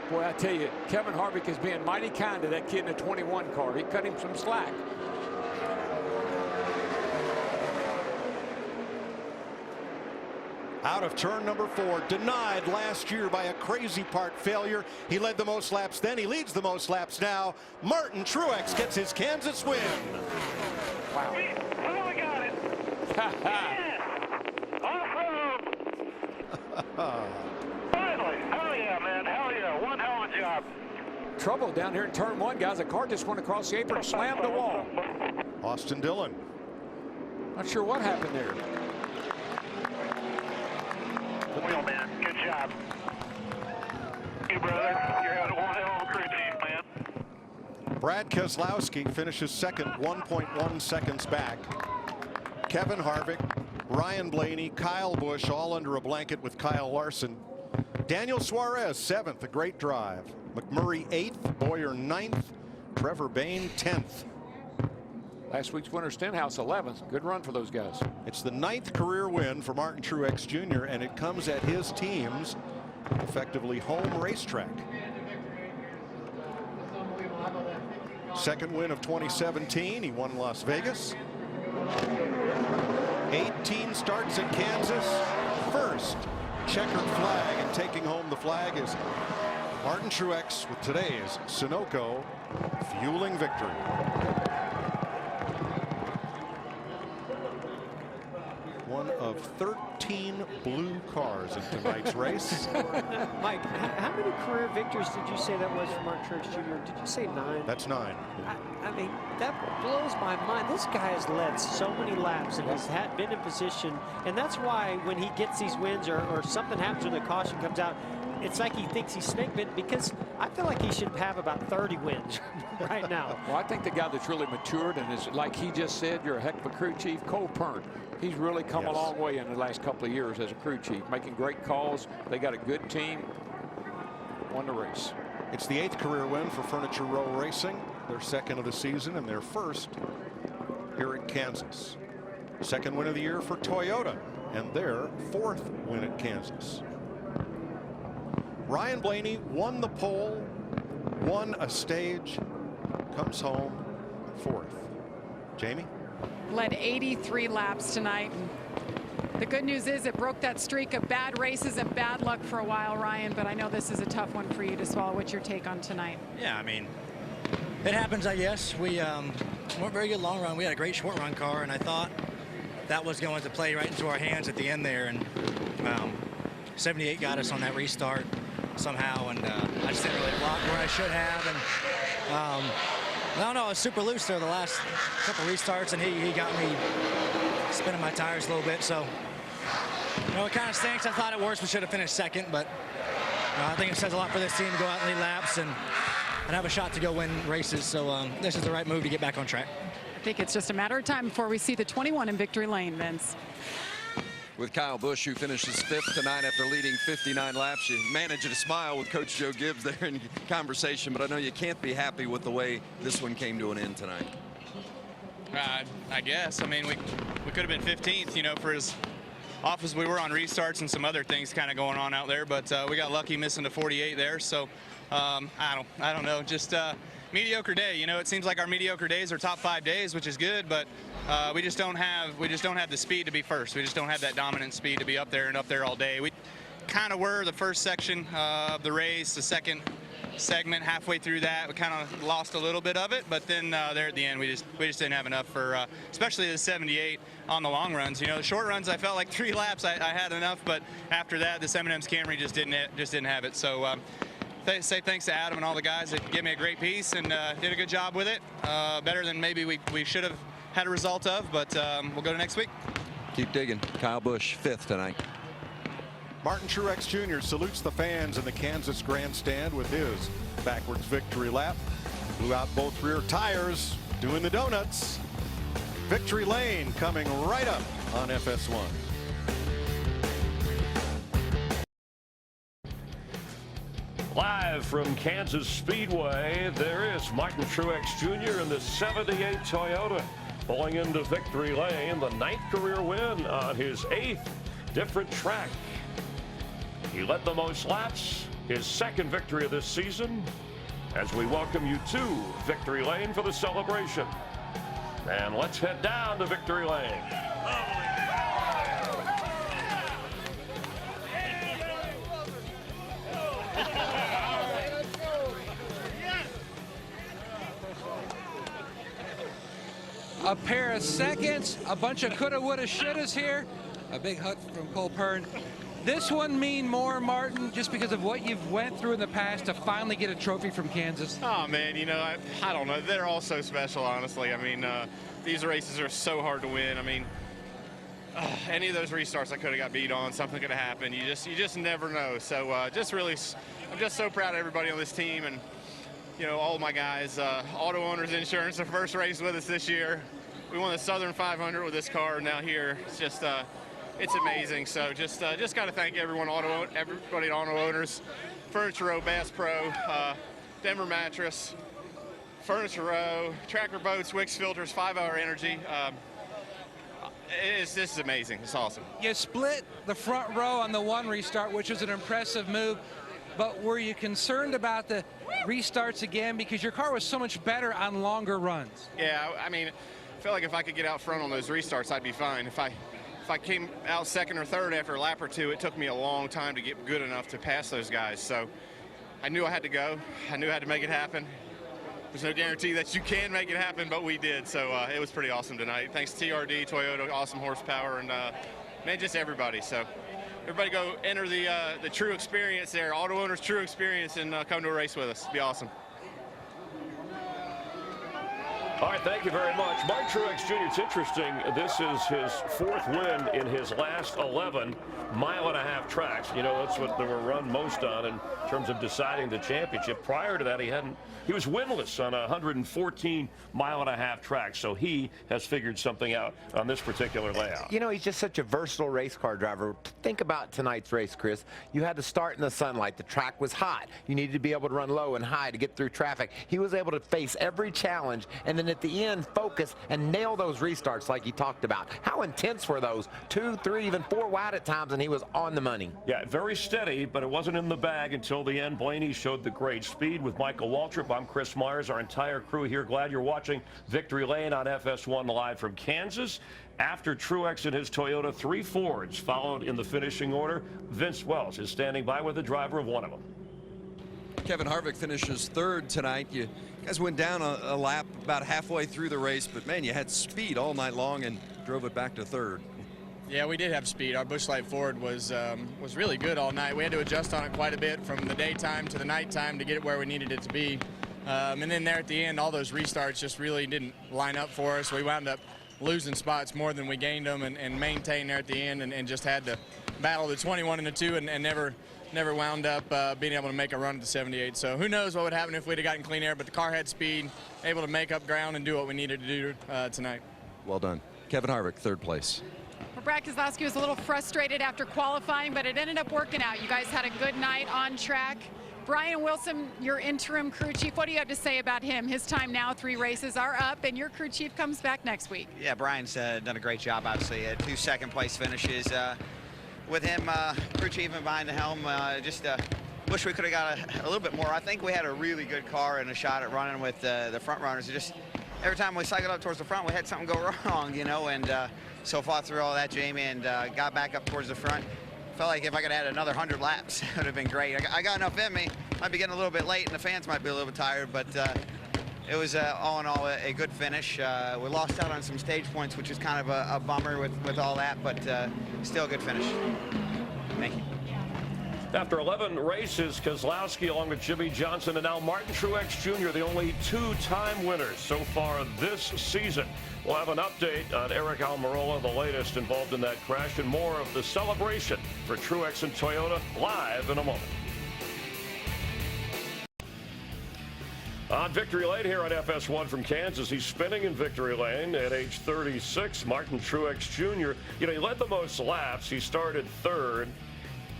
Boy, I tell you, Kevin Harvick is being mighty kind to that kid in the 21 car. He cut him some slack. Out of turn number 4, denied last year by a crazy part failure. He led the most laps then. He leads the most laps now. Martin Truex gets his Kansas win. Wow. Oh, we got it. Yes. Awesome. Finally. Hell yeah, man. Hell yeah. One hell of a job. Trouble down here in turn 1, guys. The car just went across the apron, slammed the wall. Austin Dillon. Not sure what happened there. Wheel, man. Good job. You, brother. You're having one hell of a crew chief, man. Brad Keselowski finishes second, 1.1 seconds back. Kevin Harvick, Ryan Blaney, Kyle Busch all under a blanket with Kyle Larson. Daniel Suarez 7th, a great drive. McMurray 8th, Boyer 9th, Trevor Bayne 10th. Last week's winner Stenhouse 11th. Good run for those guys. It's the 9th career win for Martin Truex Jr. and it comes at his team's effectively home racetrack. Second win of 2017. He won Las Vegas. 18 starts at Kansas. First checkered flag, and taking home the flag is Martin Truex with today's Sunoco fueling victory. One of 13 blue cars in tonight's race. Mike, how many career victories did you say that was for Martin Truex Jr.? Did you say 9? That's 9. I mean, that blows my mind. This guy has led so many laps and has been in position. And that's why when he gets these wins or something happens when the caution comes out, it's like he thinks he's snake bitten, because I feel like he should have about 30 wins right now. Well, I think the guy that's really matured and is, like he just said, you're a heck of a crew chief, Cole Pearn. He's really come a long way in the last couple of years as a crew chief, making great calls. They got a good team. Won the race. It's the 8th career win for Furniture Row Racing, their 2nd of the season and their 1st here at Kansas. 2nd win of the year for Toyota and their 4th win at Kansas. Ryan Blaney won the pole, won a stage, comes home 4th. Jamie? Led 83 laps tonight. The good news is it broke that streak of bad races and bad luck for a while, Ryan, but I know this is a tough one for you to swallow. What's your take on tonight? Yeah, I mean, it happens, I guess. We weren't very good long run. We had a great short run car, and I thought that was going to play right into our hands at the end there, and 78 got us on that restart somehow, and I just didn't really block where I should have, and I don't know, I was super loose there the last couple restarts, and he got me spinning my tires a little bit, so you know, it kind of stinks. I thought at worst we should have finished 2nd, but I think it says a lot for this team to go out and lead laps and have a shot to go win races, so this is the right move to get back on track. I think it's just a matter of time before we see the 21 in victory lane, Vince. with Kyle Busch, who finishes 5th tonight after leading 59 laps. You managed to smile with Coach Joe Gibbs there in conversation, but I know you can't be happy with the way this one came to an end tonight. I guess. I mean, we could have been 15th, you know, for as off as we were on restarts and some other things kind of going on out there, but we got lucky missing the 48 there. So I don't know, just mediocre day. You know, it seems like our mediocre days are top 5 days, which is good, but we just don't have the speed to be first. We just don't have that dominant speed to be up there and up there all day. We kind of were the first section of the race. The second segment, halfway through that, we kind of lost a little bit of it, but then there at the end, we just didn't have enough for, especially the 78 on the long runs. You know, the short runs, I felt like 3 laps I had enough, but after that, this M&M's Camry just didn't have it. So say thanks to Adam and all the guys that gave me a great piece and did a good job with it. Better than maybe we should have had a result of, but we'll go to next week. Keep digging. Kyle Busch, 5th tonight. Martin Truex Jr. salutes the fans in the Kansas grandstand with his backwards victory lap. Blew out both rear tires, doing the donuts. Victory lane coming right up on FS1. Live from Kansas Speedway, there is Martin Truex Jr. in the 78 Toyota pulling into victory lane, the 9th career win on his 8th different track. He led the most laps, his 2nd victory of this season, as we welcome you to victory lane for the celebration. And let's head down to victory lane. A pair of seconds, a bunch of coulda, woulda, shouldas here. A big hug from Cole Pearn. This one mean more, Martin, just because of what you've went through in the past to finally get a trophy from Kansas? Oh, man, you know, I don't know. They're all so special, honestly. I mean, these races are so hard to win. I mean, any of those restarts I could have got beat on, something could have happened. You just never know. So I'm just so proud of everybody on this team and, you know, all my guys. Auto Owners Insurance, their first race with us this year. We won the Southern 500 with this car. Now here, it's just, it's amazing. So just got to thank everybody at Auto Owners, Furniture Row, Bass Pro, Denver Mattress, Furniture Row, Tracker Boats, Wix Filters, 5 Hour Energy. This is amazing. It's awesome. You split the front row on the 1 restart, which was an impressive move. But were you concerned about the restarts again because your car was so much better on longer runs? Yeah, I mean, I felt like if I could get out front on those restarts, I'd be fine. If I came out 2nd or 3rd after a lap or 2, it took me a long time to get good enough to pass those guys. So I knew I had to go. I knew I had to make it happen. There's no guarantee that you can make it happen, but we did. So it was pretty awesome tonight. Thanks to TRD, Toyota, awesome horsepower, and man, just everybody. So everybody go enter the True Experience there, Auto Owners True Experience, and come to a race with us. It'd be awesome. All right, thank you very much. Martin Truex Jr., it's interesting. This is his 4th win in his last 11 mile-and-a-half tracks. You know, that's what they were run most on in terms of deciding the championship. Prior to that, he was winless on 114 mile-and-a-half tracks. So he has figured something out on this particular layout. You know, he's just such a versatile race car driver. Think about tonight's race, Chris. You had to start in the sunlight. The track was hot. You needed to be able to run low and high to get through traffic. He was able to face every challenge and then at the end focus and nail those restarts like he talked about. How intense were those? 2, 3, even 4 wide at times, and he was on the money. Yeah, very steady, but it wasn't in the bag until the end. Blaney showed the great speed with Michael Waltrip. I'm Chris Myers, our entire crew here. Glad you're watching Victory Lane on FS1 live from Kansas. After Truex and his Toyota, 3 Fords followed in the finishing order. Vince Welch is standing by with the driver of one of them. Kevin Harvick finishes 3rd tonight. You guys went down a lap about halfway through the race, but man, you had speed all night long and drove it back to 3rd. Yeah, we did have speed. Our Busch Light Ford was really good all night. We had to adjust on it quite a bit from the daytime to the nighttime to get it where we needed it to be. And then there at the end, all those restarts just really didn't line up for us. We wound up losing spots more than we gained them and maintained there at the end and just had to battle the 21 and the 2 and never wound up being able to make a run at the 78. So who knows what would happen if we'd have gotten clean air, but the car had speed, able to make up ground and do what we needed to do tonight. Well done. Kevin Harvick, 3rd place. Brad Keselowski was a little frustrated after qualifying, but it ended up working out. You guys had a good night on track. Brian Wilson, your interim crew chief, what do you have to say about him? His time now, 3 races are up, and your crew chief comes back next week. Yeah, Brian's done a great job, obviously. 2 second-place finishes. With him, crew chief and behind the helm, just wish we could have got a little bit more. I think we had a really good car and a shot at running with the front runners. Just every time we cycled up towards the front, we had something go wrong, you know, and so fought through all that, Jamie, and got back up towards the front. Felt like if I could have had another 100 laps, it would have been great. I got enough in me. Might be getting a little bit late, and the fans might be a little bit tired, but it was all in all a good finish. We lost out on some stage points, which is kind of a bummer with all that, but still a good finish. Thank you. After 11 races, Keselowski along with Jimmy Johnson and now Martin Truex Jr., the only 2-time winners so far this season. We'll have an update on Eric Almirola, the latest involved in that crash, and more of the celebration for Truex and Toyota live in a moment. On Victory Lane here on FS1 from Kansas, he's spinning in Victory Lane at age 36. Martin Truex Jr., you know, he led the most laps. He started 3rd.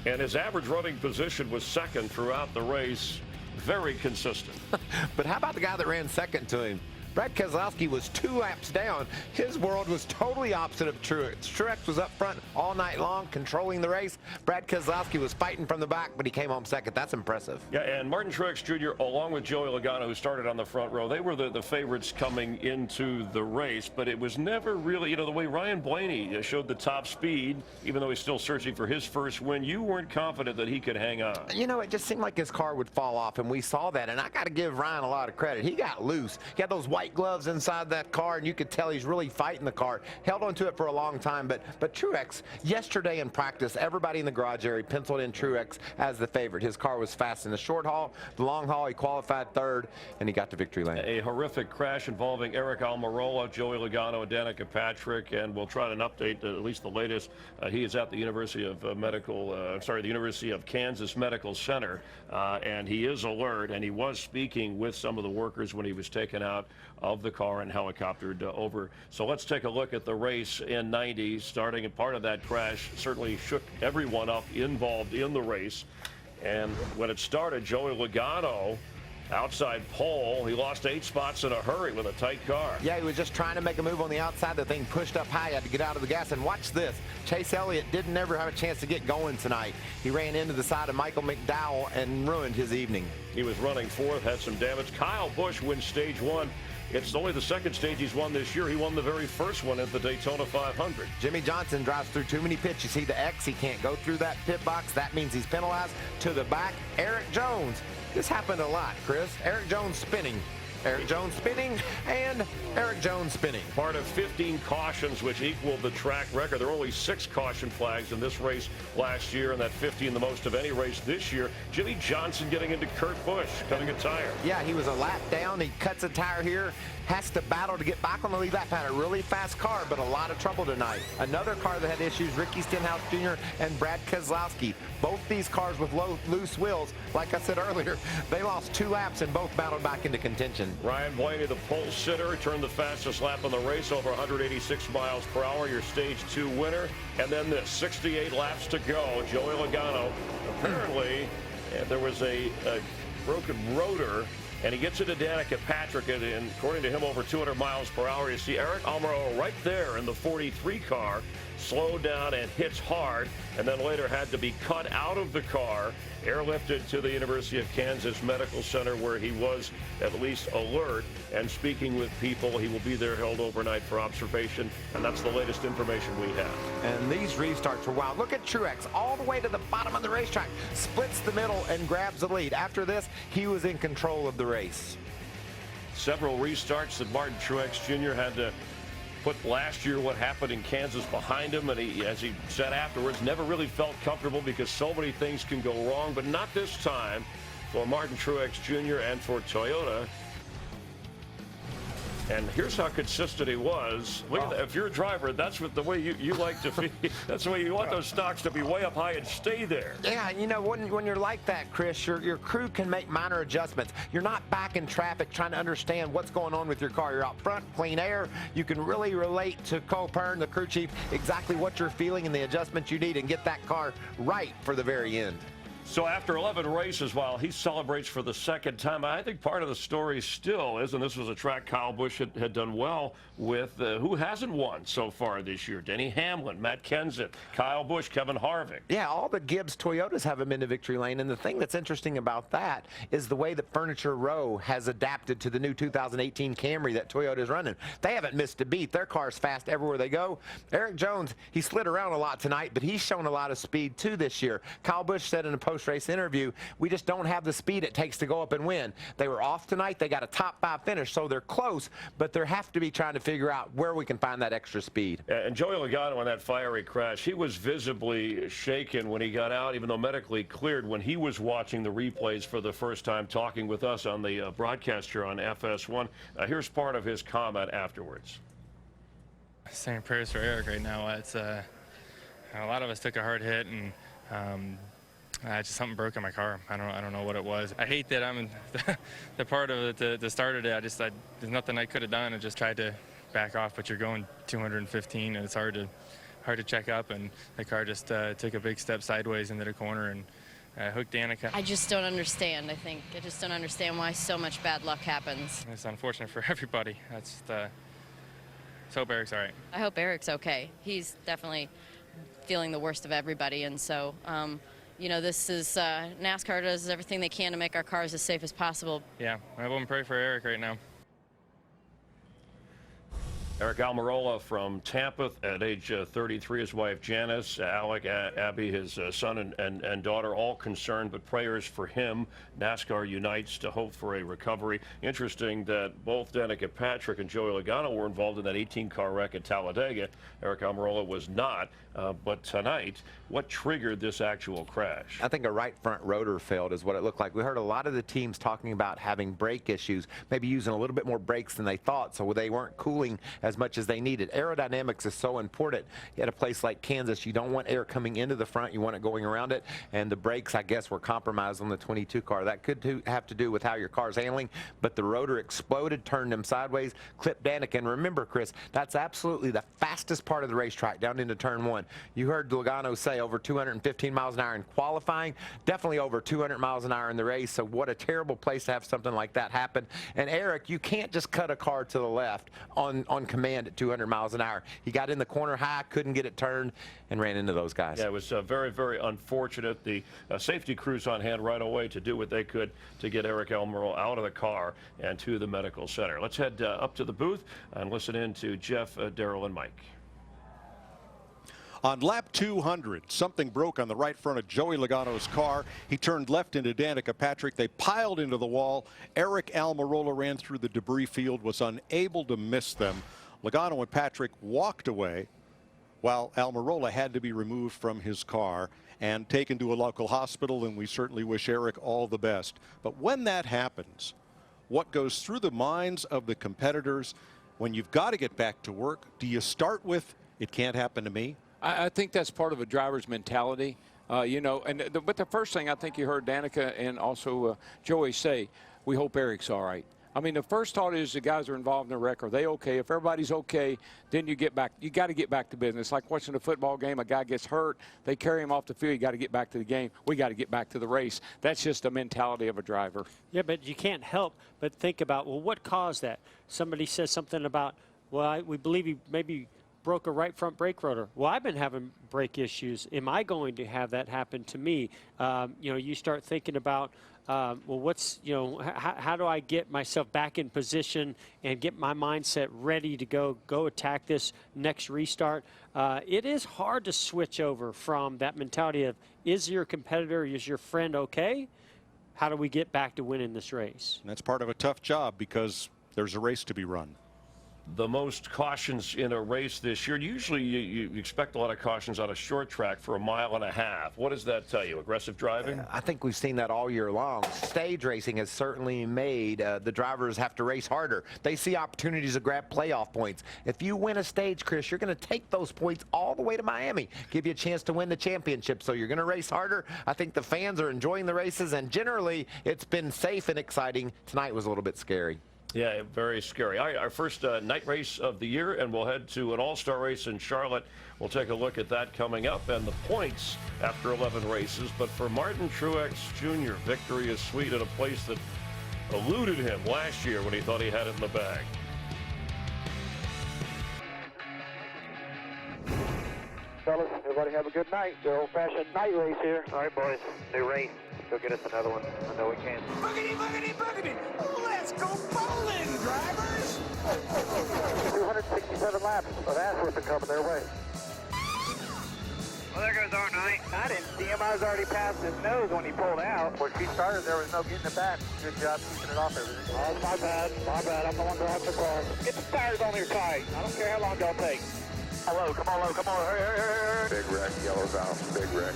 And his average running position was 2nd throughout the race. Very consistent. But how about the guy that ran 2nd to him? Brad Keselowski was 2 laps down. His world was totally opposite of Truex. Truex was up front all night long, controlling the race. Brad Keselowski was fighting from the back, but he came home 2nd. That's impressive. Yeah, and Martin Truex Jr., along with Joey Logano, who started on the front row, they were the favorites coming into the race, but it was never really, you know, the way Ryan Blaney showed the top speed, even though he's still searching for his first win, you weren't confident that he could hang on. You know, it just seemed like his car would fall off, and we saw that, and I got to give Ryan a lot of credit. He got loose. He had those white gloves inside that car, and you could tell he's really fighting the car. Held onto it for a long time, but Truex, yesterday in practice, everybody in the garage area penciled in Truex as the favorite. His car was fast in the short haul. The long haul, he qualified 3rd, and he got to victory lane. A horrific crash involving Eric Almirola, Joey Logano, and Danica Patrick, and we'll try an update, at least the latest. He is at the University of the University of Kansas Medical Center, and he is alert, and he was speaking with some of the workers when he was taken out of the car and helicoptered over. So let's take a look at the race in 90, starting in part of that crash. Certainly shook everyone up involved in the race. And when it started, Joey Logano, outside pole, he lost 8 spots in a hurry with a tight car. Yeah, he was just trying to make a move on the outside. The thing pushed up high. He had to get out of the gas. And watch this. Chase Elliott didn't ever have a chance to get going tonight. He ran into the side of Michael McDowell and ruined his evening. He was running 4th, had some damage. Kyle Busch wins stage 1. It's only the 2nd stage he's won this year. He won the very first one at the Daytona 500. Jimmy Johnson drives through too many pits. You see the X, he can't go through that pit box. That means he's penalized. To the back, Eric Jones. This happened a lot, Chris. Eric Jones spinning. Eric Jones spinning, and Eric Jones spinning. Part of 15 cautions, which equaled the track record. There were only 6 caution flags in this race last year, and that 15 the most of any race this year. Jimmy Johnson getting into Kurt Busch, cutting a tire. Yeah, he was a lap down. He cuts a tire here, has to battle to get back on the lead lap. Had a really fast car, but a lot of trouble tonight. Another car that had issues, Ricky Stenhouse Jr. and Brad Keselowski. Both these cars with loose wheels, like I said earlier, they lost 2 laps and both battled back into contention. Ryan Blaney, the pole sitter, turned the fastest lap in the race, over 186 miles per hour, your stage 2 winner. And then this, 68 laps to go. Joey Logano, apparently there was a broken rotor, and he gets into Danica Patrick, and according to him, over 200 miles per hour. You see Eric Almirola right there in the 43 car, slowed down and hits hard, and then later had to be cut out of the car, airlifted to the University of Kansas Medical Center, where he was at least alert and speaking with people. He will be there held overnight for observation, and that's the latest information we have. And these restarts were wild. Look at Truex all the way to the bottom of the racetrack, splits the middle and grabs the lead. After this, he was in control of the race. Several restarts that Martin Truex Jr. had to put last year what happened in Kansas behind him, and he, as he said afterwards, never really felt comfortable because so many things can go wrong, but not this time for Martin Truex Jr. and for Toyota. And here's how consistent he was. Look at that. If you're a driver, that's what the way you like to be. That's the way you want those stocks to be way up high and stay there. Yeah, you know, when you're like that, Chris, your crew can make minor adjustments. You're not back in traffic trying to understand what's going on with your car. You're out front, clean air. You can really relate to Cole Pearn, the crew chief, exactly what you're feeling and the adjustments you need and get that car right for the very end. So after 11 races, while he celebrates for the second time, I think part of the story still is, and this was a track Kyle Busch had done well with, who hasn't won so far this year? Denny Hamlin, Matt Kenseth, Kyle Busch, Kevin Harvick. Yeah, all the Gibbs Toyotas haven't been to victory lane, and the thing that's interesting about that is the way that Furniture Row has adapted to the new 2018 Camry that Toyota is running. They haven't missed a beat. Their car's fast everywhere they go. Eric Jones, he slid around a lot tonight, but he's shown a lot of speed too this year. Kyle Busch said in a post-race interview, we just don't have the speed it takes to go up and win. They were off tonight. They got a top 5 finish, so they're close, but they have to be trying to figure out where we can find that extra speed. And Joey Logano in that fiery crash, he was visibly shaken when he got out, even though medically cleared, when he was watching the replays for the first time, talking with us on the broadcast here on FS1. Here's part of his comment afterwards. Saying prayers for Eric right now. It's a lot of us took a hard hit, and just something broke in my car. I don't know what it was. I hate that I'm the part of it that started it. There's nothing I could have done. I just tried to back off, but you're going 215, and it's hard to check up. And the car just took a big step sideways into the corner and hooked Danica. I just don't understand. I just don't understand why so much bad luck happens. It's unfortunate for everybody. Let's hope Eric's all right. I hope Eric's okay. He's definitely feeling the worst of everybody, and so. You know, this is NASCAR does everything they can to make our cars as safe as possible. Yeah, I will pray for Eric right now. Eric Almirola from Tampa at age 33, his wife Janice, Alec, Abby, his son and daughter, all concerned, but prayers for him. NASCAR unites to hope for a recovery. Interesting that both Danica Patrick and Joey Logano were involved in that 18-car wreck at Talladega. Eric Almirola was not, but tonight, what triggered this actual crash? I think a right front rotor failed is what it looked like. We heard a lot of the teams talking about having brake issues, maybe using a little bit more brakes than they thought, so they weren't cooling as much as they needed. Aerodynamics is so important at a place like Kansas. You don't want air coming into the front. You want it going around it. And the brakes, I guess, were compromised on the 22 car. That could have to do with how your car's handling, but the rotor exploded, turned them sideways, clipped Danica. And remember, Chris, that's absolutely the fastest part of the racetrack down into turn 1. You heard Logano say over 215 miles an hour in qualifying, definitely over 200 miles an hour in the race. So what a terrible place to have something like that happen. And Eric, you can't just cut a car to the left on command at 200 miles an hour. He got in the corner high, couldn't get it turned, and ran into those guys. Yeah, it was very, very unfortunate. The safety crews on hand right away to do what they could to get Eric Almirola out of the car and to the medical center. Let's head up to the booth and listen in to Jeff, Darrell, and Mike. On lap 200, something broke on the right front of Joey Logano's car. He turned left into Danica Patrick. They piled into the wall. Eric Almirola ran through the debris field, was unable to miss them. Logano and Patrick walked away while Almirola had to be removed from his car and taken to a local hospital, and we certainly wish Eric all the best. But when that happens, what goes through the minds of the competitors when you've got to get back to work? Do you start with, it can't happen to me? I think that's part of a driver's mentality, you know. But the first thing I think you heard Danica and also Joey say, we hope Eric's all right. I mean, the first thought is the guys are involved in the wreck. Are they okay? If everybody's okay, then you get back. You got to get back to business. Like watching a football game, a guy gets hurt, they carry him off the field. You got to get back to the game. We got to get back to the race. That's just the mentality of a driver. Yeah, but you can't help but think about, well, what caused that? Somebody says something about, well, we believe he maybe broke a right front brake rotor. Well, I've been having brake issues. Am I going to have that happen to me? You know, you start thinking about, well, what's, you know, how do I get myself back in position and get my mindset ready to go attack this next restart? It is hard to switch over from that mentality of, is your competitor, is your friend okay? How do we get back to winning this race? And that's part of a tough job because there's a race to be run. the most cautions in a race this year. Usually you expect a lot of cautions on a short track for 1.5 miles. What does that tell you? Aggressive driving? I think we've seen that all year long. Stage racing has certainly made the drivers have to race harder. They see opportunities to grab playoff points. If you win a stage, Chris, you're going to take those points all the way to Miami, give you a chance to win the championship. So you're going to race harder. I think the fans are enjoying the races, and generally it's been safe and exciting. Tonight was a little bit scary. Yeah, very scary. All right, our first night race of the year, and we'll head to an all-star race in Charlotte. We'll take a look at that coming up and the points after 11 races. But for Martin Truex Jr., victory is sweet at a place that eluded him last year when he thought he had it in the bag. Fellas, everybody have a good night. The old-fashioned night race here. All right, boys. New race. Go get us another one. I know we can. Boogity, boogity, boogity! Let's go bowling, drivers! 267 laps of Ashworth coming their way. Well, there goes R9. I didn't see him. I was already past his nose when he pulled out. When she started, there was no getting it back. Good job keeping it off everything. Oh, my bad. My bad. I'm the one driving the car. Get the tires on here tight. I don't care how long they'll take. Hello, come on, come on. Hurry, hurry, hurry. Big wreck, yellow valve, big wreck.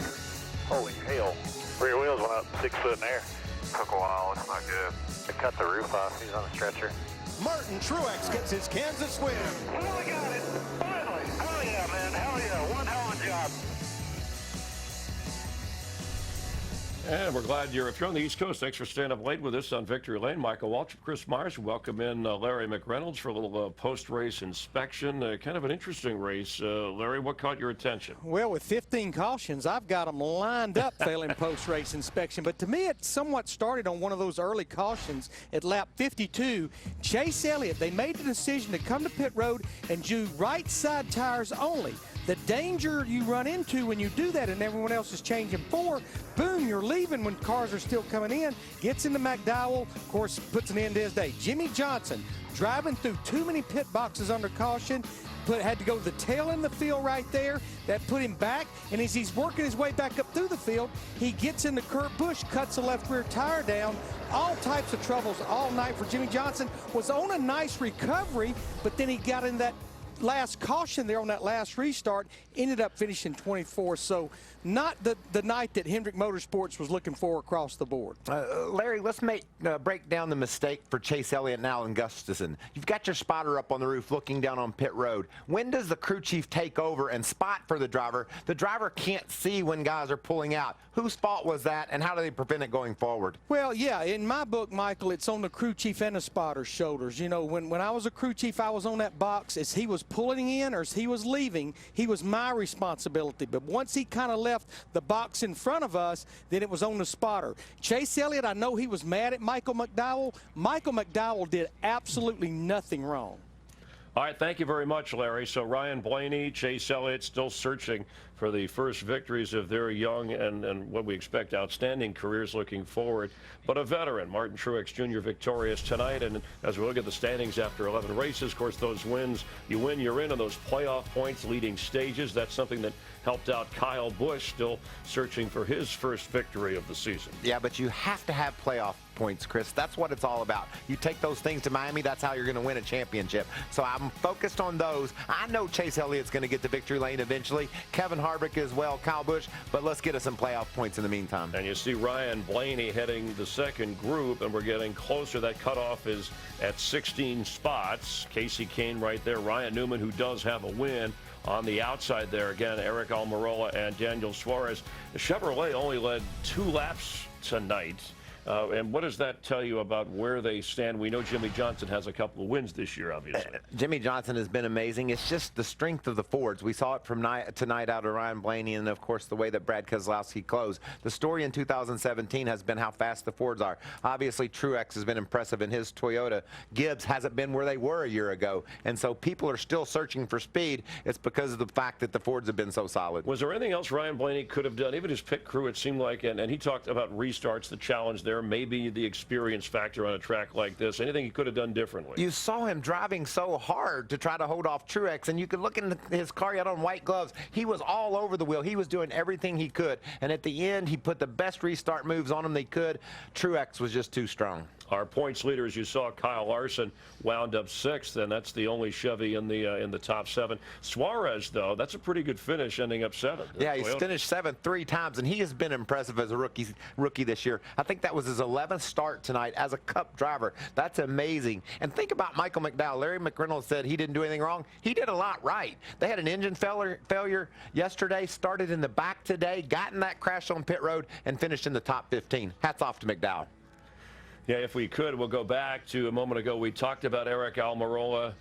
Holy hell. Rear wheels went up 6 foot in the air. Took a while, it's not good. They cut the roof off. He's on a stretcher. Martin Truex gets his Kansas win. Well, we got it. Finally. Hell yeah, man. Hell yeah. One hell of a job. And we're glad if you're on the East Coast, thanks for staying up late with us on Victory Lane. Michael Waltrip, Chris Myers, welcome in Larry McReynolds for a little post-race inspection. Kind of an interesting race. Larry, what caught your attention? Well, with 15 cautions, I've got them lined up failing post-race inspection. But to me, it somewhat started on one of those early cautions at lap 52. Chase Elliott, they made the decision to come to pit road and do right side tires only. The danger you run into when you do that and everyone else is changing four, boom, you're leaving when cars are still coming in, gets into McDowell, of course, puts an end to his day. Jimmy Johnson, driving through too many pit boxes under caution, had to go to the tail end of the field right there. That put him back, and as he's working his way back up through the field, he gets into Kurt Busch, cuts the left rear tire down. All types of troubles all night for Jimmy Johnson. Was on a nice recovery, but then he got in that last caution there on that last restart, ended up finishing 24. So not the night that Hendrick Motorsports was looking for across the board. Larry, let's break down the mistake for Chase Elliott and Alan Gustafson. You've got your spotter up on the roof looking down on pit road. When does the crew chief take over and spot for the driver? The driver can't see when guys are pulling out. Whose fault was that, and how do they prevent it going forward? Well, yeah, in my book, Michael, it's on the crew chief and the spotter's shoulders. You know, when I was a crew chief, I was on that box. As he was pulling in or as he was leaving, he was my responsibility. But once he kind of left the box in front of us, then it was on the spotter. Chase Elliott, I know he was mad at Michael McDowell. Michael McDowell did absolutely nothing wrong. All right, thank you very much, Larry. So Ryan Blaney, Chase Elliott still searching for the first victories of their young and what we expect outstanding careers looking forward. But a veteran, Martin Truex Jr. victorious tonight. And as we look at the standings after 11 races, of course, those wins, you win, you're in, and those playoff points, leading stages, that's something that helped out Kyle Busch, still searching for his first victory of the season. Yeah, but you have to have playoff points, Chris. That's what it's all about. You take those things to Miami, that's how you're going to win a championship. So I'm focused on those. I know Chase Elliott's going to get to victory lane eventually. Kevin Harvick as well, Kyle Busch, but let's get us some playoff points in the meantime. And you see Ryan Blaney heading the second group, and we're getting closer. That cutoff is at 16 spots. Casey Kane right there. Ryan Newman, who does have a win. On the outside there, again, Eric Almirola and Daniel Suarez. The Chevrolet only led 2 laps tonight. And what does that tell you about where they stand? We know Jimmy Johnson has a couple of wins this year, obviously. Jimmy Johnson has been amazing. It's just the strength of the Fords. We saw it from tonight out of Ryan Blaney, and of course the way that Brad Keselowski closed. The story in 2017 has been how fast the Fords are. Obviously Truex has been impressive, and his Toyota Gibbs hasn't been where they were a year ago. And so people are still searching for speed. It's because of the fact that the Fords have been so solid. Was there anything else Ryan Blaney could have done? Even his pit crew, it seemed like, and he talked about restarts, the challenge there. Maybe the experience factor on a track like this. Anything he could have done differently? You saw him driving so hard to try to hold off Truex, and you could look in his car. He had on white gloves. He was all over the wheel. He was doing everything he could, and at the end, he put the best restart moves on him they could. Truex was just too strong. Our points leader, as you saw, Kyle Larson, wound up 6th, and that's the only Chevy in the top 7. Suarez, though, that's a pretty good finish, ending up 7th. Yeah, he's finished 7th 3 times, and he has been impressive as a rookie this year. I think that was his 11th start tonight as a Cup driver. That's amazing. And think about Michael McDowell. Larry McReynolds said he didn't do anything wrong. He did a lot right. They had an engine failure yesterday, started in the back today, got in that crash on pit road, and finished in the top 15. Hats off to McDowell. Yeah, if we could, we'll go back to a moment ago. We talked about Eric Almirola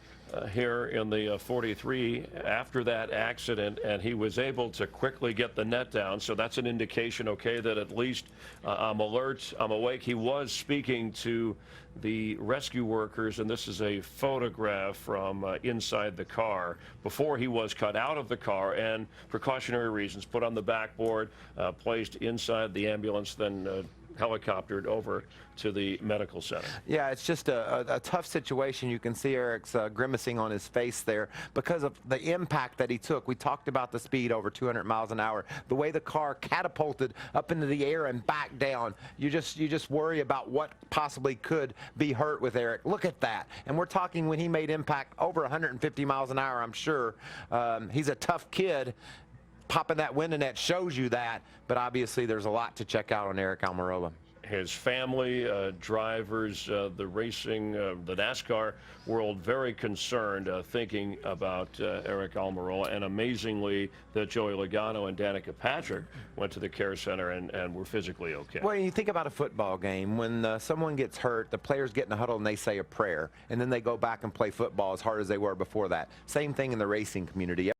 here in the 43 after that accident, and he was able to quickly get the net down. So that's an indication, okay, that at least I'm alert, I'm awake. He was speaking to the rescue workers, and this is a photograph from inside the car before he was cut out of the car, and precautionary reasons put on the backboard, placed inside the ambulance, then helicoptered over to the medical center. Yeah, it's just a tough situation. You can see Eric's grimacing on his face there because of the impact that he took. We talked about the speed, over 200 miles an hour. The way the car catapulted up into the air and back down. You just worry about what possibly could be hurt with Eric. Look at that. And we're talking when he made impact over 150 miles an hour, I'm sure. He's a tough kid. Popping that window net shows you that, but obviously there's a lot to check out on Eric Almirola. His family, drivers, the racing, the NASCAR world very concerned, thinking about Eric Almirola, and amazingly that Joey Logano and Danica Patrick went to the care center and were physically okay. Well, you think about a football game. When someone gets hurt, the players get in a huddle and they say a prayer, and then they go back and play football as hard as they were before that. Same thing in the racing community.